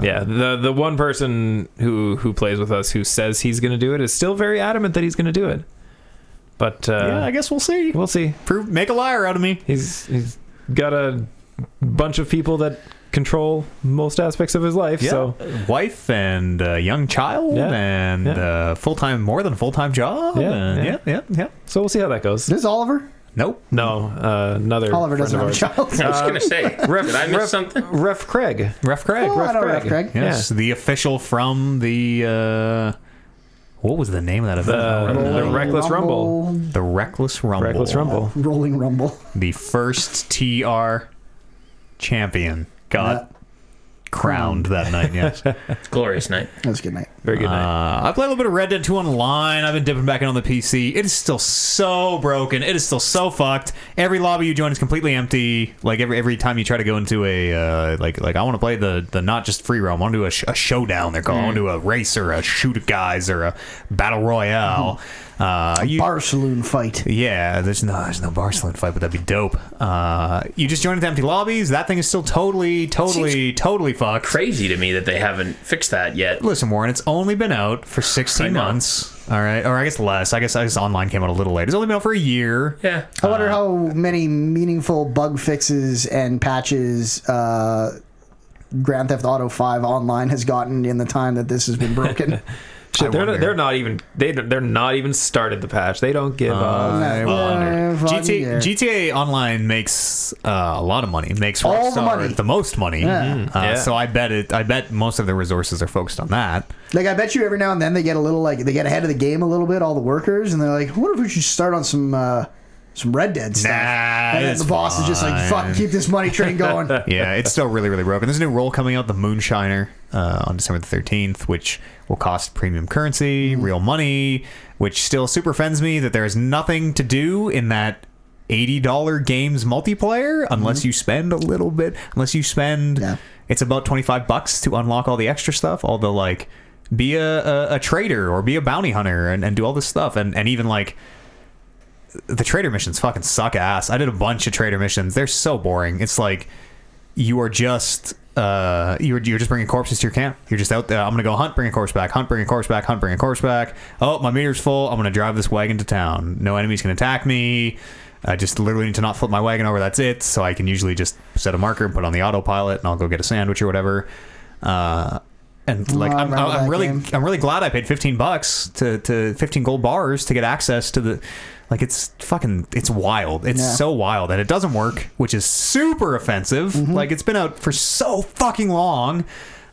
[SPEAKER 2] Yeah, the one person who plays with us who says he's going to do it is still very adamant that he's going to do it. But
[SPEAKER 1] Yeah, I guess we'll see.
[SPEAKER 2] we'll see.
[SPEAKER 1] Make a liar out of me.
[SPEAKER 2] He's got a bunch of people that control most aspects of his life.
[SPEAKER 1] Yeah.
[SPEAKER 2] So
[SPEAKER 1] Wife and young child
[SPEAKER 2] Yeah.
[SPEAKER 1] and more than full-time job.
[SPEAKER 2] Yeah,
[SPEAKER 1] and
[SPEAKER 2] yeah.
[SPEAKER 1] yeah.
[SPEAKER 2] so we'll see how that goes.
[SPEAKER 3] This is Oliver.
[SPEAKER 1] Nope.
[SPEAKER 2] No, another
[SPEAKER 3] Oliver
[SPEAKER 2] friend
[SPEAKER 3] doesn't
[SPEAKER 2] of
[SPEAKER 3] have a
[SPEAKER 2] ours.
[SPEAKER 3] child.
[SPEAKER 4] I was going to say, did I miss something?
[SPEAKER 2] Ref Craig.
[SPEAKER 1] Ref Craig.
[SPEAKER 3] Oh, I know Ref
[SPEAKER 2] Craig.
[SPEAKER 3] Craig.
[SPEAKER 1] Yes, the official from the what was the name of that event?
[SPEAKER 2] The Reckless Rumble.
[SPEAKER 1] The Reckless Rumble.
[SPEAKER 2] Reckless Rumble.
[SPEAKER 3] Rolling Rumble.
[SPEAKER 1] The first TR champion got crowned that night. Yes.
[SPEAKER 4] Glorious night.
[SPEAKER 3] That was a good night.
[SPEAKER 2] Very good night.
[SPEAKER 1] I played a little bit of Red Dead 2 online. I've been dipping back in on the PC. It is still so broken. It is still so fucked. Every lobby you join is completely empty. Like every time you try to go into a like I want to play the not just free roam. I want to do a showdown. They're called. I want to do a race or a shoot at guys or a battle royale.
[SPEAKER 3] Bar saloon fight.
[SPEAKER 1] Yeah, there's no bar saloon fight, but that'd be dope. You just join into empty lobbies. That thing is still totally fucked.
[SPEAKER 4] Crazy to me that they haven't fixed that yet.
[SPEAKER 1] Listen, Warren, it's only been out for 16 months. All right, or I guess less. I guess online came out a little late. It's only been out for a year.
[SPEAKER 4] Yeah.
[SPEAKER 3] I wonder how many meaningful bug fixes and patches Grand Theft Auto 5 online has gotten in the time that this has been broken.
[SPEAKER 2] Shit, they're not even started the patch. They don't give up.
[SPEAKER 1] I wonder.
[SPEAKER 3] fucking yeah.
[SPEAKER 1] GTA Online makes a lot of money. Makes
[SPEAKER 3] All the
[SPEAKER 1] Rockstar
[SPEAKER 3] money.
[SPEAKER 1] the most money.
[SPEAKER 3] Yeah.
[SPEAKER 2] Yeah.
[SPEAKER 1] So I bet most of their resources are focused on that.
[SPEAKER 3] Like, I bet you every now and then they get a little, like, they get ahead of the game a little bit, all the workers, and they're like, what if we should start on some some Red Dead stuff.
[SPEAKER 1] Nah,
[SPEAKER 3] And then
[SPEAKER 1] it's
[SPEAKER 3] the boss is just like, fuck, keep this money train going.
[SPEAKER 1] Yeah, it's still really, really broken. There's a new role coming out, the Moonshiner, on December the 13th, which will cost premium currency, real money, which still super offends me that there is nothing to do in that $80 games multiplayer unless you spend a little bit. Unless you spend, it's about $25 to unlock all the extra stuff. Although, like, be a trader or be a bounty hunter and do all this stuff. And even, like, the trader missions fucking suck ass. I did a bunch of trader missions. They're so boring. It's like you are just you're just bringing corpses to your camp. You're just out there. I'm gonna go hunt, bring a corpse back. Hunt, bring a corpse back. Hunt, bring a corpse back. Oh, my meter's full. I'm gonna drive this wagon to town. No enemies can attack me. I just literally need to not flip my wagon over. That's it. So I can usually just set a marker and put on the autopilot, and I'll go get a sandwich or whatever. And like I'm really glad I paid $15 to 15 gold bars to get access to the. Like, it's wild. It's so wild. And it doesn't work, which is super offensive. Like, it's been out for so fucking long.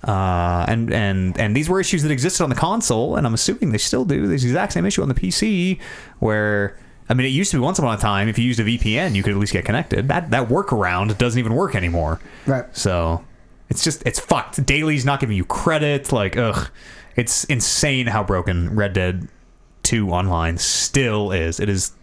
[SPEAKER 1] And these were issues that existed on the console, and I'm assuming they still do. There's the exact same issue on the PC where, I mean, it used to be once upon a time, if you used a VPN, you could at least get connected. That workaround doesn't even work anymore. Right. So, it's fucked. Daily's not giving you credit. Like, ugh. It's insane how broken Red Dead 2 Online still is. It is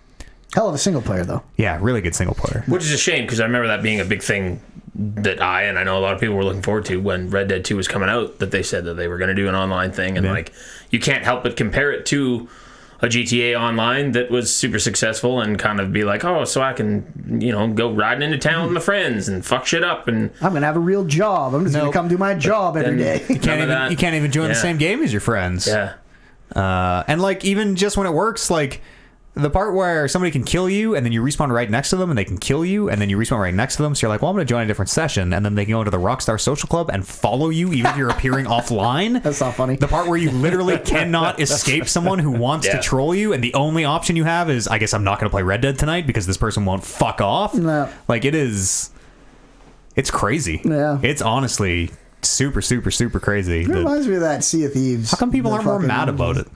[SPEAKER 3] hell of a single player, though.
[SPEAKER 1] Yeah, really good single player.
[SPEAKER 4] Which is a shame, because I remember that being a big thing that I know a lot of people were looking forward to when Red Dead 2 was coming out, that they said that they were going to do an online thing. And like, you can't help but compare it to a GTA Online that was super successful and kind of be like, oh, so I can, go riding into town with my friends and fuck shit up. And
[SPEAKER 3] I'm going to have a real job. I'm just going to come do my job every day.
[SPEAKER 1] You can't even join the same game as your friends.
[SPEAKER 4] Yeah.
[SPEAKER 1] And like, even just when it works, like the part where somebody can kill you and then you respawn right next to them and they can kill you and then you respawn right next to them, so you're like, well, I'm going to join a different session, and then they can go into the Rockstar Social Club and follow you even if you're appearing offline.
[SPEAKER 3] That's not funny.
[SPEAKER 1] The part where you literally cannot escape someone who wants to troll you, and the only option you have is, I guess I'm not going to play Red Dead tonight because this person won't fuck off.
[SPEAKER 3] No.
[SPEAKER 1] Like, it's crazy.
[SPEAKER 3] Yeah.
[SPEAKER 1] It's honestly super, super, super crazy.
[SPEAKER 3] It reminds me of that Sea of Thieves.
[SPEAKER 1] How come people aren't more mad about it?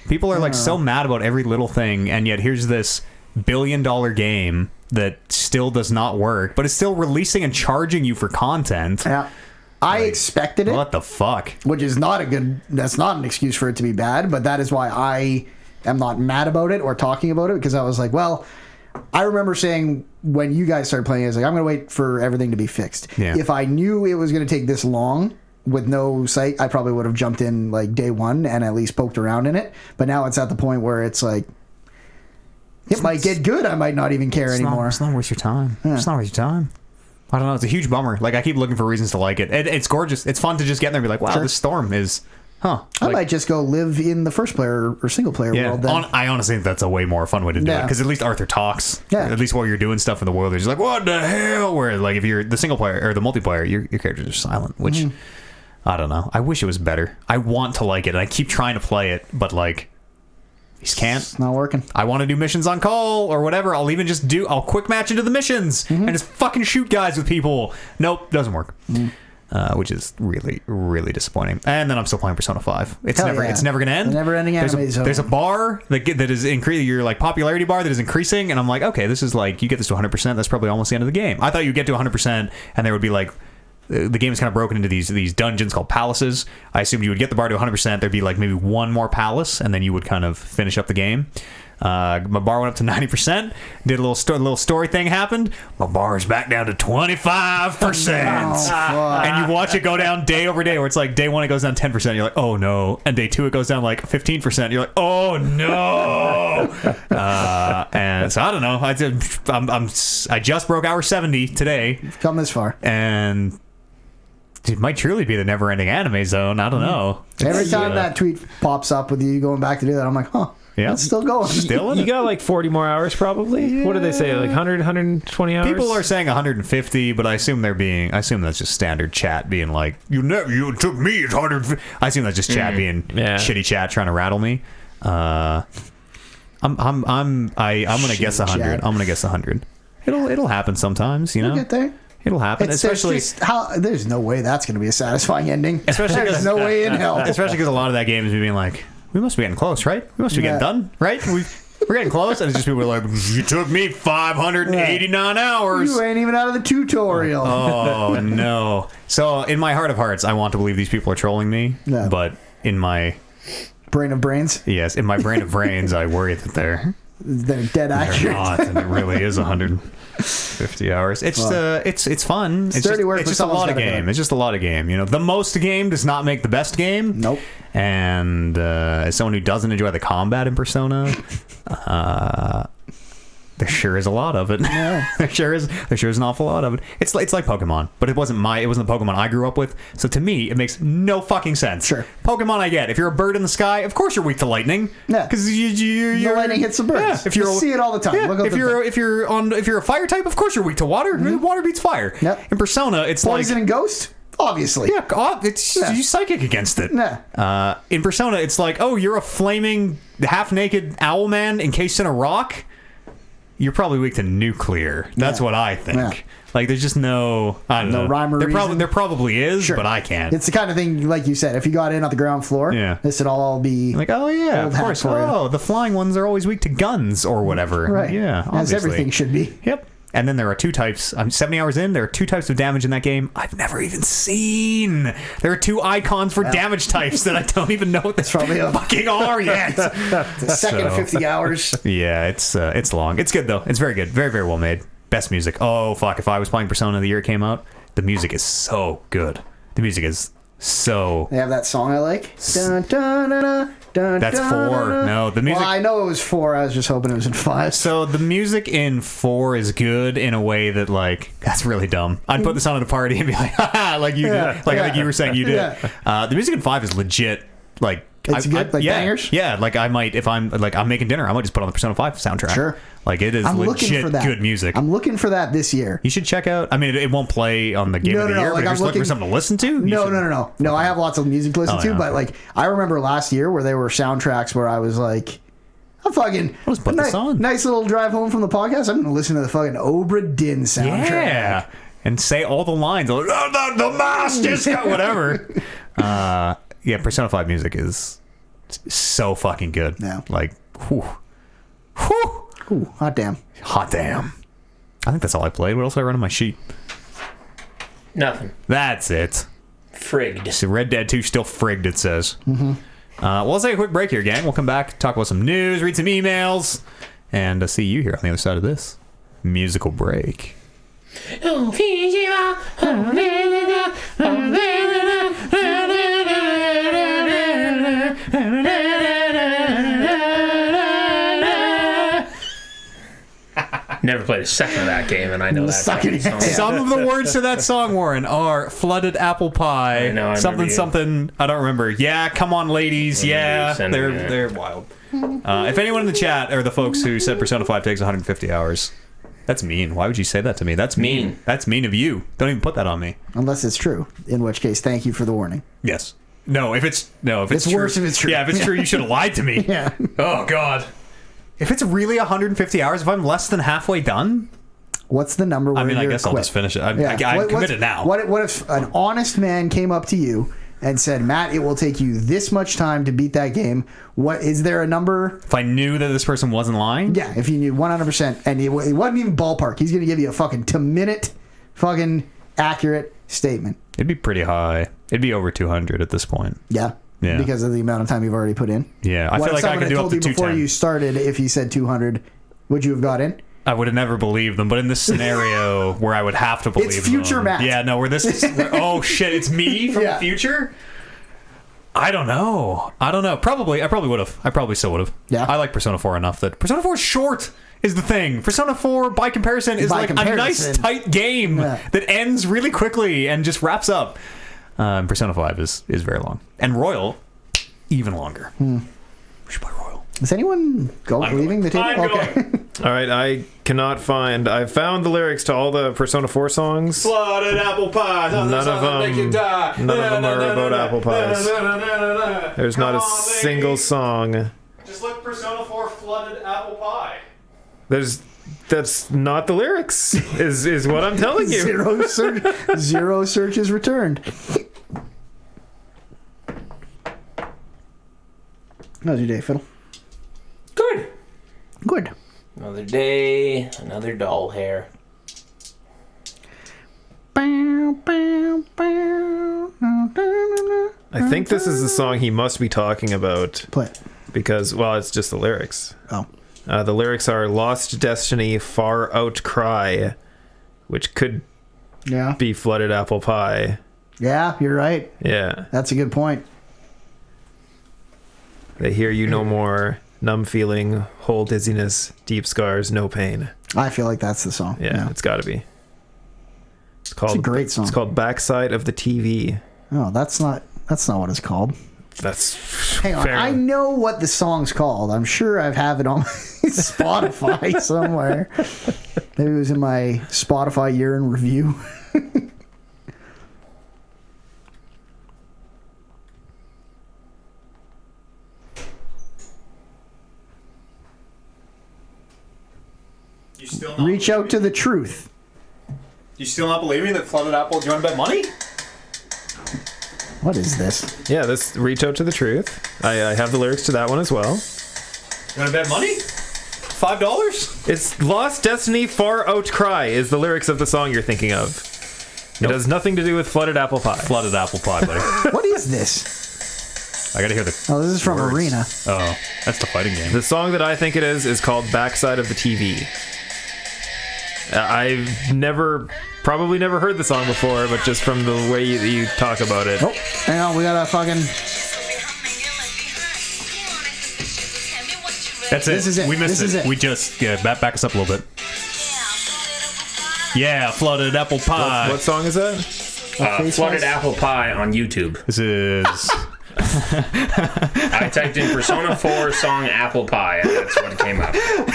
[SPEAKER 1] People are like so mad about every little thing, and yet here's this billion-dollar game that still does not work, but it's still releasing and charging you for content.
[SPEAKER 3] Yeah. I expected it.
[SPEAKER 1] What the fuck?
[SPEAKER 3] Which is that's not an excuse for it to be bad, but that is why I am not mad about it or talking about it, because I was like, well, I remember saying when you guys started playing, I was like, I'm going to wait for everything to be fixed. Yeah. If I knew it was going to take this long with no site, I probably would have jumped in like day one and at least poked around in it. But now it's at the point where it's like, it might get good. I might not even care anymore.
[SPEAKER 1] It's not worth your time. Yeah. It's not worth your time. I don't know. It's a huge bummer. Like, I keep looking for reasons to like it. It's gorgeous. It's fun to just get in there and be like, wow, this storm is... I
[SPEAKER 3] might just go live in the first player or single player world then.
[SPEAKER 1] I honestly think that's a way more fun way to do it, because at least Arthur talks. Yeah. At least while you're doing stuff in the world, there's like, what the hell? Where like, if you're the single player or the multiplayer, your characters are silent, which I don't know. I wish it was better. I want to like it, and I keep trying to play it, but like, just can't.
[SPEAKER 3] It's not working.
[SPEAKER 1] I want to do missions on call or whatever. I'll quick match into the missions and just fucking shoot guys with people. Nope, doesn't work. Which is really, really disappointing. And then I'm still playing Persona 5. It's never going to end.
[SPEAKER 3] Never-ending anime zone.
[SPEAKER 1] There's a bar that is increasing, your like popularity bar that is increasing, and I'm like, okay, this is like, you get this to 100%, that's probably almost the end of the game. I thought you'd get to 100%, and there would be like, the game is kind of broken into these dungeons called palaces. I assumed you would get the bar to 100%, there'd be like maybe one more palace, and then you would kind of finish up the game. My bar went up to 90%. Did a little story thing happened. My bar is back down to 25%. And you watch it go down day over day, where it's like day one it goes down 10%. You're like, oh no. And day two it goes down like 15%. You're like, oh no. And so I don't know. I just broke hour 70 today.
[SPEAKER 3] You've come this far.
[SPEAKER 1] And it might truly be the never-ending anime zone. I don't know.
[SPEAKER 3] Every time that tweet pops up with you going back to do that, I'm like, huh. Yeah. It's still going.
[SPEAKER 2] You got like 40 more hours probably? Yeah. What did they say? Like 100, 120 hours?
[SPEAKER 1] People are saying 150, but I assume that's just standard chat being like, you took me 150. I assume that's just chat being shitty chat trying to rattle me. I'm gonna guess 100. Chat. I'm gonna guess 100. It'll happen sometimes, you know.
[SPEAKER 3] You'll get there.
[SPEAKER 1] It'll happen, especially
[SPEAKER 3] there's no way that's going to be a satisfying ending. There's no way in hell.
[SPEAKER 1] Especially because a lot of that game is me being like, we must be getting close, right? We must be getting done, right? We're getting close, and it's just people like, you took me 589 hours.
[SPEAKER 3] You ain't even out of the tutorial.
[SPEAKER 1] Oh, no. So, in my heart of hearts, I want to believe these people are trolling me,
[SPEAKER 3] Yeah.
[SPEAKER 1] but in my...
[SPEAKER 3] Brain of brains.
[SPEAKER 1] Yes, in my brain of brains, I worry that they're
[SPEAKER 3] Dead accurate.
[SPEAKER 1] not, and it really is 150 hours. It's it's fun. It's
[SPEAKER 3] dirty work,
[SPEAKER 1] It's
[SPEAKER 3] but
[SPEAKER 1] just a lot of
[SPEAKER 3] someone's gotta do
[SPEAKER 1] game.
[SPEAKER 3] it.
[SPEAKER 1] it's just a lot of game. You know, the most game does not make the best game.
[SPEAKER 3] Nope.
[SPEAKER 1] And as someone who doesn't enjoy the combat in Persona, there sure is a lot of it.
[SPEAKER 3] Yeah.
[SPEAKER 1] there sure is an awful lot of it. It's like Pokemon, but it wasn't the Pokemon I grew up with. So to me, it makes no fucking sense.
[SPEAKER 3] Sure.
[SPEAKER 1] Pokemon, I get. If you're a bird in the sky, of course you're weak to lightning.
[SPEAKER 3] Yeah.
[SPEAKER 1] Because
[SPEAKER 3] The lightning hits the birds.
[SPEAKER 1] Yeah, if you're
[SPEAKER 3] You see it all the time.
[SPEAKER 1] Yeah,
[SPEAKER 3] Look up
[SPEAKER 1] if
[SPEAKER 3] the
[SPEAKER 1] you're a fire type, of course you're weak to water. Water beats fire.
[SPEAKER 3] Yep.
[SPEAKER 1] In Persona, it's
[SPEAKER 3] Poison
[SPEAKER 1] like
[SPEAKER 3] and ghost. Obviously.
[SPEAKER 1] yeah, it's you psychic against it.
[SPEAKER 3] Yeah.
[SPEAKER 1] In Persona, it's like, oh, you're a flaming half-naked owl man encased in a rock. You're probably weak to nuclear. That's what I think.
[SPEAKER 3] Yeah.
[SPEAKER 1] Like, there's just no, I don't know.
[SPEAKER 3] rhyme or reason.
[SPEAKER 1] There probably is,
[SPEAKER 3] Sure.
[SPEAKER 1] but I can't.
[SPEAKER 3] It's the kind of thing, like you said, if you got in on the ground floor,
[SPEAKER 1] Yeah.
[SPEAKER 3] this would all be
[SPEAKER 1] like, oh yeah,
[SPEAKER 3] old
[SPEAKER 1] of
[SPEAKER 3] hat
[SPEAKER 1] course.
[SPEAKER 3] for you.
[SPEAKER 1] Oh, the flying ones are always weak to guns or whatever.
[SPEAKER 3] right.
[SPEAKER 1] Yeah,
[SPEAKER 3] As
[SPEAKER 1] obviously.
[SPEAKER 3] everything should be.
[SPEAKER 1] Yep. And then there are two types. I'm 70 hours in. There are two types of damage in that game I've never even seen. There are two icons for damage types that I don't even know what they
[SPEAKER 3] probably a-
[SPEAKER 1] fucking are yet.
[SPEAKER 3] The second 50 hours.
[SPEAKER 1] Yeah, it's long. It's good though. It's very good. Very, very well made. Best music. Oh fuck! If I was playing Persona the year it came out, the music is so good. The music is so.
[SPEAKER 3] They have that song I like. Dun, dun, dun, dun, dun,
[SPEAKER 1] That's
[SPEAKER 3] dun,
[SPEAKER 1] 4.
[SPEAKER 3] dun, dun.
[SPEAKER 1] No, the music.
[SPEAKER 3] Well, I know it was 4. I was just hoping it was in 5.
[SPEAKER 1] So the music in 4 is good in a way that, like, that's really dumb. I'd put this on at a party and be like, haha, like you
[SPEAKER 3] Yeah,
[SPEAKER 1] did. Like, I think
[SPEAKER 3] yeah.
[SPEAKER 1] you were saying you did.
[SPEAKER 3] Yeah.
[SPEAKER 1] The music in 5 is legit. Like,
[SPEAKER 3] It's good? Like
[SPEAKER 1] yeah,
[SPEAKER 3] bangers?
[SPEAKER 1] Yeah, like I might, if I'm making dinner, I might just put on the Persona 5 soundtrack.
[SPEAKER 3] Sure.
[SPEAKER 1] Like, it is
[SPEAKER 3] I'm looking
[SPEAKER 1] legit
[SPEAKER 3] for that.
[SPEAKER 1] good music.
[SPEAKER 3] I'm looking for that this year.
[SPEAKER 1] You should check out, I mean, it won't play on the Game of the Year, but if you're just looking for something to listen to, you should-
[SPEAKER 3] No, I have lots of music to listen
[SPEAKER 1] Oh,
[SPEAKER 3] to,
[SPEAKER 1] yeah,
[SPEAKER 3] but
[SPEAKER 1] okay.
[SPEAKER 3] like I remember last year where there were soundtracks where I was like, I'll just
[SPEAKER 1] put this on.
[SPEAKER 3] Nice little drive home from the podcast. I'm gonna listen to the fucking Obra Dinn soundtrack.
[SPEAKER 1] Yeah. And say all the lines. Like, oh, the mask is whatever. Yeah, Persona 5 music is so fucking good.
[SPEAKER 3] Yeah.
[SPEAKER 1] Like, whew. Whew.
[SPEAKER 3] Ooh, hot damn.
[SPEAKER 1] Hot damn. I think that's all I played. What else did I run on my sheet?
[SPEAKER 4] Nothing.
[SPEAKER 1] That's it.
[SPEAKER 4] Frigged.
[SPEAKER 1] So Red Dead 2 still frigged, it says. Mm-hmm. Well, let's take a quick break here, gang. We'll come back, talk about some news, read some emails, and see you here on the other side of this musical break.
[SPEAKER 4] Never played a second of that game, and I know that
[SPEAKER 3] Sucking
[SPEAKER 4] song.
[SPEAKER 3] it.
[SPEAKER 1] Some of the words to that song, Warren, are flooded apple pie.
[SPEAKER 4] I know, I
[SPEAKER 1] something,
[SPEAKER 4] remember you.
[SPEAKER 1] something. I don't remember. Yeah, come on, ladies. Yeah,
[SPEAKER 4] sending it.
[SPEAKER 1] they're wild. If anyone in the chat or the folks who said Persona 5 takes 150 hours, that's mean. Why would you say that to me? That's mean.
[SPEAKER 4] Mean.
[SPEAKER 1] That's mean of you. Don't even put that on me.
[SPEAKER 3] Unless it's true, in which case, thank you for the warning.
[SPEAKER 1] Yes. No. If it's
[SPEAKER 3] It's
[SPEAKER 1] true,
[SPEAKER 3] worse if it's true.
[SPEAKER 1] Yeah. If it's true, you should have lied to me.
[SPEAKER 3] Yeah.
[SPEAKER 1] Oh God. If it's really 150 hours, if I'm less than halfway done,
[SPEAKER 3] What's the number?
[SPEAKER 1] I
[SPEAKER 3] Where
[SPEAKER 1] mean, I
[SPEAKER 3] you're
[SPEAKER 1] guess I'll
[SPEAKER 3] quit?
[SPEAKER 1] just finish it. I'm
[SPEAKER 3] What's-
[SPEAKER 1] committed now.
[SPEAKER 3] What if an honest man came up to you and said, Matt, it will take you this much time to beat that game? What is there a number?
[SPEAKER 1] If I knew that this person wasn't lying,
[SPEAKER 3] Yeah, if you knew 100%, and it wasn't even ballpark, he's going to give you a fucking to-minute fucking accurate statement.
[SPEAKER 1] it'd be pretty high. It'd be over 200 at this point.
[SPEAKER 3] Yeah.
[SPEAKER 1] Yeah.
[SPEAKER 3] Because of the amount of time you've already put in.
[SPEAKER 1] Yeah, I
[SPEAKER 3] What
[SPEAKER 1] feel
[SPEAKER 3] if
[SPEAKER 1] like I
[SPEAKER 3] someone
[SPEAKER 1] could
[SPEAKER 3] had
[SPEAKER 1] do up
[SPEAKER 3] told
[SPEAKER 1] to
[SPEAKER 3] you before
[SPEAKER 1] 210.
[SPEAKER 3] you started, if he said 200, would you have got in?
[SPEAKER 1] I would have never believed them, but in this scenario where I would have to believe them.
[SPEAKER 3] It's future Matt.
[SPEAKER 1] Yeah, no, where this is, oh shit, it's me from
[SPEAKER 3] Yeah.
[SPEAKER 1] the future? I don't know. I probably would have. I probably still would have.
[SPEAKER 3] Yeah.
[SPEAKER 1] I like Persona 4 enough that Persona 4 is short is the thing. Persona 4 by comparison is
[SPEAKER 3] By
[SPEAKER 1] like a
[SPEAKER 3] comparison.
[SPEAKER 1] nice tight game
[SPEAKER 3] Yeah.
[SPEAKER 1] that ends really quickly and just wraps up. Persona 5 is very long. And Royal, even longer. We should play Royal.
[SPEAKER 3] Is anyone leaving the table?
[SPEAKER 1] I'm
[SPEAKER 3] Okay.
[SPEAKER 2] All right, I cannot find. I found the lyrics to all the Persona 4 songs.
[SPEAKER 1] Flooded apple pies.
[SPEAKER 2] None of them are about apple pies. There's not a single song.
[SPEAKER 1] Just look Persona 4 flooded apple pie.
[SPEAKER 2] That's not the lyrics. Is what I'm telling you.
[SPEAKER 3] Zero searches returned. How's your day, Fiddle?
[SPEAKER 4] Good.
[SPEAKER 3] Good.
[SPEAKER 4] Another day, another doll hair.
[SPEAKER 2] I think this is the song he must be talking about
[SPEAKER 3] Play it.
[SPEAKER 2] because, well, it's just the lyrics.
[SPEAKER 3] Oh.
[SPEAKER 2] The lyrics are "Lost Destiny, Far Out Cry," which could
[SPEAKER 3] Yeah.
[SPEAKER 2] be "Flooded Apple Pie."
[SPEAKER 3] Yeah, you're right.
[SPEAKER 2] Yeah.
[SPEAKER 3] That's a good point.
[SPEAKER 2] They hear you no more. Numb feeling, whole dizziness, deep scars, no pain.
[SPEAKER 3] I feel like that's the song.
[SPEAKER 2] Yeah, it's got to be. It's called
[SPEAKER 3] a great song.
[SPEAKER 2] It's called "Backside of the TV."
[SPEAKER 3] Oh, that's not what it's called.
[SPEAKER 2] That's
[SPEAKER 3] Hang on.
[SPEAKER 2] fair.
[SPEAKER 3] I know what the song's called. I'm sure I have it on my Spotify somewhere. Maybe it was in my Spotify year in review.
[SPEAKER 1] You still
[SPEAKER 3] Reach out to the truth.
[SPEAKER 1] You still not believing that Flooded Apple? Do you want to bet money?
[SPEAKER 3] What is this?
[SPEAKER 2] Yeah, this "Reach Out to the Truth." I have the lyrics to that one as well.
[SPEAKER 1] You want to bet money? $5?
[SPEAKER 2] It's "Lost Destiny, Far Out Cry" is the lyrics of the song you're thinking of. It has nothing to do with "Flooded Apple Pie."
[SPEAKER 1] Flooded Apple Pie, buddy.
[SPEAKER 3] What is this?
[SPEAKER 1] I gotta hear the.
[SPEAKER 3] Oh, this is from
[SPEAKER 1] words.
[SPEAKER 3] Arena.
[SPEAKER 1] Oh, that's the fighting game.
[SPEAKER 2] The song that I think it is called "Backside of the TV." I've probably never heard the song before, but just from the way you talk about it.
[SPEAKER 3] Oh, hang on. We got a fucking...
[SPEAKER 1] That's it.
[SPEAKER 3] This is it.
[SPEAKER 1] We missed
[SPEAKER 3] This is
[SPEAKER 1] it.
[SPEAKER 3] it.
[SPEAKER 1] We just back us up a little bit. Yeah, Flooded Apple Pie.
[SPEAKER 2] What song is that?
[SPEAKER 3] Face
[SPEAKER 4] Flooded
[SPEAKER 3] Wise?
[SPEAKER 4] Apple Pie on YouTube.
[SPEAKER 1] This is.
[SPEAKER 4] I typed in Persona 4 song Apple Pie, and that's what came up.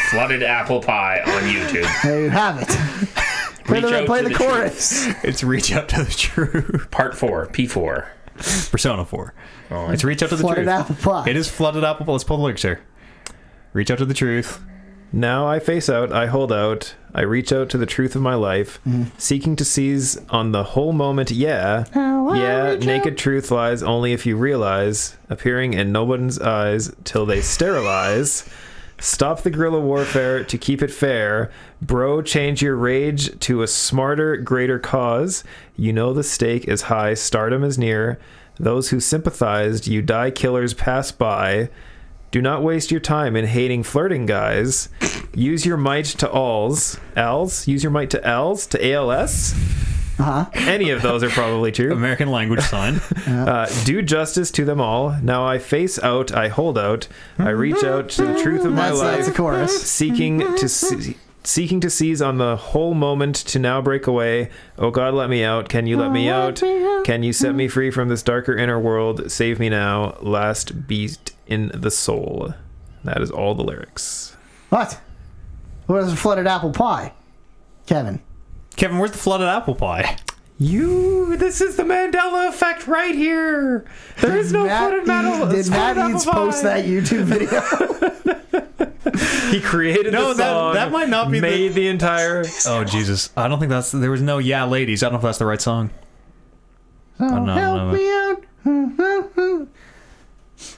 [SPEAKER 4] Flooded Apple Pie on YouTube.
[SPEAKER 3] There you have it. Play
[SPEAKER 4] Reach out
[SPEAKER 3] the
[SPEAKER 4] to the
[SPEAKER 3] chorus.
[SPEAKER 1] It's Reach Out to the Truth.
[SPEAKER 4] Part 4, P4.
[SPEAKER 1] Persona 4. It's Reach Out to the
[SPEAKER 3] Flooded
[SPEAKER 1] Truth.
[SPEAKER 3] Apple Pie.
[SPEAKER 1] It is Flooded Apple Pie. Let's pull the lyrics here. Reach out to the truth.
[SPEAKER 2] Now I face out, I hold out, I reach out to the truth of my life, seeking to seize on the whole moment, yeah. Yeah, naked truth lies only if you realize, appearing in nobody's eyes till they sterilize. Stop the guerrilla warfare to keep it fair. Bro, change your rage to a smarter, greater cause. You know the stake is high, stardom is near. Those who sympathized, you die killers pass by. Do not waste your time in hating flirting guys. Use your might to alls. Als? Use your might to als? To ALS? Any of those are probably true.
[SPEAKER 1] American language sign.
[SPEAKER 2] Do justice to them all. Now I face out, I hold out. I reach out to the truth of my
[SPEAKER 3] That's the
[SPEAKER 2] life.
[SPEAKER 3] chorus.
[SPEAKER 2] Seeking to seize on the whole moment to now break away. Oh God, let me out. Can you let me out? Can you set me free from this darker inner world? Save me now. Last beat in the soul. That is all the lyrics.
[SPEAKER 3] What? What is a flooded apple pie? Kevin.
[SPEAKER 1] Kevin, where's the Flooded Apple Pie?
[SPEAKER 2] This is the Mandela effect right here. There is no flooded metal.
[SPEAKER 3] Did Matt Eads post that YouTube video?
[SPEAKER 2] He created
[SPEAKER 1] No,
[SPEAKER 2] the song.
[SPEAKER 1] that might not be
[SPEAKER 2] made the entire.
[SPEAKER 1] Oh, Jesus. I don't think there was no Yeah Ladies. I don't know if that's the right song. don't know.
[SPEAKER 3] Help me out.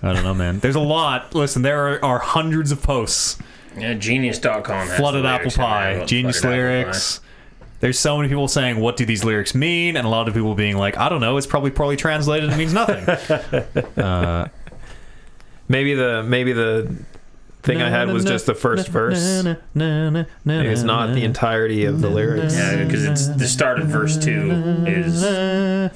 [SPEAKER 1] I don't know, man. There's a lot. Listen, there are hundreds of posts.
[SPEAKER 4] Yeah, Genius.com has
[SPEAKER 1] Flooded
[SPEAKER 4] the
[SPEAKER 1] Apple
[SPEAKER 4] lyrics in there
[SPEAKER 1] Pie,
[SPEAKER 4] about
[SPEAKER 1] Genius
[SPEAKER 4] Flooded Apple
[SPEAKER 1] lyrics. There's so many people saying, what do these lyrics mean? And a lot of people being like, I don't know, it's probably poorly translated and means nothing.
[SPEAKER 2] Maybe the thing I had was just the first verse. Maybe it's not the entirety of the lyrics.
[SPEAKER 4] Yeah, because it's the start of verse 2 is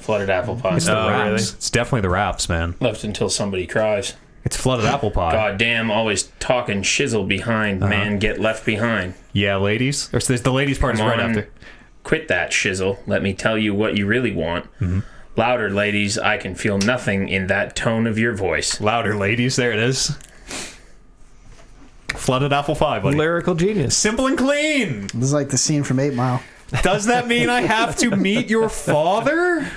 [SPEAKER 4] Flooded Apple Pie.
[SPEAKER 1] It's the
[SPEAKER 2] Oh,
[SPEAKER 1] raps.
[SPEAKER 2] really?
[SPEAKER 1] It's definitely the raps, man.
[SPEAKER 4] Left until somebody cries.
[SPEAKER 1] It's Flooded Apple Pie.
[SPEAKER 4] God damn, always talking shizzle behind. Man, get left behind.
[SPEAKER 1] Yeah, ladies. Or so there's the ladies part is
[SPEAKER 4] Come
[SPEAKER 1] right
[SPEAKER 4] on.
[SPEAKER 1] after.
[SPEAKER 4] Quit that shizzle. Let me tell you what you really want. Louder, ladies. I can feel nothing in that tone of your voice.
[SPEAKER 1] Louder, ladies. There it is. Flooded Apple Pie, buddy.
[SPEAKER 2] Lyrical genius.
[SPEAKER 1] Simple and clean.
[SPEAKER 3] This is like the scene from 8 Mile.
[SPEAKER 1] Does that mean I have to meet your father?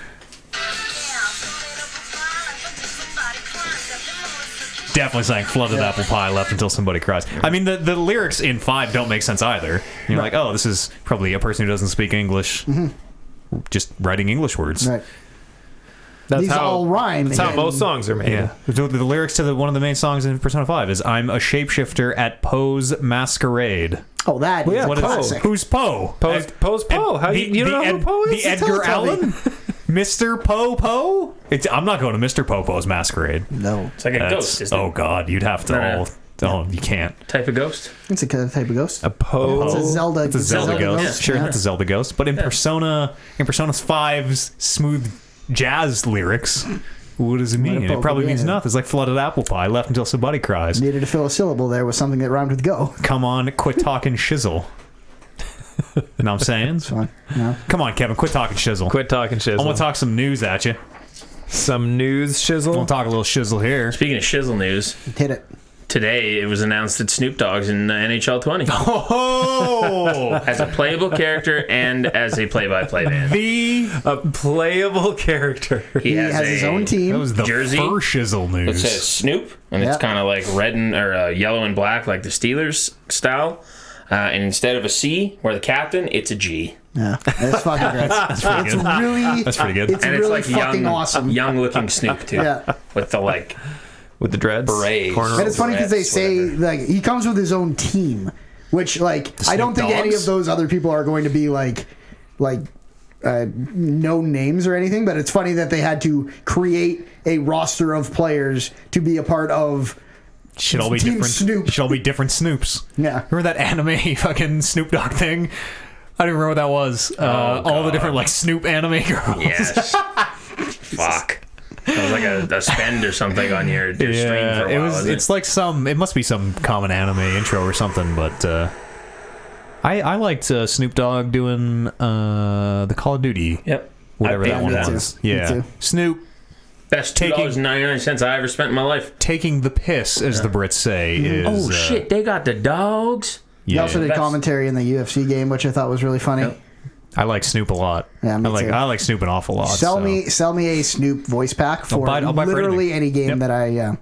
[SPEAKER 1] Definitely saying Flooded Apple Pie, left until somebody cries. I mean, the lyrics in 5 don't make sense either. You're like, oh, this is probably a person who doesn't speak English, just writing English words.
[SPEAKER 3] Right.
[SPEAKER 2] That's
[SPEAKER 3] these
[SPEAKER 2] how
[SPEAKER 3] all rhyme.
[SPEAKER 2] That's how
[SPEAKER 3] and-
[SPEAKER 2] most songs are made.
[SPEAKER 1] Yeah. The lyrics to one of the main songs in Persona 5 is "I'm a shapeshifter at Poe's Masquerade."
[SPEAKER 3] Oh, that is
[SPEAKER 2] yeah,
[SPEAKER 3] a
[SPEAKER 2] what is-
[SPEAKER 3] classic.
[SPEAKER 1] Who's Poe?
[SPEAKER 2] Poe's Poe. How you don't know who Poe is?
[SPEAKER 1] The Edgar
[SPEAKER 3] Tell me.
[SPEAKER 1] Allan? Mr. Poe? I'm not going to Mr. Poe's Masquerade.
[SPEAKER 3] No,
[SPEAKER 4] It's like a ghost, isn't it?
[SPEAKER 1] Oh, God. You'd have to
[SPEAKER 4] No.
[SPEAKER 1] Oh, you can't.
[SPEAKER 4] Type of ghost.
[SPEAKER 3] it's a type of ghost.
[SPEAKER 2] A Poe.
[SPEAKER 3] It's a Zelda.
[SPEAKER 1] It's a Zelda ghost.
[SPEAKER 3] ghost.
[SPEAKER 1] Sure,
[SPEAKER 3] Yeah.
[SPEAKER 1] that's a Zelda ghost. But in Persona 5's smooth jazz lyrics, what does it mean?
[SPEAKER 3] Poe
[SPEAKER 1] It probably
[SPEAKER 3] be
[SPEAKER 1] means
[SPEAKER 3] in it?
[SPEAKER 1] nothing. It's like flooded apple pie, left until somebody cries.
[SPEAKER 3] Needed to fill a syllable there with something that rhymed with go.
[SPEAKER 1] Come on, quit talking shizzle. You know what I'm saying?
[SPEAKER 3] Fine. No.
[SPEAKER 1] Come on, Kevin, quit talking shizzle.
[SPEAKER 2] Quit talking
[SPEAKER 1] I'm
[SPEAKER 2] shizzle.
[SPEAKER 1] going to talk some news at you.
[SPEAKER 2] Some news
[SPEAKER 1] I'm going
[SPEAKER 2] shizzle.
[SPEAKER 1] to talk a little shizzle here.
[SPEAKER 4] Speaking of shizzle news,
[SPEAKER 3] Hit it.
[SPEAKER 4] today it was announced that Snoop Dogg's in NHL 20
[SPEAKER 1] Oh!
[SPEAKER 4] as a playable character and as a play-by-play man.
[SPEAKER 2] A playable character.
[SPEAKER 3] He has his own
[SPEAKER 1] That
[SPEAKER 3] team.
[SPEAKER 1] was the
[SPEAKER 4] Jersey.
[SPEAKER 1] first shizzle
[SPEAKER 4] It
[SPEAKER 1] news.
[SPEAKER 4] says Snoop, and it's
[SPEAKER 3] Yeah.
[SPEAKER 4] kind of like red and or yellow and black, like the Steelers style. And instead of a C, where the captain, it's a G.
[SPEAKER 3] Yeah, that's fucking great.
[SPEAKER 1] That's pretty
[SPEAKER 3] It's
[SPEAKER 1] good.
[SPEAKER 3] really,
[SPEAKER 1] That's pretty good.
[SPEAKER 3] it's
[SPEAKER 4] And
[SPEAKER 3] really
[SPEAKER 4] it's like
[SPEAKER 3] fucking awesome.
[SPEAKER 4] young-looking Snoop too,
[SPEAKER 3] Yeah.
[SPEAKER 4] with the like
[SPEAKER 2] With the dreads.
[SPEAKER 4] berets.
[SPEAKER 2] Corner
[SPEAKER 3] And it's funny because they
[SPEAKER 4] Rats,
[SPEAKER 3] say
[SPEAKER 4] whatever.
[SPEAKER 3] like he comes with his own team, which like I don't
[SPEAKER 1] Snoop
[SPEAKER 3] think any
[SPEAKER 1] Dogs?
[SPEAKER 3] of those other people are going to be like no names or anything. But it's funny that they had to create a roster of players to be a part of.
[SPEAKER 1] Should all be
[SPEAKER 3] Team
[SPEAKER 1] different.
[SPEAKER 3] Snoop.
[SPEAKER 1] Should all be different Snoops.
[SPEAKER 3] Yeah.
[SPEAKER 1] Remember that anime fucking Snoop Dogg thing? I don't even remember what that was. All the different like Snoop anime girls.
[SPEAKER 4] Yes. Fuck. It was like a spend or something on your stream for a while.
[SPEAKER 1] it was.
[SPEAKER 4] wasn't
[SPEAKER 1] It's like it must be some common anime intro or something. But I liked Snoop Dogg doing the Call of Duty.
[SPEAKER 4] Yep.
[SPEAKER 1] Whatever
[SPEAKER 4] I
[SPEAKER 1] that
[SPEAKER 4] paid
[SPEAKER 1] one
[SPEAKER 4] for that.
[SPEAKER 1] was.
[SPEAKER 3] Me
[SPEAKER 1] Yeah.
[SPEAKER 3] too.
[SPEAKER 1] Snoop
[SPEAKER 4] Best
[SPEAKER 1] Taking-
[SPEAKER 4] $2.99 I ever spent in my life.
[SPEAKER 1] taking the piss, as the Brits say, is.
[SPEAKER 4] Oh shit! They got the dogs.
[SPEAKER 3] He
[SPEAKER 1] Yeah.
[SPEAKER 3] also did
[SPEAKER 4] Best.
[SPEAKER 3] commentary in the UFC game, which I thought was really funny.
[SPEAKER 4] Yep.
[SPEAKER 1] I like Snoop a lot.
[SPEAKER 3] Yeah, me too.
[SPEAKER 1] I like Snoop an awful lot.
[SPEAKER 3] Sell
[SPEAKER 1] so.
[SPEAKER 3] me a Snoop voice pack for
[SPEAKER 1] I'll buy for
[SPEAKER 3] literally
[SPEAKER 1] anything.
[SPEAKER 3] any game
[SPEAKER 1] Yep.
[SPEAKER 3] that I.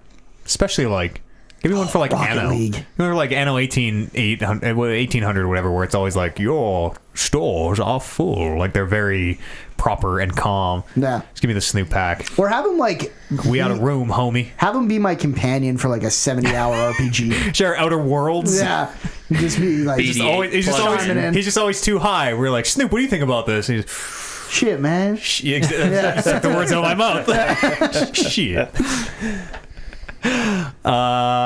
[SPEAKER 1] Especially like, give me one for like
[SPEAKER 3] Rocket
[SPEAKER 1] Anno.
[SPEAKER 3] League.
[SPEAKER 1] Remember like Anno 1800 or whatever, where it's always like, your stores are full. Like they're very proper and calm.
[SPEAKER 3] Yeah.
[SPEAKER 1] Just give me the Snoop pack.
[SPEAKER 3] Or have him like
[SPEAKER 1] We out of room, homie.
[SPEAKER 3] have him be my companion for like a 70-hour RPG.
[SPEAKER 1] Share Outer Worlds.
[SPEAKER 3] Yeah, just be like
[SPEAKER 4] He's
[SPEAKER 1] He's just
[SPEAKER 4] Plug
[SPEAKER 1] always
[SPEAKER 3] chiming in.
[SPEAKER 1] he's just always too high. We're like, Snoop, what do you think about this? He's
[SPEAKER 3] shit, man.
[SPEAKER 1] It's like the words out of my mouth. Shit.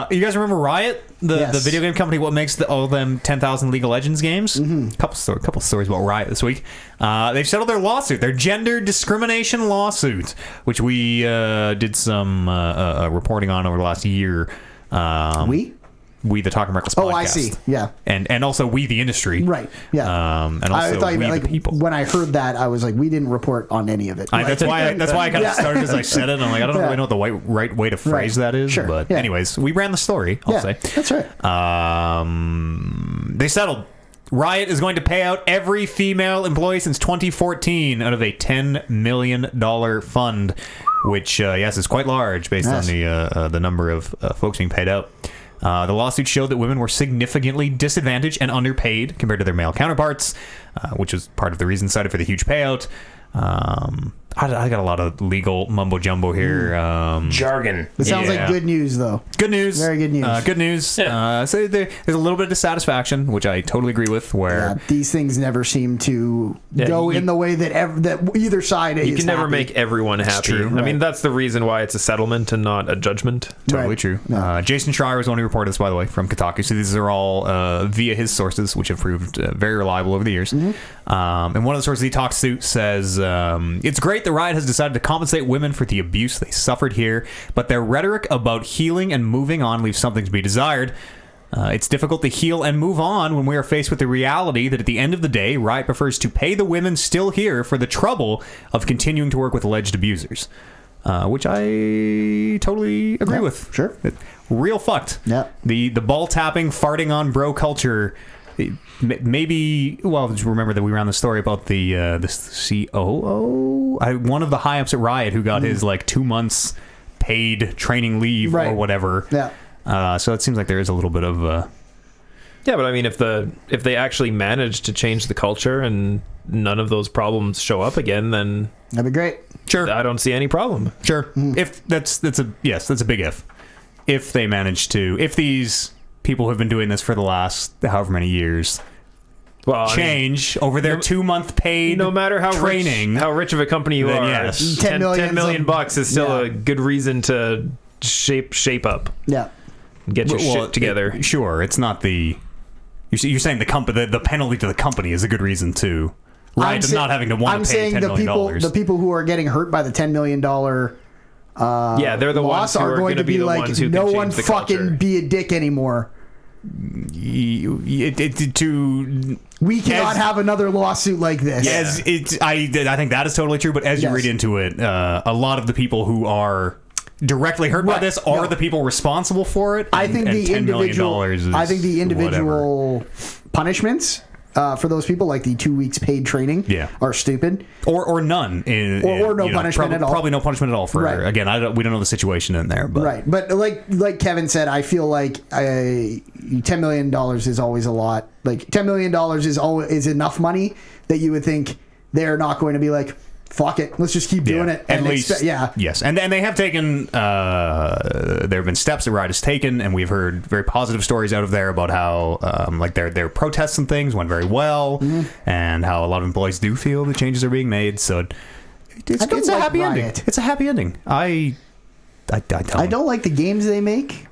[SPEAKER 1] You guys remember Riot, the
[SPEAKER 3] Yes.
[SPEAKER 1] video game company? What makes all them 10,000 League of Legends games? Couple stories about Riot this week. They've settled their lawsuit, their gender discrimination lawsuit, which we did some reporting on over the last year. We the Talking Reckless podcast.
[SPEAKER 3] Oh, I see. Yeah.
[SPEAKER 1] And also we the industry.
[SPEAKER 3] Right. Yeah.
[SPEAKER 1] And also
[SPEAKER 3] I thought you
[SPEAKER 1] we
[SPEAKER 3] meant,
[SPEAKER 1] the
[SPEAKER 3] like
[SPEAKER 1] people.
[SPEAKER 3] when I heard that, I was like, we didn't report on any of it.
[SPEAKER 1] That's why I kind
[SPEAKER 3] Yeah.
[SPEAKER 1] of started as I said it. I'm like, I don't
[SPEAKER 3] Yeah.
[SPEAKER 1] really know what the right way to phrase
[SPEAKER 3] Right.
[SPEAKER 1] that is.
[SPEAKER 3] Sure.
[SPEAKER 1] But
[SPEAKER 3] Yeah.
[SPEAKER 1] anyways, we ran the story, I'll
[SPEAKER 3] yeah,
[SPEAKER 1] say.
[SPEAKER 3] that's right.
[SPEAKER 1] They settled. Riot is going to pay out every female employee since 2014 out of a $10 million fund, which, yes, is quite large based
[SPEAKER 3] Yes.
[SPEAKER 1] on the number of folks being paid out. The lawsuit showed that women were significantly disadvantaged and underpaid compared to their male counterparts, which was part of the reason cited for the huge payout. I got a lot of legal mumbo jumbo here.
[SPEAKER 4] Jargon.
[SPEAKER 3] It sounds
[SPEAKER 1] yeah.
[SPEAKER 3] like good news, though.
[SPEAKER 1] Good news.
[SPEAKER 3] Very good news.
[SPEAKER 1] Good news.
[SPEAKER 4] Yeah.
[SPEAKER 1] So there's a little bit of dissatisfaction, which I totally agree with. Where
[SPEAKER 3] These things never seem to go in the way that either side is.
[SPEAKER 2] You can never
[SPEAKER 3] happy.
[SPEAKER 2] make everyone happy.
[SPEAKER 1] true.
[SPEAKER 2] I mean,
[SPEAKER 3] Right.
[SPEAKER 2] that's the reason why it's a settlement and not a judgment.
[SPEAKER 1] totally
[SPEAKER 3] Right.
[SPEAKER 1] true.
[SPEAKER 3] No.
[SPEAKER 1] Jason Schreier was the one who reported this, by the way, from Kotaku. So these are all via his sources, which have proved very reliable over the years.
[SPEAKER 3] Mm-hmm.
[SPEAKER 1] And one of the sources he talks to says, it's great that Riot has decided to compensate women for the abuse they suffered here, but their rhetoric about healing and moving on leaves something to be desired. It's difficult to heal and move on when we are faced with the reality that at the end of the day, Riot prefers to pay the women still here for the trouble of continuing to work with alleged abusers. Which I totally agree with.
[SPEAKER 3] Sure.
[SPEAKER 1] Real fucked.
[SPEAKER 3] Yeah.
[SPEAKER 1] The ball tapping, farting on bro culture. Maybe, well, just remember that we ran the story about the COO, one of the high ups at Riot who got his like 2 months paid training leave or
[SPEAKER 3] Right.
[SPEAKER 1] whatever.
[SPEAKER 3] Yeah.
[SPEAKER 1] So it seems like there is a little bit of
[SPEAKER 2] Yeah, but I mean, if they actually manage to change the culture and none of those problems show up again, then
[SPEAKER 3] That'd be great.
[SPEAKER 1] Sure.
[SPEAKER 2] I don't see any problem.
[SPEAKER 1] Sure. If that's a big if. If they manage to, if these people who've been doing this for the last however many years
[SPEAKER 2] Well,
[SPEAKER 1] change over their 2-month paid
[SPEAKER 2] no matter how
[SPEAKER 1] training,
[SPEAKER 2] how rich of a company you
[SPEAKER 1] then
[SPEAKER 2] are,
[SPEAKER 1] yes.
[SPEAKER 2] 10 million bucks is still
[SPEAKER 3] Yeah.
[SPEAKER 2] a good reason to shape up,
[SPEAKER 3] Yeah.
[SPEAKER 2] get your shit together.
[SPEAKER 1] Sure, it's not the. You're saying the company, the penalty to the company is a good reason to. Right, not having to want
[SPEAKER 3] I'm
[SPEAKER 1] to pay
[SPEAKER 3] saying
[SPEAKER 1] $10 million.
[SPEAKER 3] the people who are getting hurt by the $10 million
[SPEAKER 2] Yeah, they're the
[SPEAKER 3] loss
[SPEAKER 2] ones who
[SPEAKER 3] are going to be
[SPEAKER 2] the
[SPEAKER 3] like,
[SPEAKER 2] ones who
[SPEAKER 3] no
[SPEAKER 2] can
[SPEAKER 3] one
[SPEAKER 2] change the
[SPEAKER 3] fucking
[SPEAKER 2] culture.
[SPEAKER 3] be a dick anymore. We cannot have another lawsuit like this.
[SPEAKER 1] I think that is totally true. But as you
[SPEAKER 3] Yes.
[SPEAKER 1] read into it, a lot of the people who are directly hurt by
[SPEAKER 3] Right.
[SPEAKER 1] this are
[SPEAKER 3] No.
[SPEAKER 1] the people responsible for it.
[SPEAKER 3] I think
[SPEAKER 1] and
[SPEAKER 3] the
[SPEAKER 1] $10 million
[SPEAKER 3] individual.
[SPEAKER 1] is
[SPEAKER 3] I think the
[SPEAKER 1] whatever.
[SPEAKER 3] individual punishments for those people, like the 2 weeks paid training,
[SPEAKER 1] Yeah.
[SPEAKER 3] are stupid.
[SPEAKER 1] or none,
[SPEAKER 3] Or no punishment at all.
[SPEAKER 1] Probably no punishment at all. For
[SPEAKER 3] Right.
[SPEAKER 1] again, we don't know the situation in there, but
[SPEAKER 3] Right, but like Kevin said, I feel like $10 million is always a lot. Like $10 million is enough money that you would think they're not going to be like, fuck it, let's just keep doing it.
[SPEAKER 1] At
[SPEAKER 3] And
[SPEAKER 1] least, yes, and they have taken. There have been steps that Riot has taken, and we've heard very positive stories out of there about how, like their protests and things went very well, and how a lot of employees do feel the changes are being made. So it's
[SPEAKER 3] I don't
[SPEAKER 1] a
[SPEAKER 3] like
[SPEAKER 1] happy ending.
[SPEAKER 3] Riot.
[SPEAKER 1] It's a happy ending. I
[SPEAKER 3] don't like the games they make,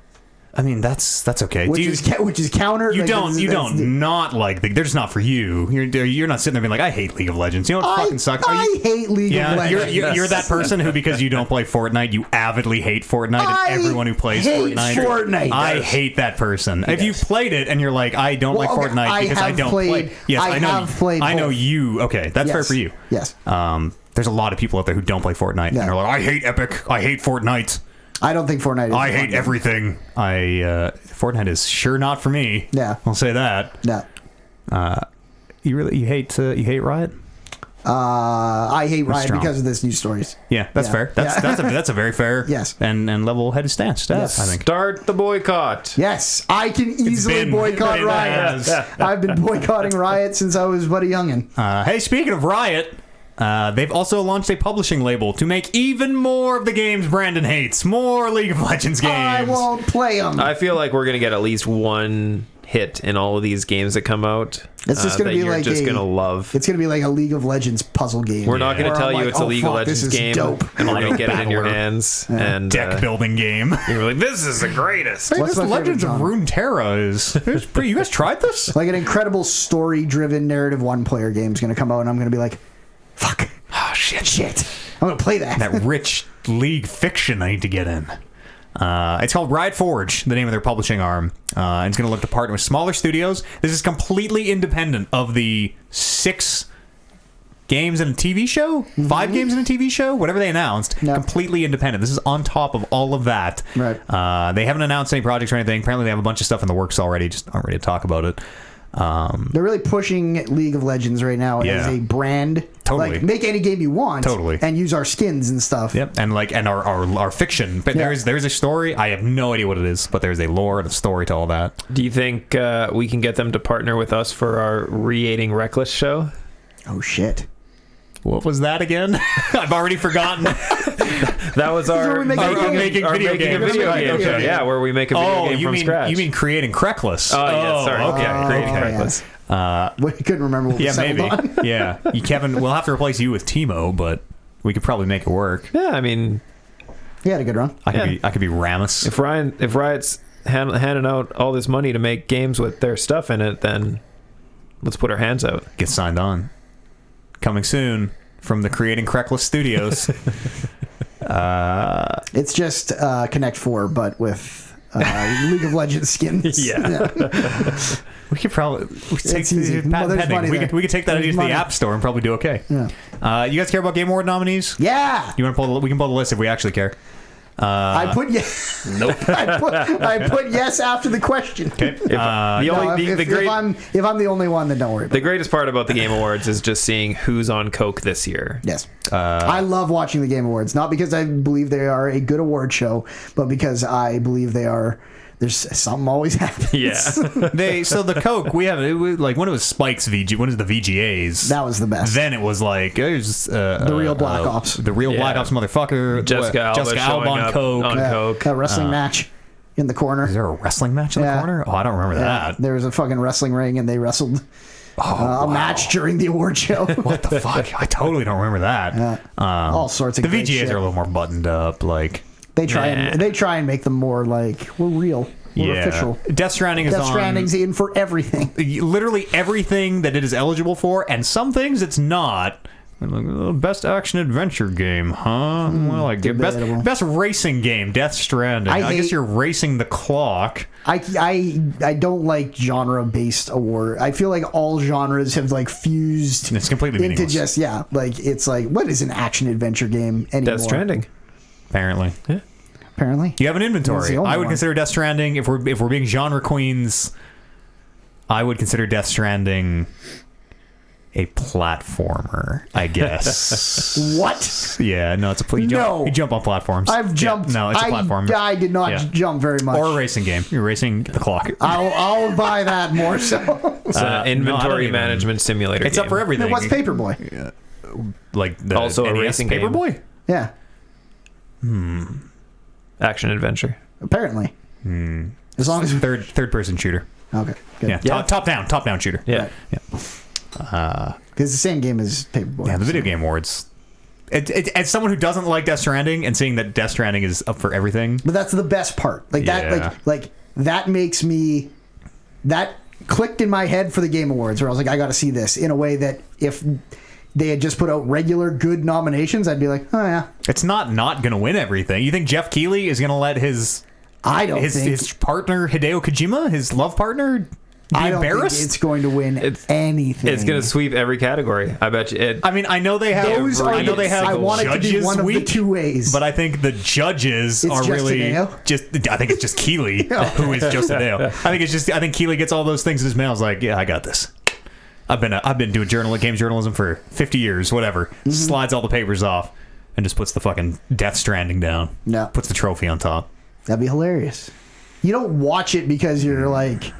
[SPEAKER 1] I mean, that's okay.
[SPEAKER 3] which is counter.
[SPEAKER 1] You
[SPEAKER 3] like,
[SPEAKER 1] don't
[SPEAKER 3] that's the-
[SPEAKER 1] not like they're just not for you. You're not sitting there being like, I hate League of Legends. You know what fucking sucks? Are
[SPEAKER 3] I
[SPEAKER 1] you,
[SPEAKER 3] hate League of
[SPEAKER 1] yeah,
[SPEAKER 3] Legends.
[SPEAKER 1] you're that person who, because you don't play Fortnite, you avidly hate Fortnite, and everyone who plays
[SPEAKER 3] hate Fortnite.
[SPEAKER 1] I hate that person. If you've played it and you're like, I don't like
[SPEAKER 3] okay,
[SPEAKER 1] Fortnite because I
[SPEAKER 3] have
[SPEAKER 1] don't
[SPEAKER 3] played-
[SPEAKER 1] play. Yes,
[SPEAKER 3] I
[SPEAKER 1] know.
[SPEAKER 3] have played
[SPEAKER 1] I know
[SPEAKER 3] both.
[SPEAKER 1] you. Okay, that's fair
[SPEAKER 3] Yes.
[SPEAKER 1] for you.
[SPEAKER 3] Yes.
[SPEAKER 1] There's a lot of people out there who don't play Fortnite, and they're like, I hate Epic. I hate Fortnite.
[SPEAKER 3] I don't think Fortnite is
[SPEAKER 1] I
[SPEAKER 3] fun.
[SPEAKER 1] hate everything. Fortnite is sure not for me.
[SPEAKER 3] Yeah.
[SPEAKER 1] I'll say that.
[SPEAKER 3] No.
[SPEAKER 1] You hate Riot?
[SPEAKER 3] I hate Riot
[SPEAKER 1] strong.
[SPEAKER 3] because of this news stories.
[SPEAKER 1] Yeah, that's
[SPEAKER 3] Yeah.
[SPEAKER 1] fair. That's a very fair
[SPEAKER 3] Yes.
[SPEAKER 1] and level-headed stance.
[SPEAKER 3] Yes.
[SPEAKER 1] I think.
[SPEAKER 2] Start the boycott.
[SPEAKER 3] Yes, I can easily
[SPEAKER 1] been-
[SPEAKER 3] boycott
[SPEAKER 1] it
[SPEAKER 3] Riot.
[SPEAKER 1] has.
[SPEAKER 3] I've been boycotting Riot since I was but a youngin.
[SPEAKER 1] Hey, speaking of Riot, they've also launched a publishing label to make even more of the games Brandon hates. More League of Legends games.
[SPEAKER 3] I won't play them.
[SPEAKER 2] I feel like we're gonna get at least one hit in all of these games that come out.
[SPEAKER 3] It's just gonna
[SPEAKER 2] that
[SPEAKER 3] be
[SPEAKER 2] you're
[SPEAKER 3] like
[SPEAKER 2] just
[SPEAKER 3] a-
[SPEAKER 2] gonna love.
[SPEAKER 3] It's going to be like a League of Legends puzzle game.
[SPEAKER 2] We're not going
[SPEAKER 3] Where
[SPEAKER 2] to tell
[SPEAKER 3] I'm
[SPEAKER 2] you
[SPEAKER 3] like,
[SPEAKER 2] it's a
[SPEAKER 3] oh,
[SPEAKER 2] League
[SPEAKER 3] fuck,
[SPEAKER 2] of
[SPEAKER 3] this
[SPEAKER 2] Legends
[SPEAKER 3] is
[SPEAKER 2] game,
[SPEAKER 3] dope.
[SPEAKER 2] and we're going to get it in your
[SPEAKER 1] Battler.
[SPEAKER 2] hands. And
[SPEAKER 1] Deck building game.
[SPEAKER 2] you're like, this is the greatest.
[SPEAKER 1] Hey,
[SPEAKER 3] What's
[SPEAKER 1] this
[SPEAKER 3] my favorite
[SPEAKER 1] Legends of
[SPEAKER 3] genre?
[SPEAKER 1] Runeterra is pretty. You guys tried this?
[SPEAKER 3] Like an incredible story-driven narrative one-player game is going to come out, and I'm going to be like, fuck.
[SPEAKER 1] Oh shit!
[SPEAKER 3] I'm going to play that.
[SPEAKER 1] That rich League fiction I need to get in. It's called Riot Forge, the name of their publishing arm. And it's going to look to partner with smaller studios. This is completely independent of the 6 games in a TV show, 5 games in a TV show, whatever they announced.
[SPEAKER 3] Yeah.
[SPEAKER 1] Completely independent. This is on top of all of that.
[SPEAKER 3] Right.
[SPEAKER 1] They haven't announced any projects or anything. Apparently, they have a bunch of stuff in the works already. Just aren't ready to talk about it.
[SPEAKER 3] They're really pushing League of Legends right now
[SPEAKER 1] Yeah.
[SPEAKER 3] as a brand.
[SPEAKER 1] Totally.
[SPEAKER 3] Like, make any game you want.
[SPEAKER 1] Totally.
[SPEAKER 3] And use our skins and stuff.
[SPEAKER 1] Yep, and our fiction. But
[SPEAKER 3] Yeah.
[SPEAKER 1] there's a story. I have no idea what it is, but there's a lore and a story to all that.
[SPEAKER 2] Do you think we can get them to partner with us for our Re-ating Reckless show?
[SPEAKER 3] Oh, shit.
[SPEAKER 1] What was that again? I've already forgotten.
[SPEAKER 2] That was our
[SPEAKER 3] where we make
[SPEAKER 1] making video
[SPEAKER 2] a
[SPEAKER 1] games.
[SPEAKER 2] video
[SPEAKER 1] Right,
[SPEAKER 2] game.
[SPEAKER 1] okay.
[SPEAKER 2] Yeah, where we make a video game
[SPEAKER 1] you
[SPEAKER 2] from
[SPEAKER 1] mean
[SPEAKER 2] scratch.
[SPEAKER 1] you mean creating Creckless?
[SPEAKER 2] Oh, yeah, sorry.
[SPEAKER 1] Okay,
[SPEAKER 2] Creating
[SPEAKER 3] okay.
[SPEAKER 2] Reckless.
[SPEAKER 3] We couldn't remember what we
[SPEAKER 1] Yeah,
[SPEAKER 3] settled
[SPEAKER 1] maybe.
[SPEAKER 3] on.
[SPEAKER 1] Yeah, Kevin. We'll have to replace you with Timo, but we could probably make it work.
[SPEAKER 2] Yeah, I mean,
[SPEAKER 3] He had a good run.
[SPEAKER 1] I could be Ramus.
[SPEAKER 2] if Riot's handing out all this money to make games with their stuff in it, then let's put our hands out.
[SPEAKER 1] Get signed on. Coming soon from the Creating Creckless Studios.
[SPEAKER 3] It's just Connect 4, but with League of Legends skins.
[SPEAKER 2] Yeah.
[SPEAKER 1] We could probably take
[SPEAKER 3] It's easy.
[SPEAKER 1] patent
[SPEAKER 3] Well, there's
[SPEAKER 1] pending.
[SPEAKER 3] money
[SPEAKER 1] We
[SPEAKER 3] there.
[SPEAKER 1] could take that
[SPEAKER 3] There's
[SPEAKER 1] into the
[SPEAKER 3] money.
[SPEAKER 1] App Store and probably do okay.
[SPEAKER 3] Yeah.
[SPEAKER 1] You guys care about Game Award nominees?
[SPEAKER 3] Yeah.
[SPEAKER 1] You want to pull? We can pull the list if we actually care.
[SPEAKER 3] I put yes.
[SPEAKER 4] Nope.
[SPEAKER 3] I put yes after the question.
[SPEAKER 1] Okay.
[SPEAKER 2] The
[SPEAKER 3] No,
[SPEAKER 2] only
[SPEAKER 3] if, if I'm the only one, then don't worry about
[SPEAKER 2] the
[SPEAKER 3] it.
[SPEAKER 2] greatest part about the Game Awards is just seeing who's on coke this year.
[SPEAKER 3] Yes. I love watching the Game Awards, not because I believe they are a good award show, but because I believe they there's something always happens.
[SPEAKER 2] Yeah.
[SPEAKER 1] So the Coke like when it was Spike's VG, when it was the VGAs,
[SPEAKER 3] That was the best.
[SPEAKER 1] then it was like there's
[SPEAKER 3] The real Black Ops.
[SPEAKER 1] the real Black Ops motherfucker,
[SPEAKER 2] Jessica Alba showing
[SPEAKER 1] on
[SPEAKER 2] up
[SPEAKER 1] Coke.
[SPEAKER 2] on Coke.
[SPEAKER 3] A wrestling match in the corner.
[SPEAKER 1] Is there a wrestling match in the
[SPEAKER 3] Yeah.
[SPEAKER 1] corner? Oh, I don't remember that.
[SPEAKER 3] There was a fucking wrestling ring, and they wrestled a match during the award show.
[SPEAKER 1] What the fuck? I totally don't remember that.
[SPEAKER 3] All sorts of
[SPEAKER 1] The
[SPEAKER 3] great
[SPEAKER 1] VGAs
[SPEAKER 3] shit.
[SPEAKER 1] are a little more buttoned up, like.
[SPEAKER 3] They try and make them more like we're real, we're official.
[SPEAKER 1] Death Stranding is
[SPEAKER 3] Death
[SPEAKER 1] on
[SPEAKER 3] Stranding's in for everything.
[SPEAKER 1] literally everything that it is eligible for, and some things it's not. Best action adventure game, huh? Well, like
[SPEAKER 3] debatable.
[SPEAKER 1] best racing game, Death Stranding. I guess you're racing the clock.
[SPEAKER 3] I don't like genre based award. I feel like all genres have like fused
[SPEAKER 1] It's completely
[SPEAKER 3] into
[SPEAKER 1] meaningless.
[SPEAKER 3] just like it's like what is an action adventure game anymore?
[SPEAKER 2] Death Stranding.
[SPEAKER 1] Apparently,
[SPEAKER 3] Apparently,
[SPEAKER 1] you have an
[SPEAKER 3] That's
[SPEAKER 1] inventory.
[SPEAKER 3] the only
[SPEAKER 1] I would
[SPEAKER 3] one.
[SPEAKER 1] consider Death Stranding if we're being genre queens. I would consider Death Stranding a platformer, I guess.
[SPEAKER 3] What?
[SPEAKER 1] Yeah, no, it's a you jump on platforms.
[SPEAKER 3] I've jumped.
[SPEAKER 1] Yeah, no, it's a platform.
[SPEAKER 3] I did not
[SPEAKER 1] Yeah.
[SPEAKER 3] jump very much.
[SPEAKER 1] Or a racing game. You're racing the clock.
[SPEAKER 3] I'll buy that more so.
[SPEAKER 2] It's an
[SPEAKER 1] no, I don't
[SPEAKER 2] inventory
[SPEAKER 1] even-
[SPEAKER 2] management simulator.
[SPEAKER 1] It's up for everything.
[SPEAKER 3] What's Paperboy?
[SPEAKER 1] Like the
[SPEAKER 2] Also a
[SPEAKER 1] NES
[SPEAKER 2] racing game.
[SPEAKER 1] Paperboy?
[SPEAKER 3] Yeah,
[SPEAKER 2] Action adventure.
[SPEAKER 3] apparently. As long as
[SPEAKER 1] Third person shooter.
[SPEAKER 3] okay, good.
[SPEAKER 1] Yeah,
[SPEAKER 2] Yeah.
[SPEAKER 1] top down shooter.
[SPEAKER 2] Yeah.
[SPEAKER 3] Because it's the same game as Paperboy.
[SPEAKER 1] Yeah, the video
[SPEAKER 3] so.
[SPEAKER 1] game awards. As someone who doesn't like Death Stranding and seeing that Death Stranding is up for everything.
[SPEAKER 3] But that's the best part. Like that.
[SPEAKER 1] Yeah.
[SPEAKER 3] Like that makes me. That clicked in my head for the Game Awards, where I was like, I got to see this in a way that if they had just put out regular good nominations, I'd be like, oh yeah.
[SPEAKER 1] It's not going to win everything. You think Jeff Keighley is going to let his
[SPEAKER 3] I don't think
[SPEAKER 1] his partner Hideo Kojima, his love partner, be
[SPEAKER 3] I don't think
[SPEAKER 1] embarrassed?
[SPEAKER 3] it's going to win anything.
[SPEAKER 2] It's gonna sweep every category. I bet you.
[SPEAKER 1] I mean, I know they have.
[SPEAKER 3] Those are
[SPEAKER 1] I know they have.
[SPEAKER 3] I want it to be
[SPEAKER 1] judges
[SPEAKER 3] one of the
[SPEAKER 1] week,
[SPEAKER 3] two ways.
[SPEAKER 1] but I think the judges
[SPEAKER 3] It's
[SPEAKER 1] are
[SPEAKER 3] just
[SPEAKER 1] really
[SPEAKER 3] Hideo?
[SPEAKER 1] just. I think it's just Keighley who is just Hideo. I think Keighley gets all those things in his mail. He's like, yeah, I got this. I've been doing games journalism for 50 years, whatever. Slides all the papers off and just puts the fucking Death Stranding down.
[SPEAKER 3] No.
[SPEAKER 1] Puts the trophy on top.
[SPEAKER 3] That'd be hilarious. You don't watch it because you're like,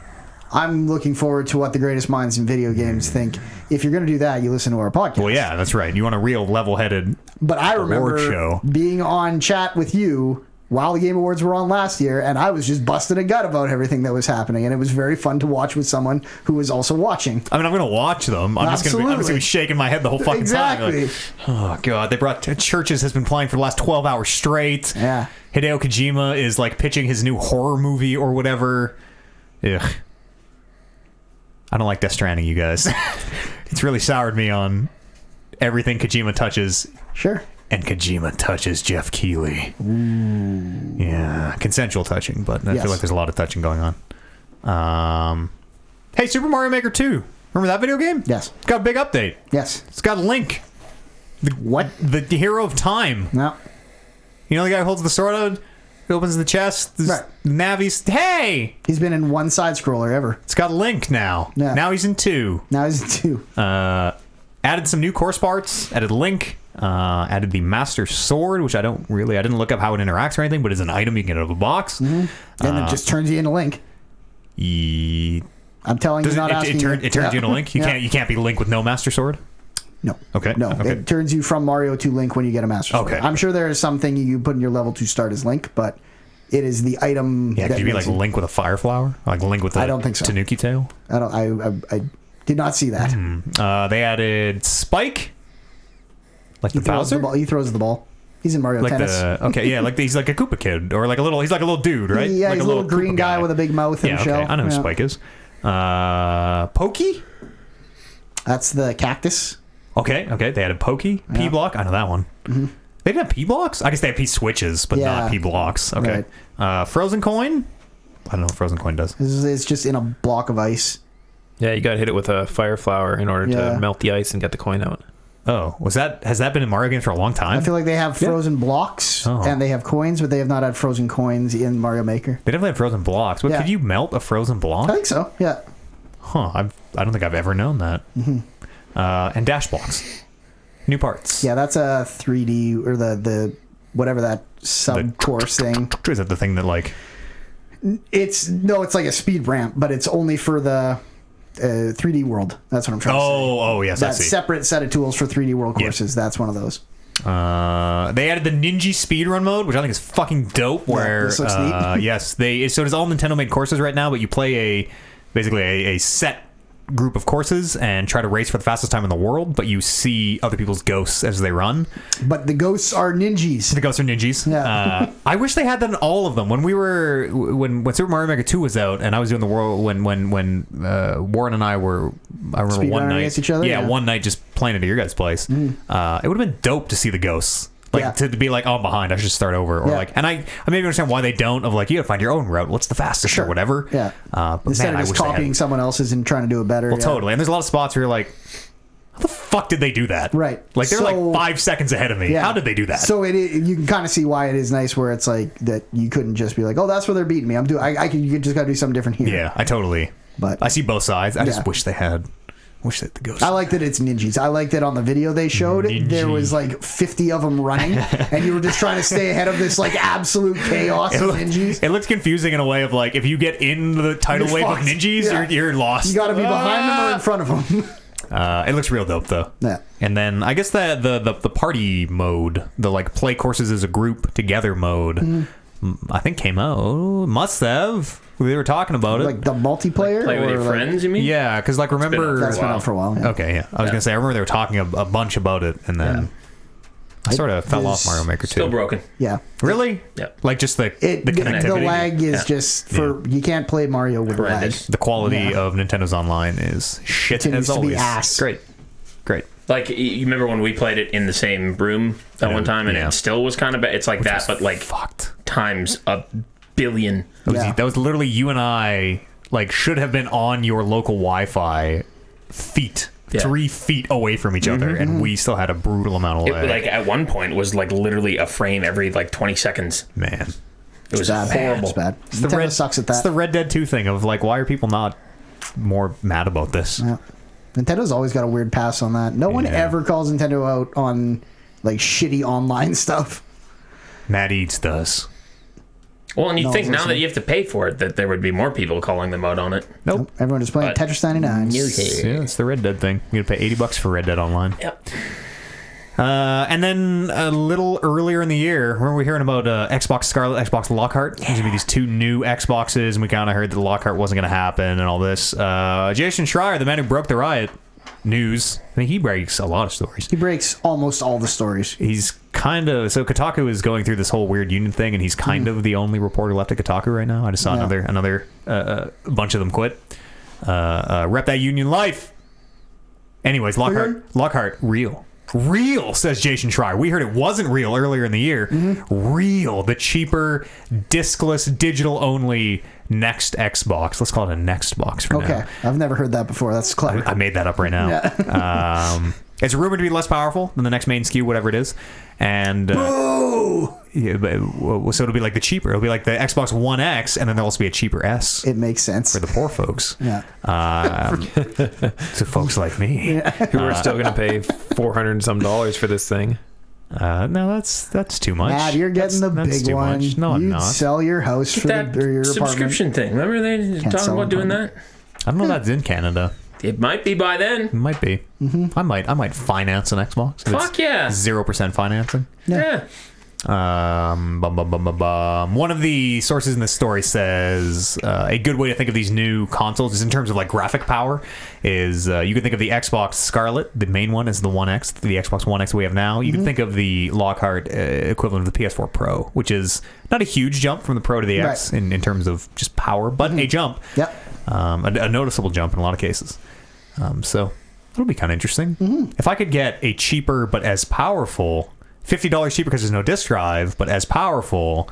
[SPEAKER 3] I'm looking forward to what the greatest minds in video games think. If you're going to do that, you listen to our podcast.
[SPEAKER 1] Well, yeah, that's right. You want a real level-headed
[SPEAKER 3] But I remember
[SPEAKER 1] award show.
[SPEAKER 3] being on chat with you while the Game Awards were on last year, and I was just busting a gut about everything that was happening, and it was very fun to watch with someone who was also watching.
[SPEAKER 1] I mean, I'm going to watch them. I'm just going to be shaking my head the whole fucking
[SPEAKER 3] Exactly.
[SPEAKER 1] time. Like, oh, God. They brought Churches has been playing for the last 12 hours straight.
[SPEAKER 3] Yeah.
[SPEAKER 1] Hideo Kojima is like pitching his new horror movie or whatever. Ugh. I don't like Death Stranding, you guys. It's really soured me on everything Kojima touches.
[SPEAKER 3] Sure.
[SPEAKER 1] And Kojima touches Jeff Keighley. Ooh. Yeah. Consensual touching, but I
[SPEAKER 3] Yes.
[SPEAKER 1] feel like there's a lot of touching going on. Hey, Super Mario Maker 2. Remember that video game?
[SPEAKER 3] Yes.
[SPEAKER 1] It's got a big update.
[SPEAKER 3] Yes.
[SPEAKER 1] It's got Link.
[SPEAKER 3] What?
[SPEAKER 1] The hero of time.
[SPEAKER 3] No.
[SPEAKER 1] You know the guy who holds the sword out? He opens the chest.
[SPEAKER 3] Right.
[SPEAKER 1] Navi's. Hey!
[SPEAKER 3] He's been in one side scroller ever.
[SPEAKER 1] It's got Link now.
[SPEAKER 3] Yeah.
[SPEAKER 1] Now he's in 2.
[SPEAKER 3] Now he's in 2.
[SPEAKER 1] Added some new course parts. Added Link. Added the Master Sword, which I didn't look up how it interacts or anything, but it's an item you can get out of a box.
[SPEAKER 3] And it just turns you into Link. I'm telling you, not asking you.
[SPEAKER 1] It turns you into Link. You can't be Link with no Master Sword.
[SPEAKER 3] No.
[SPEAKER 1] Okay.
[SPEAKER 3] No.
[SPEAKER 1] Okay.
[SPEAKER 3] It turns you from Mario to Link when you get a Master Sword.
[SPEAKER 1] Okay.
[SPEAKER 3] I'm sure there is something you put in your level to start as Link, but it is the item.
[SPEAKER 1] Yeah,
[SPEAKER 3] that
[SPEAKER 1] could you be
[SPEAKER 3] makes
[SPEAKER 1] like
[SPEAKER 3] it-
[SPEAKER 1] Link with a fire flower, like Link with the
[SPEAKER 3] I don't think so.
[SPEAKER 1] Tanuki tail.
[SPEAKER 3] I did not see that.
[SPEAKER 1] They added Spike, like
[SPEAKER 3] He
[SPEAKER 1] the
[SPEAKER 3] throws the
[SPEAKER 1] Bowser.
[SPEAKER 3] ball. He throws the ball. He's in Mario
[SPEAKER 1] Like
[SPEAKER 3] Tennis.
[SPEAKER 1] he's like a Koopa kid, or like a little dude, right?
[SPEAKER 3] Yeah,
[SPEAKER 1] like
[SPEAKER 3] he's a little green
[SPEAKER 1] Koopa
[SPEAKER 3] guy with a big mouth and
[SPEAKER 1] Yeah,
[SPEAKER 3] shell.
[SPEAKER 1] okay. I know who
[SPEAKER 3] Yeah.
[SPEAKER 1] Spike is. Pokey.
[SPEAKER 3] That's the cactus.
[SPEAKER 1] Okay. They added Pokey, P block. I know that one. Mm-hmm. They didn't have P blocks. I guess they have P switches, but
[SPEAKER 3] Yeah.
[SPEAKER 1] not P blocks. Okay. Frozen coin. I don't know what frozen coin does.
[SPEAKER 3] It's just in a block of ice.
[SPEAKER 2] Yeah, you got to hit it with a fire flower in order
[SPEAKER 3] Yeah.
[SPEAKER 2] to melt the ice and get the coin out.
[SPEAKER 1] Oh, has that been in Mario games for a long time?
[SPEAKER 3] I feel like they have frozen blocks
[SPEAKER 1] Oh.
[SPEAKER 3] and they have coins, but they have not had frozen coins in Mario Maker.
[SPEAKER 1] They definitely have frozen blocks. But
[SPEAKER 3] Yeah.
[SPEAKER 1] could you melt a frozen block?
[SPEAKER 3] I think so. Yeah.
[SPEAKER 1] Huh. I don't think I've ever known that. Mm-hmm. And dash blocks. New parts.
[SPEAKER 3] Yeah, that's a 3D or the whatever that sub course thing.
[SPEAKER 1] Is that the thing that like
[SPEAKER 3] It's like a speed ramp, but it's only for the 3D World. That's what I'm trying to say.
[SPEAKER 1] Oh, yes, I
[SPEAKER 3] That
[SPEAKER 1] see.
[SPEAKER 3] separate set of tools for 3D World courses. That's one of those.
[SPEAKER 1] They added the Ninja speedrun mode, which I think is fucking dope. Where
[SPEAKER 3] this looks neat.
[SPEAKER 1] yes, so it's all Nintendo made courses right now, but you play basically a set group of courses and try to race for the fastest time in the world, but you see other people's ghosts as they run.
[SPEAKER 3] But the ghosts are ninjas.
[SPEAKER 1] The ghosts are ninjas.
[SPEAKER 3] Yeah.
[SPEAKER 1] I wish they had that in all of them. When Super Mario Maker 2 was out, and I was doing the world when Warren and I were, I remember one night
[SPEAKER 3] against each other?
[SPEAKER 1] Yeah,
[SPEAKER 3] Yeah.
[SPEAKER 1] one night just playing at your guys' place. It would have been dope to see the ghosts. Like, to be like, oh, I'm behind, I should start over. Or like, and I maybe understand why they don't, of like, you gotta find your own route. What's the fastest or whatever.
[SPEAKER 3] Yeah.
[SPEAKER 1] But
[SPEAKER 3] Instead
[SPEAKER 1] man,
[SPEAKER 3] of just
[SPEAKER 1] I wish they had
[SPEAKER 3] copying
[SPEAKER 1] it.
[SPEAKER 3] someone else's and trying to do it better.
[SPEAKER 1] Well, totally. And there's a lot of spots where you're like, how the fuck did they do that?
[SPEAKER 3] Right.
[SPEAKER 1] Like, they're like 5 seconds ahead of me.
[SPEAKER 3] Yeah.
[SPEAKER 1] How did they do that?
[SPEAKER 3] So you can kind of see why it is nice where it's like that you couldn't just be like, oh, that's where they're beating me. You just got to do something different here.
[SPEAKER 1] yeah, I totally.
[SPEAKER 3] But
[SPEAKER 1] I see both sides. I just
[SPEAKER 3] Yeah.
[SPEAKER 1] wish they had. Wish that the ghosts.
[SPEAKER 3] I like that it's ninjas. I like that on the video they showed, there was like 50 of them running, and you were just trying to stay ahead of this like absolute chaos of ninjas.
[SPEAKER 1] It looks confusing in a way of like, if you get in the tidal
[SPEAKER 3] You're
[SPEAKER 1] wave
[SPEAKER 3] fucked.
[SPEAKER 1] of ninjas,
[SPEAKER 3] Yeah.
[SPEAKER 1] you're lost.
[SPEAKER 3] You got to be behind them or in front of them.
[SPEAKER 1] It looks real dope though.
[SPEAKER 3] Yeah.
[SPEAKER 1] And then I guess the party mode, the like play courses as a group together mode, I think came out. Must have. We were talking about it.
[SPEAKER 3] Like the multiplayer?
[SPEAKER 4] Play with
[SPEAKER 3] or
[SPEAKER 4] your
[SPEAKER 3] like,
[SPEAKER 4] friends, you mean?
[SPEAKER 1] Yeah, because like remember.
[SPEAKER 3] That's been out for a while. Yeah.
[SPEAKER 1] Okay, yeah. I was gonna say I remember they were talking a bunch about it, and then I sort of fell off
[SPEAKER 3] is
[SPEAKER 1] Mario Maker 2.
[SPEAKER 4] Still broken.
[SPEAKER 3] Yeah.
[SPEAKER 1] Really?
[SPEAKER 4] Yep.
[SPEAKER 1] Like just the
[SPEAKER 3] The
[SPEAKER 1] connectivity.
[SPEAKER 3] lag is
[SPEAKER 4] Yeah.
[SPEAKER 3] just for you can't play Mario with lag.
[SPEAKER 4] Horrendous.
[SPEAKER 1] The quality
[SPEAKER 3] Yeah.
[SPEAKER 1] of Nintendo's online is shit
[SPEAKER 3] Continues
[SPEAKER 1] as
[SPEAKER 3] to be
[SPEAKER 1] always.
[SPEAKER 3] ass.
[SPEAKER 1] Great.
[SPEAKER 4] Like, you remember when we played it in the same room that one time, and
[SPEAKER 1] Yeah.
[SPEAKER 4] it still was kind of bad? It's like that, but like
[SPEAKER 1] Fucked.
[SPEAKER 4] times a billion.
[SPEAKER 3] Yeah.
[SPEAKER 1] That was literally you and I, like, should have been on your local Wi-Fi feet.
[SPEAKER 4] Yeah.
[SPEAKER 1] 3 feet away from each other, and we still had a brutal amount of
[SPEAKER 4] It,
[SPEAKER 1] lag.
[SPEAKER 4] like, at one point, was like literally a frame every like 20 seconds.
[SPEAKER 1] Man.
[SPEAKER 4] It was
[SPEAKER 3] Bad.
[SPEAKER 4] horrible.
[SPEAKER 3] It's bad.
[SPEAKER 1] It's the
[SPEAKER 3] Nintendo
[SPEAKER 1] Red,
[SPEAKER 3] sucks at
[SPEAKER 1] It's
[SPEAKER 3] that.
[SPEAKER 1] the Red Dead 2 thing of, like, why are people not more mad about this?
[SPEAKER 3] Yeah. Nintendo's always got a weird pass on that. No one
[SPEAKER 1] Yeah.
[SPEAKER 3] ever calls Nintendo out on like shitty online stuff.
[SPEAKER 1] Matt Eads does.
[SPEAKER 4] Well, and you
[SPEAKER 3] No
[SPEAKER 4] think
[SPEAKER 3] one's
[SPEAKER 4] now that
[SPEAKER 3] listening.
[SPEAKER 4] you have to pay for it, that there would be more people calling them out on it.
[SPEAKER 1] Nope.
[SPEAKER 3] Everyone just playing
[SPEAKER 4] But-
[SPEAKER 3] Tetris 99.
[SPEAKER 1] Yeah, it's the Red Dead thing. You gotta pay $80 for Red Dead Online.
[SPEAKER 4] Yep.
[SPEAKER 1] And then a little earlier in the year, remember we hearing about Xbox Scarlet, Xbox Lockhart? There's gonna be these 2 new Xboxes, and we kind of heard that Lockhart wasn't gonna happen and all this. Jason Schreier, the man who broke the Riot news, I think he breaks a lot of stories.
[SPEAKER 3] He breaks almost all the stories.
[SPEAKER 1] He's kind of so Kotaku is going through this whole weird union thing, and he's kind of the only reporter left at Kotaku right now. I just saw
[SPEAKER 3] Yeah.
[SPEAKER 1] another bunch of them quit. Rep that union life. Anyways, Lockhart, real, says Jason Schreier. We heard it wasn't real earlier in the year. Real, the cheaper, discless, digital only next Xbox. Let's call it a next box for
[SPEAKER 3] Okay.
[SPEAKER 1] now.
[SPEAKER 3] I've never heard that before. That's clever.
[SPEAKER 1] I made that up right now. It's rumored to be less powerful than the next main SKU, whatever it is. And yeah, so it'll be like the cheaper. It'll be like the Xbox One X, and then there'll also be a cheaper S
[SPEAKER 3] It makes sense.
[SPEAKER 1] for the poor folks.
[SPEAKER 3] Yeah.
[SPEAKER 1] To folks like me.
[SPEAKER 2] Who are still going to pay $400 and some for this thing?
[SPEAKER 1] No, that's too much.
[SPEAKER 3] Matt, you're getting the
[SPEAKER 1] That's
[SPEAKER 3] big
[SPEAKER 1] too
[SPEAKER 3] one.
[SPEAKER 1] much. No, I'm
[SPEAKER 3] You'd
[SPEAKER 1] not.
[SPEAKER 3] sell your house for
[SPEAKER 4] That
[SPEAKER 3] or your apartment.
[SPEAKER 4] subscription thing. Remember they
[SPEAKER 3] sell
[SPEAKER 4] talking about
[SPEAKER 3] an
[SPEAKER 4] doing
[SPEAKER 3] apartment.
[SPEAKER 4] that?
[SPEAKER 1] I don't know if that's in Canada.
[SPEAKER 4] It might be by then.
[SPEAKER 1] It might be. I might finance an Xbox. If
[SPEAKER 4] Fuck yeah.
[SPEAKER 1] 0% financing.
[SPEAKER 4] Yeah.
[SPEAKER 1] One of the sources in this story says a good way to think of these new consoles is in terms of like graphic power is you can think of the Xbox Scarlet, the main one, as the One X, the Xbox One X we have now. You can think of the Lockhart equivalent of the PS4 Pro, which is not a huge jump from the Pro to the X in terms of just power, but a jump.
[SPEAKER 3] Yep.
[SPEAKER 1] A noticeable jump in a lot of cases. So that'll be kind of interesting. If I could get a cheaper but as powerful, $50 cheaper because there's no disk drive, but as powerful,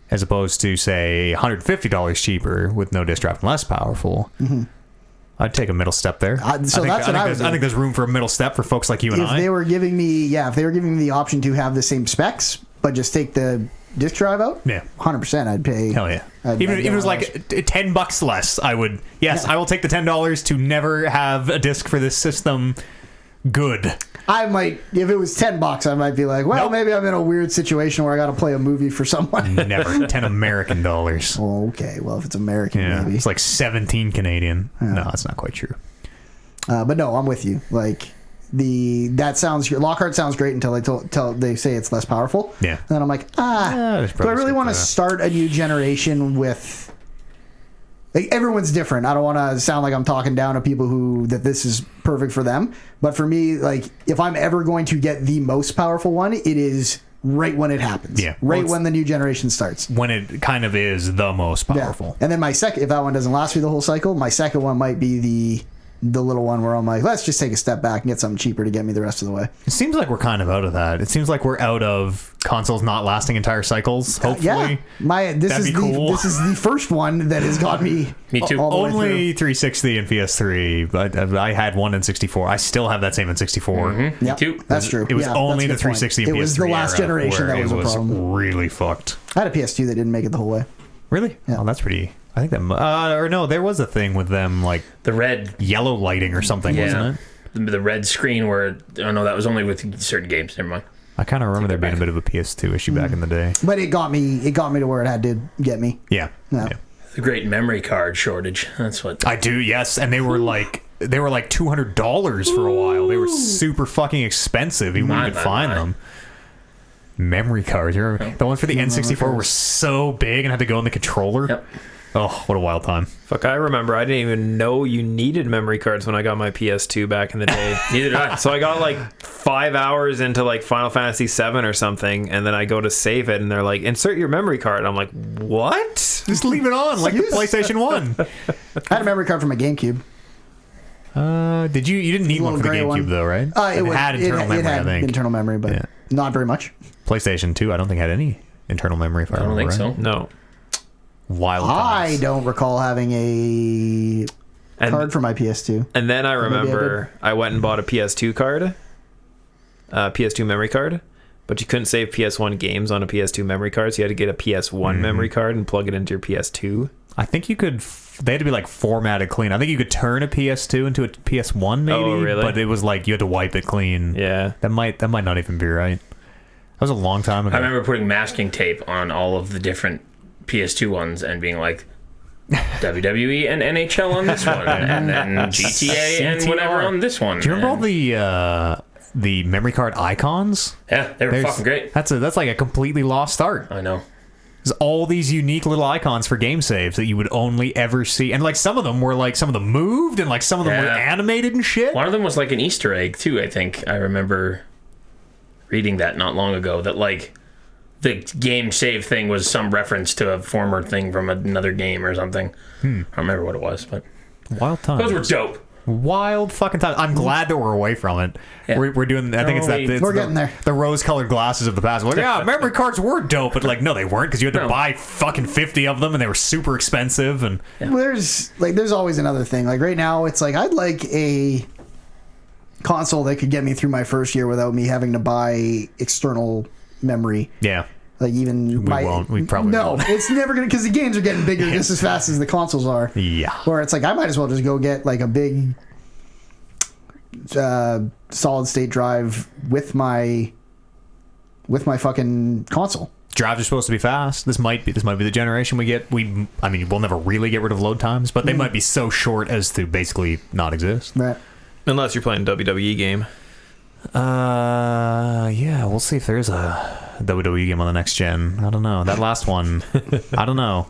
[SPEAKER 1] as opposed to say $150 cheaper with no disk drive and less powerful, I'd take a middle step there.
[SPEAKER 3] So that's what I would do.
[SPEAKER 1] I think there's room for a middle step for folks like you and
[SPEAKER 3] If
[SPEAKER 1] I.
[SPEAKER 3] they were giving me the option to have the same specs, but just take the disk drive out,
[SPEAKER 1] Yeah.
[SPEAKER 3] 100%, I'd pay.
[SPEAKER 1] Hell yeah.
[SPEAKER 3] I'd
[SPEAKER 1] Even if
[SPEAKER 3] go
[SPEAKER 1] it was
[SPEAKER 3] on
[SPEAKER 1] like $10 less, I would. Yes, I will take the $10 to never have a disc for this system. Good.
[SPEAKER 3] I might, if it was $10, I might be like, well,
[SPEAKER 1] Nope.
[SPEAKER 3] maybe I'm in a weird situation where I got to play a movie for someone.
[SPEAKER 1] Never. 10 American dollars.
[SPEAKER 3] Oh, okay, well, if it's American,
[SPEAKER 1] Yeah,
[SPEAKER 3] maybe.
[SPEAKER 1] it's like 17 Canadian. No, that's not quite true.
[SPEAKER 3] But no, I'm with you. Like Lockhart sounds great until they say it's less powerful.
[SPEAKER 1] Yeah.
[SPEAKER 3] And then I'm like, do I really want to start a new generation with? Like, everyone's different. I don't want to sound like I'm talking down to people that this is perfect for them. But for me, like, if I'm ever going to get the most powerful one, it is right when it happens.
[SPEAKER 1] Yeah.
[SPEAKER 3] Right
[SPEAKER 1] Well,
[SPEAKER 3] when the new generation starts.
[SPEAKER 1] When it kind of is the most powerful.
[SPEAKER 3] Yeah. And then my second, if that one doesn't last me the whole cycle, my second one might be the little one where I'm like, let's just take a step back and get something cheaper to get me the rest of the way.
[SPEAKER 1] It seems like we're kind of out of that. It seems like we're out of consoles not lasting entire cycles, hopefully.
[SPEAKER 3] This is
[SPEAKER 1] cool.
[SPEAKER 3] This is the first one that has got me.
[SPEAKER 4] Me too.
[SPEAKER 3] all the way
[SPEAKER 1] Only
[SPEAKER 3] through.
[SPEAKER 1] 360 and PS3, but I had one in 64. I still have that same in 64.
[SPEAKER 4] Me
[SPEAKER 3] Yep,
[SPEAKER 4] too.
[SPEAKER 3] that's true.
[SPEAKER 1] It was
[SPEAKER 3] Yeah,
[SPEAKER 1] only the
[SPEAKER 3] that's a good point.
[SPEAKER 1] 360 and PS3
[SPEAKER 3] It was the last
[SPEAKER 1] era
[SPEAKER 3] generation
[SPEAKER 1] where
[SPEAKER 3] that was
[SPEAKER 1] it
[SPEAKER 3] a problem.
[SPEAKER 1] really fucked.
[SPEAKER 3] I had a PS2 that didn't make it the whole way.
[SPEAKER 1] Really?
[SPEAKER 3] Yeah.
[SPEAKER 1] Oh, that's pretty... I think that... or no, there was a thing with them, like,
[SPEAKER 4] The red,
[SPEAKER 1] yellow lighting or something, wasn't it?
[SPEAKER 4] the red screen where oh no, that was only with certain games. Never mind.
[SPEAKER 1] I kind of remember there being a bit of a PS2 issue back in the day.
[SPEAKER 3] But it got me to where it had to get me.
[SPEAKER 1] Yeah.
[SPEAKER 3] Yeah.
[SPEAKER 1] Yeah.
[SPEAKER 4] The great memory card shortage. That's what.
[SPEAKER 1] I do, yes. And they were like $200 for a while. They were super fucking expensive. You wouldn't even find them. Memory cards. You remember? The ones for the N64 were so big and had to go in the controller.
[SPEAKER 4] Yep.
[SPEAKER 1] Oh, what a wild time.
[SPEAKER 2] Fuck, I remember. I didn't even know you needed memory cards when I got my PS2 back in the day.
[SPEAKER 4] Neither did I.
[SPEAKER 2] So I got like 5 hours into like Final Fantasy 7 or something, and then I go to save it, and they're like, insert your memory card. I'm like, what?
[SPEAKER 1] Just leave it on like the PlayStation 1.
[SPEAKER 3] I had a memory card for my GameCube.
[SPEAKER 1] Did you? You didn't need one for the
[SPEAKER 3] gray
[SPEAKER 1] GameCube
[SPEAKER 3] one.
[SPEAKER 1] though, right?
[SPEAKER 3] It
[SPEAKER 1] had internal memory,
[SPEAKER 3] it had
[SPEAKER 1] I think.
[SPEAKER 3] internal memory, but
[SPEAKER 1] Yeah.
[SPEAKER 3] not very much.
[SPEAKER 1] PlayStation 2, I don't think had any internal memory. If I
[SPEAKER 4] I don't think
[SPEAKER 1] remember right.
[SPEAKER 4] so.
[SPEAKER 2] No.
[SPEAKER 1] Wild
[SPEAKER 3] I
[SPEAKER 1] times.
[SPEAKER 3] don't recall having a card for my PS2.
[SPEAKER 2] And then I
[SPEAKER 3] maybe I
[SPEAKER 2] remember I went and bought a PS2 card, PS2 memory card, but you couldn't save PS1 games on a PS2 memory card, so you had to get a PS1 memory card and plug it into your PS2.
[SPEAKER 1] I think you could. They had to be like formatted clean. I think you could turn a PS2 into a PS1, maybe.
[SPEAKER 2] Oh, really?
[SPEAKER 1] But it was like you had to wipe it clean.
[SPEAKER 2] Yeah.
[SPEAKER 1] That might not even be right. That was a long time ago.
[SPEAKER 4] I remember putting masking tape on all of the different PS2 ones and being like, WWE and NHL on this one, and then GTA and
[SPEAKER 1] CTR.
[SPEAKER 4] whatever on this one.
[SPEAKER 1] Do you remember all the memory card icons?
[SPEAKER 4] Yeah, they were fucking great.
[SPEAKER 1] That's like a completely lost art.
[SPEAKER 4] I know.
[SPEAKER 1] There's all these unique little icons for game saves that you would only ever see, and like some of them moved, and like some of them were
[SPEAKER 4] Yeah.
[SPEAKER 1] animated and shit.
[SPEAKER 4] One of them was like an Easter egg too. I think I remember reading that not long ago. That like the game save thing was some reference to a former thing from another game or something. I don't remember what it was, but
[SPEAKER 1] Wild times.
[SPEAKER 4] those were dope.
[SPEAKER 1] Wild fucking time. I'm glad that we're away from it.
[SPEAKER 4] Yeah.
[SPEAKER 1] We're doing. I think it's that. It's
[SPEAKER 3] We're getting there.
[SPEAKER 1] The rose-colored glasses of the past. We're like, yeah, memory cards were dope, but like, no, they weren't because you had to
[SPEAKER 4] No.
[SPEAKER 1] buy fucking 50 of them, and they were super expensive. And
[SPEAKER 3] Well, there's always another thing. Like right now, it's like I'd like a console that could get me through my first year without me having to buy external memory.
[SPEAKER 1] yeah,
[SPEAKER 3] Like even
[SPEAKER 1] we won't. We probably
[SPEAKER 3] no,
[SPEAKER 1] won't.
[SPEAKER 3] it's never gonna because the games are getting bigger just as fast as the consoles are.
[SPEAKER 1] Yeah.
[SPEAKER 3] Where it's like I might as well just go get like a big solid state drive with my fucking console.
[SPEAKER 1] Drives are supposed to be fast. This might be the generation we get. I mean, we'll never really get rid of load times, but they might be so short as to basically not exist.
[SPEAKER 3] Right.
[SPEAKER 2] Unless you're playing a WWE game.
[SPEAKER 1] Yeah, we'll see if there is a WWE game on the next gen. I don't know. That last one, I don't know.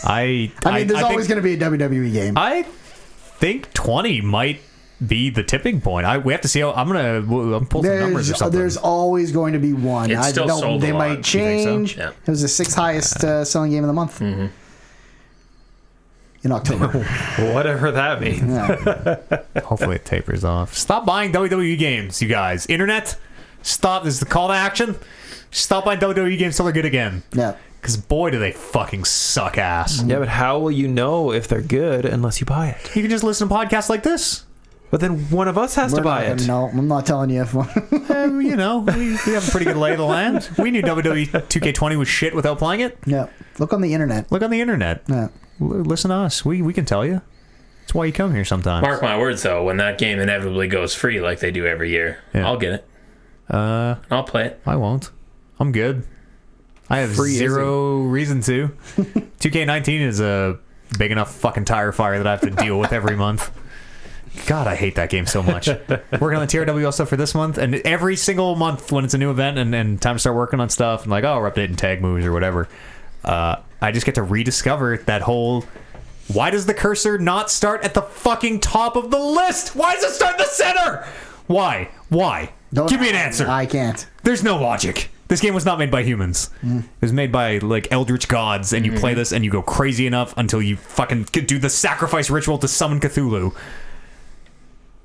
[SPEAKER 3] I mean, there's always going to be a WWE game.
[SPEAKER 1] I think 20 might be the tipping point. We have to see how. I'm pulling some numbers or something.
[SPEAKER 3] There's always going to be one.
[SPEAKER 4] It's still sold
[SPEAKER 3] They
[SPEAKER 4] a lot.
[SPEAKER 3] might
[SPEAKER 4] You think
[SPEAKER 1] so?
[SPEAKER 3] change.
[SPEAKER 4] Yeah.
[SPEAKER 3] It was the sixth highest selling game of the month in October.
[SPEAKER 2] Whatever that means.
[SPEAKER 3] Yeah.
[SPEAKER 1] Hopefully it tapers off. Stop buying WWE games, you guys. Internet, stop. This is the call to action. Stop buying WWE games till they're good again.
[SPEAKER 3] Yeah.
[SPEAKER 1] Because boy, do they fucking suck ass.
[SPEAKER 2] Yeah, but how will you know if they're good unless you buy it?
[SPEAKER 1] You can just listen to podcasts like this.
[SPEAKER 2] But then one of us has to buy it.
[SPEAKER 3] No, I'm not telling you.
[SPEAKER 1] You know, we have a pretty good lay of the land. We knew WWE 2K20 was shit without playing it.
[SPEAKER 3] Yeah. Look on the internet.
[SPEAKER 1] Look on the internet.
[SPEAKER 3] Yeah.
[SPEAKER 1] Listen to us. We can tell you. That's why you come here sometimes.
[SPEAKER 4] Mark my words, though, when that game inevitably goes free like they do every year,
[SPEAKER 1] Yeah.
[SPEAKER 4] I'll get it. I'll play it.
[SPEAKER 1] I won't. I'm good. I have zero reason to. 2K19 is a big enough fucking tire fire that I have to deal with every month. God, I hate that game so much. Working on the TRWL stuff for this month, and every single month when it's a new event and time to start working on stuff, and like, oh, we're updating tag moves or whatever, I just get to rediscover that whole... Why does the cursor not start at the fucking top of the list? Why does it start in the center? Why? Give me an answer.
[SPEAKER 3] I can't.
[SPEAKER 1] There's no logic. This game was not made by humans. It was made by like eldritch gods, and you play this and you go crazy enough until you fucking do the sacrifice ritual to summon Cthulhu.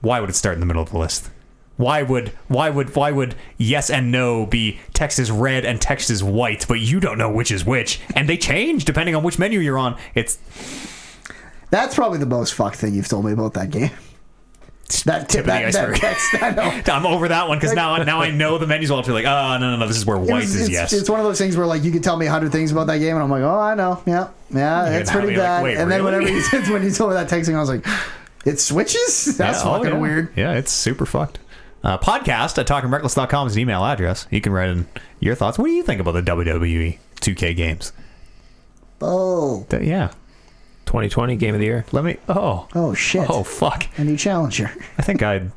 [SPEAKER 1] Why would it start in the middle of the list? Why would yes and no be text is red and text is white, but you don't know which is which, and they change depending on which menu you're on.
[SPEAKER 3] That's probably the most fucked thing you've told me about that game. That
[SPEAKER 1] tip of the iceberg.
[SPEAKER 3] text, I know.
[SPEAKER 1] I'm over that one because now I know the menus well. To be like, oh no, this is where white is yes.
[SPEAKER 3] It's one of those things where like you could tell me 100 things about that game, and I'm like, oh, I know, yeah, it's pretty bad.
[SPEAKER 1] Like,
[SPEAKER 3] and then
[SPEAKER 1] really?
[SPEAKER 3] when you told me that texting, I was like, it switches. That's fucking weird.
[SPEAKER 1] Yeah, it's super fucked. Podcast at talkingreckless.com is an email address. You can write in your thoughts. What do you think about the WWE 2K games?
[SPEAKER 3] Oh.
[SPEAKER 1] Yeah.
[SPEAKER 2] 2020 Game of the Year.
[SPEAKER 1] Let me...
[SPEAKER 3] Oh, shit.
[SPEAKER 1] Oh, fuck.
[SPEAKER 3] A new challenger.
[SPEAKER 1] I think I'd...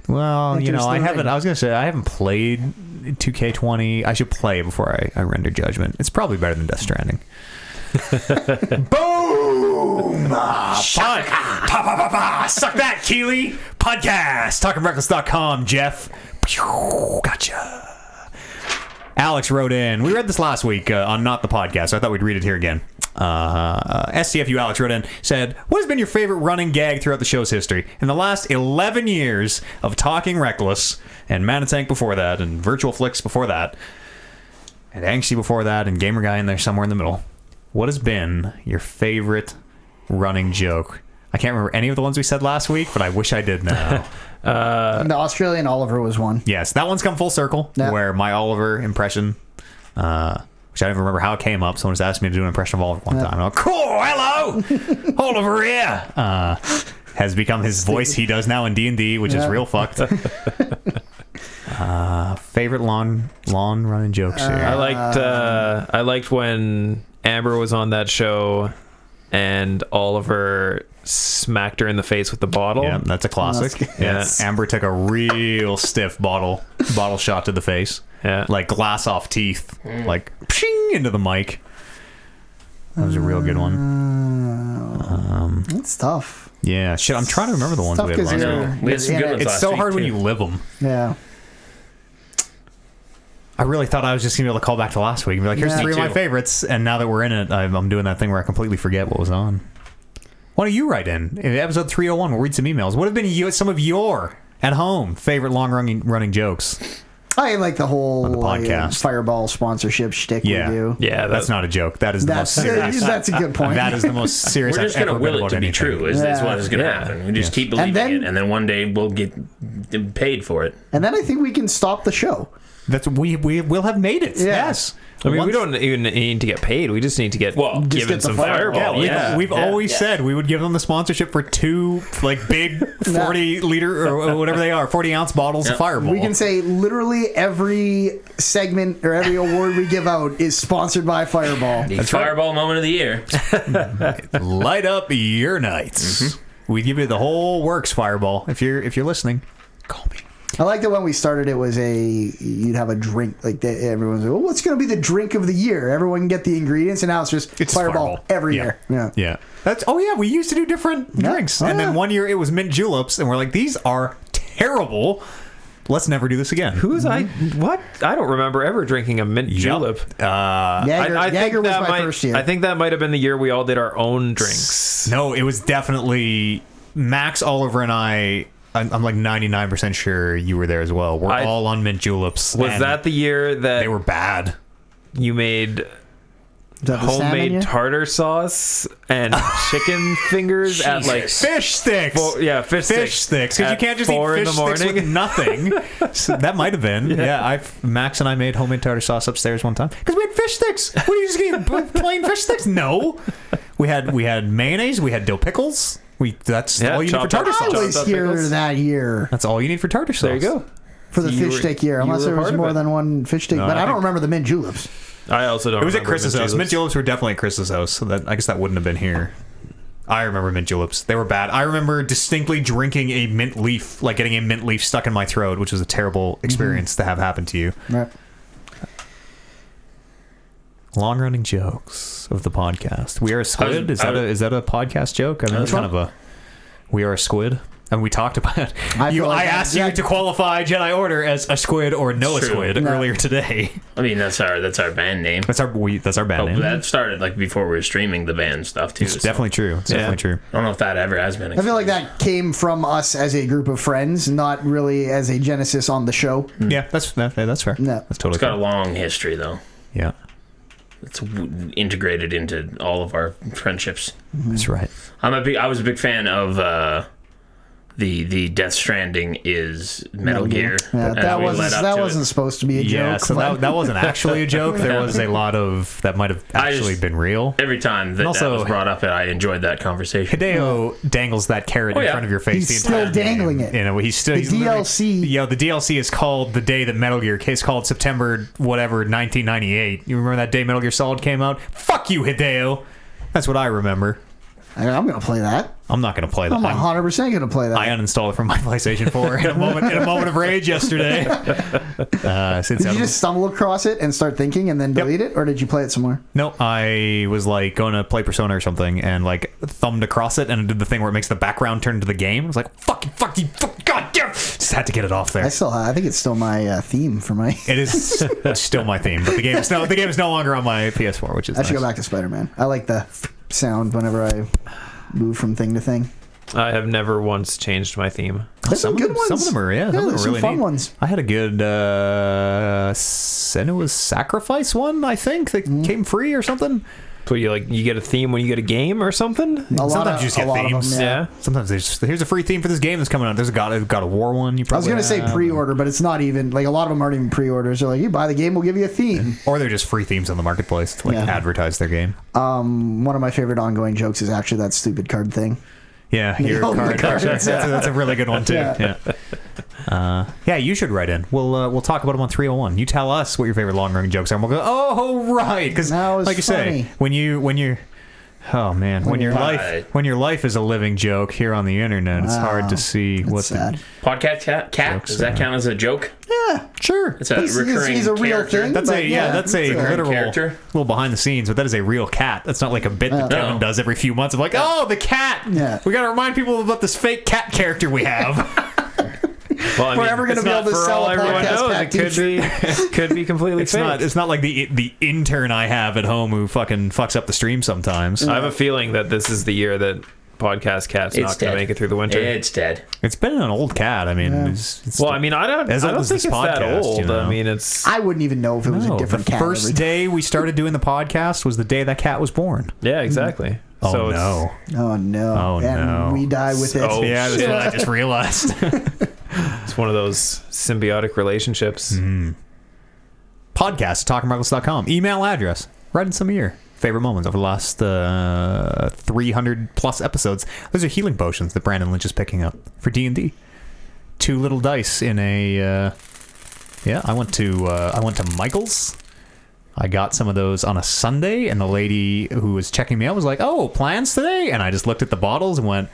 [SPEAKER 1] Well,
[SPEAKER 3] Enters
[SPEAKER 1] I
[SPEAKER 3] the
[SPEAKER 1] haven't...
[SPEAKER 3] ring.
[SPEAKER 1] I was going to say, I haven't played 2K20. I should play before I render judgment. It's probably better than Death Stranding. Boom! Fuck! Suck that, Keely! Podcast! TalkingReckless.com, Jeff. Pew, gotcha. Alex wrote in. We read this last week on Not the Podcast, so I thought we'd read it here again. SCFU Alex wrote in, said, what has been your favorite running gag throughout the show's history? In the last 11 years of Talking Reckless, and Manatank before that, and Virtual Flicks before that, and Angsty before that, and Gamer Guy in there somewhere in the middle, what has been your favorite running joke? I can't remember any of the ones we said last week, but I wish I did now.
[SPEAKER 3] The Australian Oliver was one.
[SPEAKER 1] Yes, that one's come full circle, where my Oliver impression, which I don't even remember how it came up. Someone just asked me to do an impression of Oliver one time. I'm like, cool, hello, Oliver here. Has become his voice he does now in D&D, which is real fucked. Favorite lawn running jokes here.
[SPEAKER 2] I liked when Amber was on that show and Oliver smacked her in the face with the bottle.
[SPEAKER 1] Yeah, that's a classic.
[SPEAKER 2] Yes.
[SPEAKER 1] Amber took a real stiff bottle shot to the face.
[SPEAKER 2] Yeah.
[SPEAKER 1] Like glass off teeth. Like pshing into the mic. That was a real good one.
[SPEAKER 3] That's tough.
[SPEAKER 1] Yeah, shit. I'm trying to remember the ones
[SPEAKER 3] Tough
[SPEAKER 1] we had
[SPEAKER 3] 'cause
[SPEAKER 1] last
[SPEAKER 3] you're-
[SPEAKER 1] week.
[SPEAKER 4] We had some good ones
[SPEAKER 1] It's
[SPEAKER 4] last
[SPEAKER 1] so
[SPEAKER 4] week,
[SPEAKER 1] hard when
[SPEAKER 4] too.
[SPEAKER 1] you live them.
[SPEAKER 3] Yeah.
[SPEAKER 1] I really thought I was just going to be able to call back to last week and be like, here's
[SPEAKER 3] Yeah.
[SPEAKER 1] 3 of
[SPEAKER 4] Me
[SPEAKER 1] my
[SPEAKER 4] too.
[SPEAKER 1] favorites. And now that we're in it, I'm doing that thing where I completely forget what was on. Why don't you write in episode 301? We'll read some emails. What have been some of your, at home, favorite long-running jokes?
[SPEAKER 3] I like the whole
[SPEAKER 1] On the podcast.
[SPEAKER 3] Fireball sponsorship shtick
[SPEAKER 1] Yeah.
[SPEAKER 3] we do.
[SPEAKER 2] Yeah,
[SPEAKER 1] That's not a joke. That is the most serious.
[SPEAKER 3] That's a good point.
[SPEAKER 1] That is the most serious
[SPEAKER 4] We're just
[SPEAKER 1] I've
[SPEAKER 4] going
[SPEAKER 1] ever
[SPEAKER 4] to
[SPEAKER 1] been
[SPEAKER 4] will it
[SPEAKER 1] about
[SPEAKER 4] to be
[SPEAKER 1] anything.
[SPEAKER 4] true. Is what is going to
[SPEAKER 2] Yeah.
[SPEAKER 4] happen. We just keep believing
[SPEAKER 3] then-
[SPEAKER 4] it, and then one day we'll get paid for it.
[SPEAKER 3] And then I think we can stop the show.
[SPEAKER 1] That's we will have made it.
[SPEAKER 3] Yeah.
[SPEAKER 1] Yes.
[SPEAKER 2] I mean, we
[SPEAKER 1] Once-
[SPEAKER 2] don't even need to get paid. We just need to get
[SPEAKER 4] Well,
[SPEAKER 2] given
[SPEAKER 3] get the
[SPEAKER 2] some
[SPEAKER 3] Fireball.
[SPEAKER 2] Fireball.
[SPEAKER 1] We've always said we would give them the sponsorship for 2 like big 40 liter or whatever they are, 40 ounce bottles of Fireball.
[SPEAKER 3] We can say literally every segment or every award we give out is sponsored by Fireball.
[SPEAKER 4] The Fireball moment of the year.
[SPEAKER 1] light up your nights. We give you the whole works, Fireball. If you're listening, call me.
[SPEAKER 3] I like that when we started, it was you'd have a drink like everyone's like, well, what's going to be the drink of the year? Everyone can get the ingredients, and now it's just Fireball every year. Yeah.
[SPEAKER 1] Yeah. We used to do different drinks. And then one year it was mint juleps, and we're like, these are terrible. Let's never do this again.
[SPEAKER 2] Who's I? What? I don't remember ever drinking a mint julep.
[SPEAKER 3] Jaeger was
[SPEAKER 2] that
[SPEAKER 3] my first year.
[SPEAKER 2] I think that might have been the year we all did our own drinks.
[SPEAKER 1] No, it was definitely Max, Oliver, and I. I'm like 99% sure you were there as well. We're all on mint juleps.
[SPEAKER 2] Was
[SPEAKER 1] and
[SPEAKER 2] that the year that
[SPEAKER 1] they were bad?
[SPEAKER 2] you made
[SPEAKER 3] Is that the salmon
[SPEAKER 2] homemade
[SPEAKER 3] year?
[SPEAKER 2] tartar sauce and chicken fingers at like
[SPEAKER 1] Fish sticks.
[SPEAKER 2] fish
[SPEAKER 1] sticks. Because you
[SPEAKER 2] At
[SPEAKER 1] can't just eat
[SPEAKER 2] 4 in
[SPEAKER 1] fish
[SPEAKER 2] the
[SPEAKER 1] sticks with
[SPEAKER 2] morning.
[SPEAKER 1] nothing. So that might have been. Yeah, Max and I made homemade tartar sauce upstairs one time because we had fish sticks. What are you just getting plain fish sticks? No, we had mayonnaise. We had dill pickles. That's
[SPEAKER 2] Yeah,
[SPEAKER 1] all you need for
[SPEAKER 2] chopped up
[SPEAKER 1] tartar
[SPEAKER 3] I
[SPEAKER 1] sauce.
[SPEAKER 2] sauce.
[SPEAKER 3] was here
[SPEAKER 2] pickles.
[SPEAKER 3] that year
[SPEAKER 1] That's all you need for tartar sauce.
[SPEAKER 2] There you go.
[SPEAKER 3] for the
[SPEAKER 2] You
[SPEAKER 3] fish
[SPEAKER 2] were-
[SPEAKER 3] stick year,
[SPEAKER 2] you
[SPEAKER 3] unless
[SPEAKER 2] were
[SPEAKER 3] there
[SPEAKER 2] a
[SPEAKER 3] was
[SPEAKER 2] part of
[SPEAKER 3] more
[SPEAKER 2] it.
[SPEAKER 3] than one fish stick.
[SPEAKER 1] No,
[SPEAKER 3] But
[SPEAKER 1] I
[SPEAKER 3] I don't
[SPEAKER 1] think-
[SPEAKER 3] remember the mint juleps.
[SPEAKER 2] I also don't.
[SPEAKER 1] It was at
[SPEAKER 2] remember
[SPEAKER 1] Chris's house. Mint
[SPEAKER 2] juleps.
[SPEAKER 1] juleps were definitely at Chris's house, so that I guess that wouldn't have been here. I remember mint juleps. They were bad. I remember distinctly drinking a mint leaf, like getting a mint leaf stuck in my throat, which was a terrible experience to have happen to you.
[SPEAKER 3] Right.
[SPEAKER 1] Long-running jokes of the podcast. We are a squid. Is that a podcast joke? I mean, it's kind of a. We are a squid, and we talked about it.
[SPEAKER 3] I feel like
[SPEAKER 1] I asked you to qualify Jedi Order as a squid or no
[SPEAKER 4] True.
[SPEAKER 1] squid
[SPEAKER 3] No.
[SPEAKER 1] earlier today.
[SPEAKER 4] I mean, that's our band name.
[SPEAKER 1] That's our band
[SPEAKER 4] Oh,
[SPEAKER 1] name.
[SPEAKER 4] that started like before we were streaming the band stuff too.
[SPEAKER 1] It's
[SPEAKER 4] so
[SPEAKER 1] definitely true. It's
[SPEAKER 2] Yeah.
[SPEAKER 1] definitely true.
[SPEAKER 4] I don't know if that ever has been.
[SPEAKER 3] I feel like that came from us as a group of friends, not really as a genesis on the show.
[SPEAKER 1] Yeah, that's fair.
[SPEAKER 3] No.
[SPEAKER 1] That's totally
[SPEAKER 4] It's got
[SPEAKER 1] fair.
[SPEAKER 4] a long history though.
[SPEAKER 1] Yeah,
[SPEAKER 4] It's integrated into all of our friendships.
[SPEAKER 1] that's right.
[SPEAKER 4] I was a big fan of the Death Stranding is Metal Gear.
[SPEAKER 3] Yeah,
[SPEAKER 4] and
[SPEAKER 3] that
[SPEAKER 4] we led up
[SPEAKER 3] that
[SPEAKER 4] to
[SPEAKER 3] wasn't
[SPEAKER 4] it.
[SPEAKER 3] supposed to be a
[SPEAKER 1] Yeah,
[SPEAKER 3] joke.
[SPEAKER 1] so
[SPEAKER 3] but-
[SPEAKER 1] that wasn't actually a joke. There was a lot of that might have actually been real.
[SPEAKER 4] Every time that
[SPEAKER 1] Also-
[SPEAKER 4] was brought up, I enjoyed that conversation.
[SPEAKER 1] Hideo dangles that carrot
[SPEAKER 4] Oh,
[SPEAKER 1] in
[SPEAKER 4] yeah.
[SPEAKER 1] front of your face.
[SPEAKER 3] He's
[SPEAKER 1] the entire
[SPEAKER 3] still dangling
[SPEAKER 1] game.
[SPEAKER 3] it.
[SPEAKER 1] You know, he's still
[SPEAKER 3] The
[SPEAKER 1] he's literally-
[SPEAKER 3] DLC.
[SPEAKER 1] Yeah, the DLC is called the day that Metal Gear. It's called September whatever 1998. You remember that day Metal Gear Solid came out? Fuck you, Hideo. That's what I remember.
[SPEAKER 3] I'm going to play that.
[SPEAKER 1] I'm not going to play that.
[SPEAKER 3] I'm 100% going to play that.
[SPEAKER 1] I uninstalled it from my PlayStation 4 in a moment of rage yesterday. Since
[SPEAKER 3] Did you just stumble across it and start thinking and then delete it, or did you play it somewhere?
[SPEAKER 1] No, I was like going to play Persona or something and like thumbed across it and it did the thing where it makes the background turn to the game. I was like, fuck, god damn. Just had to get it off there.
[SPEAKER 3] I think it's still my theme for my.
[SPEAKER 1] It is it's still my theme, but the game is no longer on my PS4, which is
[SPEAKER 3] I should
[SPEAKER 1] nice.
[SPEAKER 3] go back to Spider-Man. I like the sound whenever I move from thing to thing.
[SPEAKER 2] I have never once changed my theme.
[SPEAKER 3] There's some good ones.
[SPEAKER 1] Some of them are, yeah. Some of them
[SPEAKER 3] there's
[SPEAKER 1] are
[SPEAKER 3] some
[SPEAKER 1] really
[SPEAKER 3] fun
[SPEAKER 1] neat.
[SPEAKER 3] ones.
[SPEAKER 1] I had a good Senua's Sacrifice one, I think, that came free or something.
[SPEAKER 2] So you get a theme when you get a game or something?
[SPEAKER 1] Sometimes you just get themes.
[SPEAKER 3] Them, yeah.
[SPEAKER 2] Yeah.
[SPEAKER 1] Sometimes here's a free theme for this game that's coming out. There's a God of War one. You
[SPEAKER 3] I was
[SPEAKER 1] probably
[SPEAKER 3] gonna say
[SPEAKER 1] have.
[SPEAKER 3] pre-order, but it's not even like a lot of them aren't even pre-orders. They're like, you buy the game, we'll give you a theme.
[SPEAKER 1] Or they're just free themes on the marketplace to like
[SPEAKER 3] Yeah.
[SPEAKER 1] advertise their game.
[SPEAKER 3] One of my favorite ongoing jokes is actually that stupid card thing.
[SPEAKER 1] Yeah, your
[SPEAKER 3] own
[SPEAKER 1] card.
[SPEAKER 3] the cards,
[SPEAKER 1] That's a really good one too.
[SPEAKER 3] Yeah.
[SPEAKER 1] Yeah, you should write in. We'll talk about them on 301. You tell us what your favorite long running jokes are, and we'll go. Oh right, because
[SPEAKER 3] That was
[SPEAKER 1] like you
[SPEAKER 3] funny.
[SPEAKER 1] say, when you're. Oh man, when your
[SPEAKER 4] Right.
[SPEAKER 1] life is a living joke here on the internet, it's hard to see
[SPEAKER 3] That's
[SPEAKER 1] what
[SPEAKER 3] sad.
[SPEAKER 4] Podcast cat?
[SPEAKER 1] Jokes
[SPEAKER 4] Does that
[SPEAKER 1] are-
[SPEAKER 4] count as a joke?
[SPEAKER 3] Yeah,
[SPEAKER 1] Sure,
[SPEAKER 4] It's a recurring
[SPEAKER 3] he's a real
[SPEAKER 4] character.
[SPEAKER 3] thing.
[SPEAKER 1] that's
[SPEAKER 3] but
[SPEAKER 1] that's a
[SPEAKER 3] it's
[SPEAKER 1] literal
[SPEAKER 4] character.
[SPEAKER 1] little behind the scenes, but that is a real cat. That's not like a bit that
[SPEAKER 3] No.
[SPEAKER 1] Kevin does every few months of like, oh, the cat.
[SPEAKER 3] Yeah.
[SPEAKER 1] We got to remind people about this fake cat character we have.
[SPEAKER 2] Well, I
[SPEAKER 3] We're ever gonna
[SPEAKER 2] it's
[SPEAKER 3] be
[SPEAKER 2] not
[SPEAKER 3] able to
[SPEAKER 2] for
[SPEAKER 3] sell
[SPEAKER 2] all
[SPEAKER 3] a
[SPEAKER 2] everyone
[SPEAKER 3] podcast
[SPEAKER 2] knows.
[SPEAKER 3] cat
[SPEAKER 2] It could be completely fake.
[SPEAKER 1] It's not like the intern I have at home who fucking fucks up the stream sometimes.
[SPEAKER 2] I have a feeling that this is the year that podcast cat's
[SPEAKER 4] It's
[SPEAKER 2] not going
[SPEAKER 4] dead.
[SPEAKER 2] to make it through the winter.
[SPEAKER 4] It's dead.
[SPEAKER 1] It's been an old cat. I mean, it's
[SPEAKER 2] Well, I mean, I don't
[SPEAKER 1] As old
[SPEAKER 2] think
[SPEAKER 1] as
[SPEAKER 2] it's
[SPEAKER 1] this
[SPEAKER 2] that
[SPEAKER 1] podcast,
[SPEAKER 2] old.
[SPEAKER 1] you know.
[SPEAKER 2] I mean, it's
[SPEAKER 3] I wouldn't even know if it was a different
[SPEAKER 1] the
[SPEAKER 3] cat.
[SPEAKER 1] first
[SPEAKER 3] every
[SPEAKER 1] day we started doing the podcast was the day that cat was born.
[SPEAKER 2] yeah, exactly.
[SPEAKER 1] Oh
[SPEAKER 2] so it's,
[SPEAKER 1] no!
[SPEAKER 3] Oh no!
[SPEAKER 1] Oh,
[SPEAKER 3] and
[SPEAKER 1] no.
[SPEAKER 3] we die with it.
[SPEAKER 2] Oh,
[SPEAKER 1] Yeah, that's
[SPEAKER 2] shit.
[SPEAKER 1] what I just realized.
[SPEAKER 2] It's one of those symbiotic relationships.
[SPEAKER 1] Podcast at talkingreckless.com. Email address. Write in some of your favorite moments over the last 300 plus episodes. Those are healing potions that Brandon Lynch is picking up for D&D. 2 little dice in a. I went to Michael's. I got some of those on a Sunday, and the lady who was checking me out was like, "Oh, plans today?" And I just looked at the bottles and went,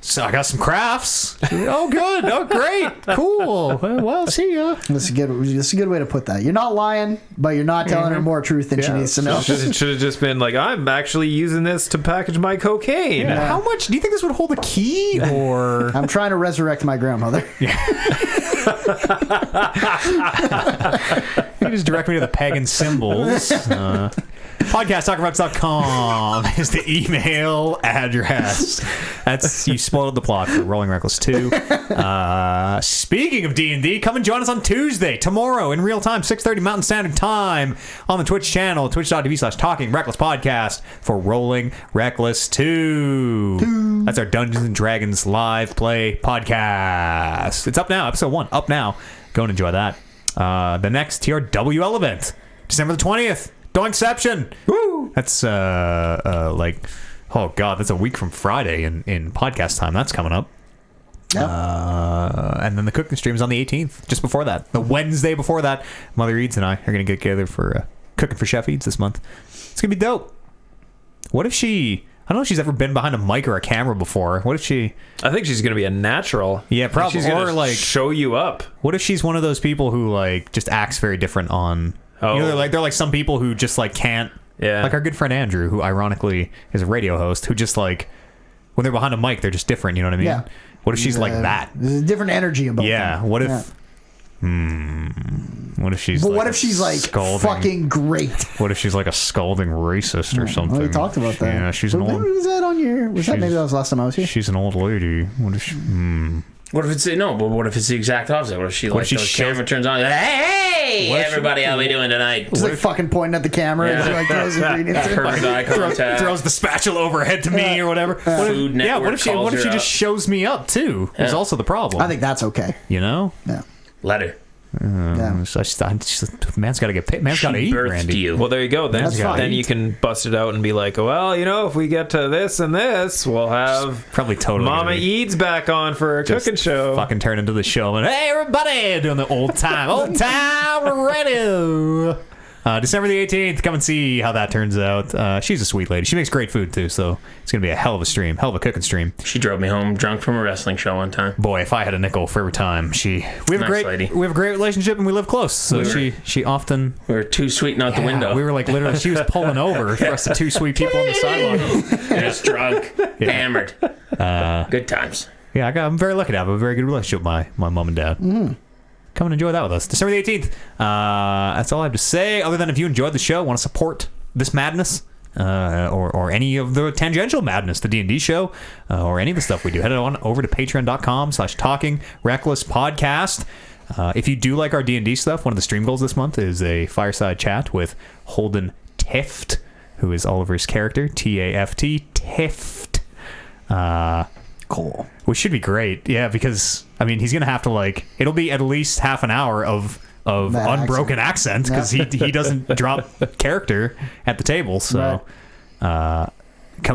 [SPEAKER 1] "So I got some crafts." Oh, good. Oh, great. Cool. Well, see ya.
[SPEAKER 3] That's a good way to put that. You're not lying, but you're not telling her more truth than she
[SPEAKER 1] Yeah.
[SPEAKER 3] needs to know.
[SPEAKER 2] It should have just been like, I'm actually using this to package my cocaine.
[SPEAKER 1] Yeah. How much do you think this would hold a key? Or
[SPEAKER 3] I'm trying to resurrect my grandmother.
[SPEAKER 1] you just direct me to the pagan symbols. Podcast.talkingreckless.com is the email address. That's you spoiled the plot for Rolling Reckless 2. Speaking of D&D, come and join us on Tuesday, tomorrow, in real time, 6:30 Mountain Standard Time, on the Twitch channel, twitch.tv/Talking Reckless Podcast for Rolling Reckless 2. That's our Dungeons and Dragons live play podcast. It's up now, episode 1, up now. Go and enjoy that. The next TRW event, December the 20th. Doinkception. Woo! That's like Oh God, that's a week from Friday in podcast time. That's coming up.
[SPEAKER 3] Yep.
[SPEAKER 1] And then the cooking stream is on the 18th. Just before that, the Wednesday before that, Mother Eads and I are gonna get together for cooking for Chef Eads this month. It's gonna be dope. What if she? I don't know if she's ever been behind a mic or a camera before. What if she?
[SPEAKER 2] I think she's gonna be a natural.
[SPEAKER 1] Yeah, probably.
[SPEAKER 2] She's gonna
[SPEAKER 1] Or like
[SPEAKER 2] show you up.
[SPEAKER 1] What if she's one of those people who like just acts very different on?
[SPEAKER 2] Oh.
[SPEAKER 1] You know, they're like some people who just like can't.
[SPEAKER 2] Yeah.
[SPEAKER 1] Like our good friend Andrew, who ironically is a radio host, who just like when they're behind a mic, they're just different. You know what I mean?
[SPEAKER 3] Yeah.
[SPEAKER 1] What if she's like that?
[SPEAKER 3] There's a different energy about
[SPEAKER 1] Yeah.
[SPEAKER 3] them.
[SPEAKER 1] What if?
[SPEAKER 3] Yeah.
[SPEAKER 1] What if she's?
[SPEAKER 3] But
[SPEAKER 1] like
[SPEAKER 3] what
[SPEAKER 1] a
[SPEAKER 3] if she's like
[SPEAKER 1] scolding,
[SPEAKER 3] fucking great?
[SPEAKER 1] What if she's like a scolding racist or something?
[SPEAKER 3] Well, we talked about that.
[SPEAKER 1] Yeah, she's an
[SPEAKER 3] When
[SPEAKER 1] old.
[SPEAKER 3] was that on your? Was that maybe that was last time I was here?
[SPEAKER 1] She's an old lady. What if she?
[SPEAKER 4] What if it's no? But what if it's the exact opposite? What if she like
[SPEAKER 1] if she
[SPEAKER 4] the
[SPEAKER 1] shows-
[SPEAKER 4] camera turns on? Hey,
[SPEAKER 1] What if she-
[SPEAKER 4] everybody, how we doing tonight?
[SPEAKER 3] Just like fucking pointing at the camera and
[SPEAKER 4] Yeah.
[SPEAKER 3] she like throws ingredients in.
[SPEAKER 4] Perfect eye contact.
[SPEAKER 1] Throws the spatula overhead to me or whatever. What if,
[SPEAKER 4] Food
[SPEAKER 1] yeah,
[SPEAKER 4] Network
[SPEAKER 1] what if she?
[SPEAKER 4] calls
[SPEAKER 1] What if
[SPEAKER 4] her
[SPEAKER 1] she
[SPEAKER 4] up.
[SPEAKER 1] just shows me up too? Is also the problem.
[SPEAKER 3] I think that's okay.
[SPEAKER 1] You know.
[SPEAKER 3] Yeah.
[SPEAKER 4] Let her.
[SPEAKER 3] Yeah.
[SPEAKER 1] So man's got to get paid. Man's got to
[SPEAKER 4] She
[SPEAKER 1] eat,
[SPEAKER 4] birthed
[SPEAKER 1] Randy.
[SPEAKER 4] you.
[SPEAKER 2] Well, there you go. Then,
[SPEAKER 3] That's fine.
[SPEAKER 2] then you can bust it out and be like, well, you know, if we get to this and this, we'll have
[SPEAKER 1] Probably totally.
[SPEAKER 2] Mama
[SPEAKER 1] gonna be
[SPEAKER 2] Eads back on for a
[SPEAKER 1] just
[SPEAKER 2] cooking show.
[SPEAKER 1] Fucking turn into the show and hey everybody doing the old time radio. December the 18th. Come and see how that turns out. She's a sweet lady. She makes great food too, so it's gonna be a hell of a stream, hell of a cooking stream.
[SPEAKER 4] She drove me home drunk from a wrestling show one time.
[SPEAKER 1] Boy, if I had a nickel for every time we have a
[SPEAKER 4] Nice
[SPEAKER 1] great
[SPEAKER 4] lady.
[SPEAKER 1] we have a great relationship and we live close. So she often
[SPEAKER 4] We were too sweet out the window.
[SPEAKER 1] we were like literally she was pulling over for us, the two sweet people on the sidewalk.
[SPEAKER 4] just drunk, hammered. Good times.
[SPEAKER 1] Yeah, I'm very lucky to have a very good relationship with my mom and dad. Come and enjoy that with us. December the 18th. That's all I have to say. Other than if you enjoyed the show, want to support this madness, or any of the tangential madness, the D&D show, or any of the stuff we do, head on over to patreon.com/talkingrecklesspodcast. If you do like our D&D stuff, one of the stream goals this month is a fireside chat with Holden Tift, who is Oliver's character, T-A-F-T, Tift.
[SPEAKER 3] Cool.
[SPEAKER 1] Which should be great, yeah, because I mean he's gonna have to like it'll be at least half an hour of
[SPEAKER 3] That
[SPEAKER 1] unbroken accent because he doesn't drop character at the table. So come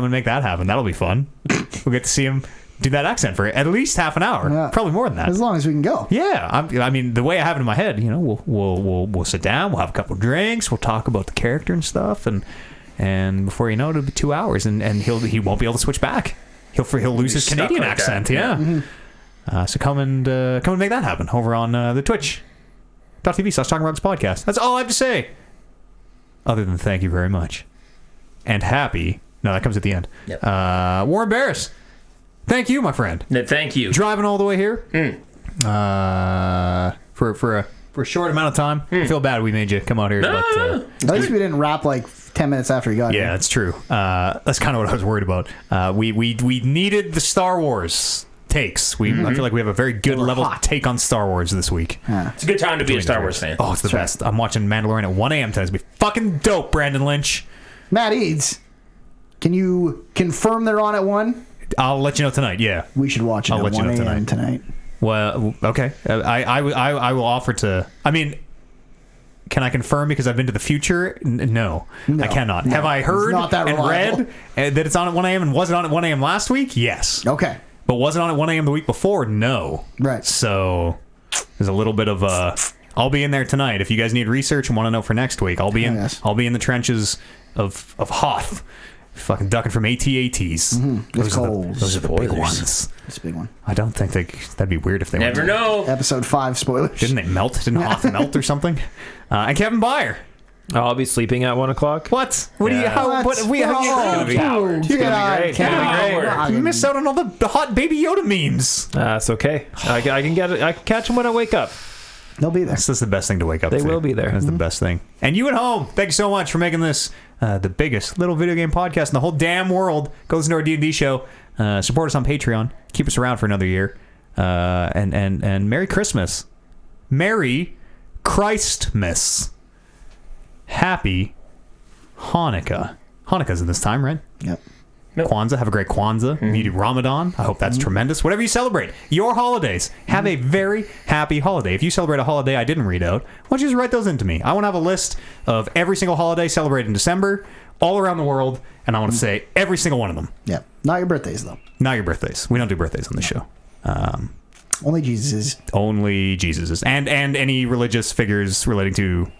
[SPEAKER 1] and make that happen. That'll be fun. We'll get to see him do that accent for at least half an hour,
[SPEAKER 3] Yeah.
[SPEAKER 1] probably more than that.
[SPEAKER 3] As long as we can go.
[SPEAKER 1] Yeah, I mean the way I have it in my head, you know, we'll sit down, we'll have a couple drinks, we'll talk about the character and stuff, and before you know it, it'll be 2 hours, and he won't be able to switch back. He'll lose his
[SPEAKER 4] stuck
[SPEAKER 1] Canadian
[SPEAKER 4] like
[SPEAKER 1] accent.
[SPEAKER 4] that.
[SPEAKER 1] Yeah. So come and make that happen over on the Twitch.tv/talkingreckless podcast. That's all I have to say. Other than thank you very much and happy. No, that comes at the end.
[SPEAKER 4] Yep.
[SPEAKER 1] Warren Barris, thank you, my friend.
[SPEAKER 4] No, thank you.
[SPEAKER 1] Driving all the way here for a short amount of time. I feel bad we made you come out here. But,
[SPEAKER 3] At least we didn't wrap like 10 minutes after you got
[SPEAKER 1] yeah,
[SPEAKER 3] here.
[SPEAKER 1] that's true. That's kind of what I was worried about. We needed the Star Wars takes. I feel like we have a very good level
[SPEAKER 3] hot.
[SPEAKER 1] take on Star Wars this week.
[SPEAKER 4] It's a good time to be a Star Wars fan.
[SPEAKER 1] Oh, it's the best. I'm watching Mandalorian at 1 a.m. tonight. It's gonna be fucking dope, Brandon Lynch.
[SPEAKER 3] Matt Eads, can you confirm they're on at 1?
[SPEAKER 1] I'll let you know tonight. Yeah.
[SPEAKER 3] We should watch it
[SPEAKER 1] I'll
[SPEAKER 3] at
[SPEAKER 1] let you
[SPEAKER 3] 1
[SPEAKER 1] know
[SPEAKER 3] a.m. tonight.
[SPEAKER 1] Well, okay. I will offer to. I mean, can I confirm because I've been to the future? No, I cannot.
[SPEAKER 3] no.
[SPEAKER 1] Have I heard
[SPEAKER 3] It's not that
[SPEAKER 1] and
[SPEAKER 3] reliable.
[SPEAKER 1] read that it's on at 1 a.m. and was it on at 1 a.m. last week? Yes.
[SPEAKER 3] Okay.
[SPEAKER 1] But was it on at 1 a.m. the week before? No.
[SPEAKER 3] Right.
[SPEAKER 1] So there's a little bit of I'll be in there tonight. If you guys need research and want to know for next week, I'll be in.
[SPEAKER 3] Yes.
[SPEAKER 1] I'll be in the trenches of Hoth, fucking ducking from AT-ATs.
[SPEAKER 3] It's cold.
[SPEAKER 1] Those are the big
[SPEAKER 4] Spoilers.
[SPEAKER 1] ones.
[SPEAKER 3] It's a big one.
[SPEAKER 1] I don't think that'd be weird if they
[SPEAKER 4] Never
[SPEAKER 1] went.
[SPEAKER 4] know.
[SPEAKER 3] Episode 5 spoilers.
[SPEAKER 1] Didn't they melt? Didn't Hoth melt or something? And Kevin Byer.
[SPEAKER 2] I'll be sleeping at 1 o'clock.
[SPEAKER 1] What? What do you?
[SPEAKER 2] Yeah.
[SPEAKER 1] How? What? We have
[SPEAKER 3] Oh,
[SPEAKER 1] you?
[SPEAKER 3] dude,
[SPEAKER 2] It's gonna be
[SPEAKER 3] God,
[SPEAKER 2] great. It's gonna be great.
[SPEAKER 3] God.
[SPEAKER 1] You missed out on all the hot Baby Yoda memes.
[SPEAKER 2] It's okay. I can get it. I can catch them when I wake up.
[SPEAKER 3] They'll be there.
[SPEAKER 1] This is the best thing to wake up
[SPEAKER 2] They
[SPEAKER 1] to.
[SPEAKER 2] will be there.
[SPEAKER 1] That's the best thing. And you at home, thank you so much for making this the biggest little video game podcast in the whole damn world. Go listen to our D&D show. Support us on Patreon. Keep us around for another year. And Merry Christmas. Merry Christmas. Happy Hanukkah. Hanukkah's at this time, right?
[SPEAKER 3] Yep.
[SPEAKER 1] Kwanzaa. Have a great Kwanzaa. You do Ramadan. I hope that's tremendous. Whatever you celebrate, your holidays. Have a very happy holiday. If you celebrate a holiday I didn't read out, why don't you just write those into me? I want to have a list of every single holiday celebrated in December, all around the world, and I want to say every single one of them.
[SPEAKER 3] Yeah. Not your birthdays, though.
[SPEAKER 1] Not your birthdays. We don't do birthdays on the show.
[SPEAKER 3] Only Jesus's.
[SPEAKER 1] Only Jesus's. And any religious figures relating to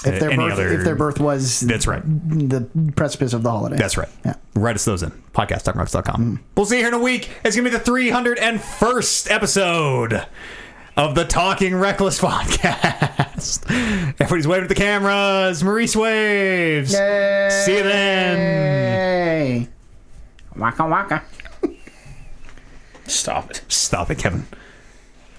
[SPEAKER 3] If their,
[SPEAKER 1] any
[SPEAKER 3] birth,
[SPEAKER 1] other...
[SPEAKER 3] if their birth was
[SPEAKER 1] That's right.
[SPEAKER 3] the precipice of the holiday.
[SPEAKER 1] That's right.
[SPEAKER 3] Yeah.
[SPEAKER 1] Write us those in. Podcast.rocks.com. We'll see you here in a week. It's going to be the 301st episode of the Talking Reckless podcast. Everybody's waving at the cameras. Maurice waves.
[SPEAKER 3] Yay.
[SPEAKER 1] See you then.
[SPEAKER 3] Hey. Waka waka.
[SPEAKER 4] Stop it.
[SPEAKER 1] Stop it, Kevin.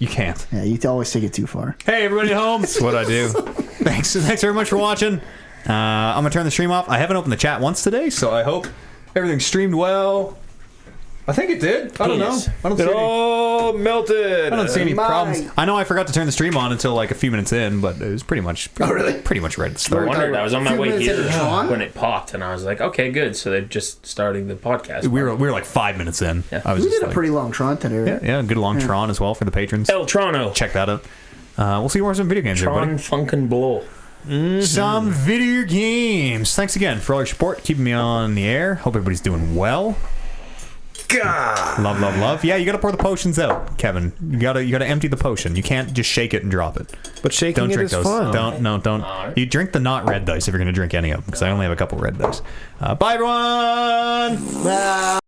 [SPEAKER 1] You can't.
[SPEAKER 3] Yeah, you always take it too far.
[SPEAKER 1] Hey, everybody at home.
[SPEAKER 2] That's what I do.
[SPEAKER 1] Thanks very much for watching. I'm going to turn the stream off. I haven't opened the chat once today, so I hope everything streamed well. I think it did. I don't know. I don't see
[SPEAKER 2] It
[SPEAKER 1] any,
[SPEAKER 2] all melted.
[SPEAKER 1] I don't see any
[SPEAKER 3] Mine.
[SPEAKER 1] problems. I know I forgot to turn the stream on until like a few minutes in, but it was pretty much
[SPEAKER 3] really?
[SPEAKER 1] pretty much right at the
[SPEAKER 4] I
[SPEAKER 1] start.
[SPEAKER 4] wondered. I was on my
[SPEAKER 3] Few
[SPEAKER 4] way
[SPEAKER 3] minutes
[SPEAKER 4] here
[SPEAKER 3] into Tron?
[SPEAKER 4] when it popped, and I was like, okay, good. So they're just starting the podcast.
[SPEAKER 1] We were like 5 minutes in.
[SPEAKER 4] Yeah.
[SPEAKER 1] I was
[SPEAKER 3] We
[SPEAKER 1] just
[SPEAKER 3] did a
[SPEAKER 1] like,
[SPEAKER 3] pretty long Tron today, right?
[SPEAKER 1] yeah, good long Tron as well for the patrons.
[SPEAKER 4] El Trono.
[SPEAKER 1] Check that out. We'll see more some video games,
[SPEAKER 4] Tron
[SPEAKER 1] everybody.
[SPEAKER 4] Funkin' Blow.
[SPEAKER 1] Some video games. Thanks again for all your support, keeping me on the air. Hope everybody's doing well.
[SPEAKER 2] God.
[SPEAKER 1] Love. Yeah, you got to pour the potions out, Kevin. You got to empty the potion. You can't just shake it and drop it.
[SPEAKER 2] But shaking
[SPEAKER 1] Don't
[SPEAKER 2] it
[SPEAKER 1] drink
[SPEAKER 2] is
[SPEAKER 1] those.
[SPEAKER 2] fun.
[SPEAKER 1] Don't. You drink the not red dice if you're going to drink any of them, because I only have a couple red dice. Bye, everyone.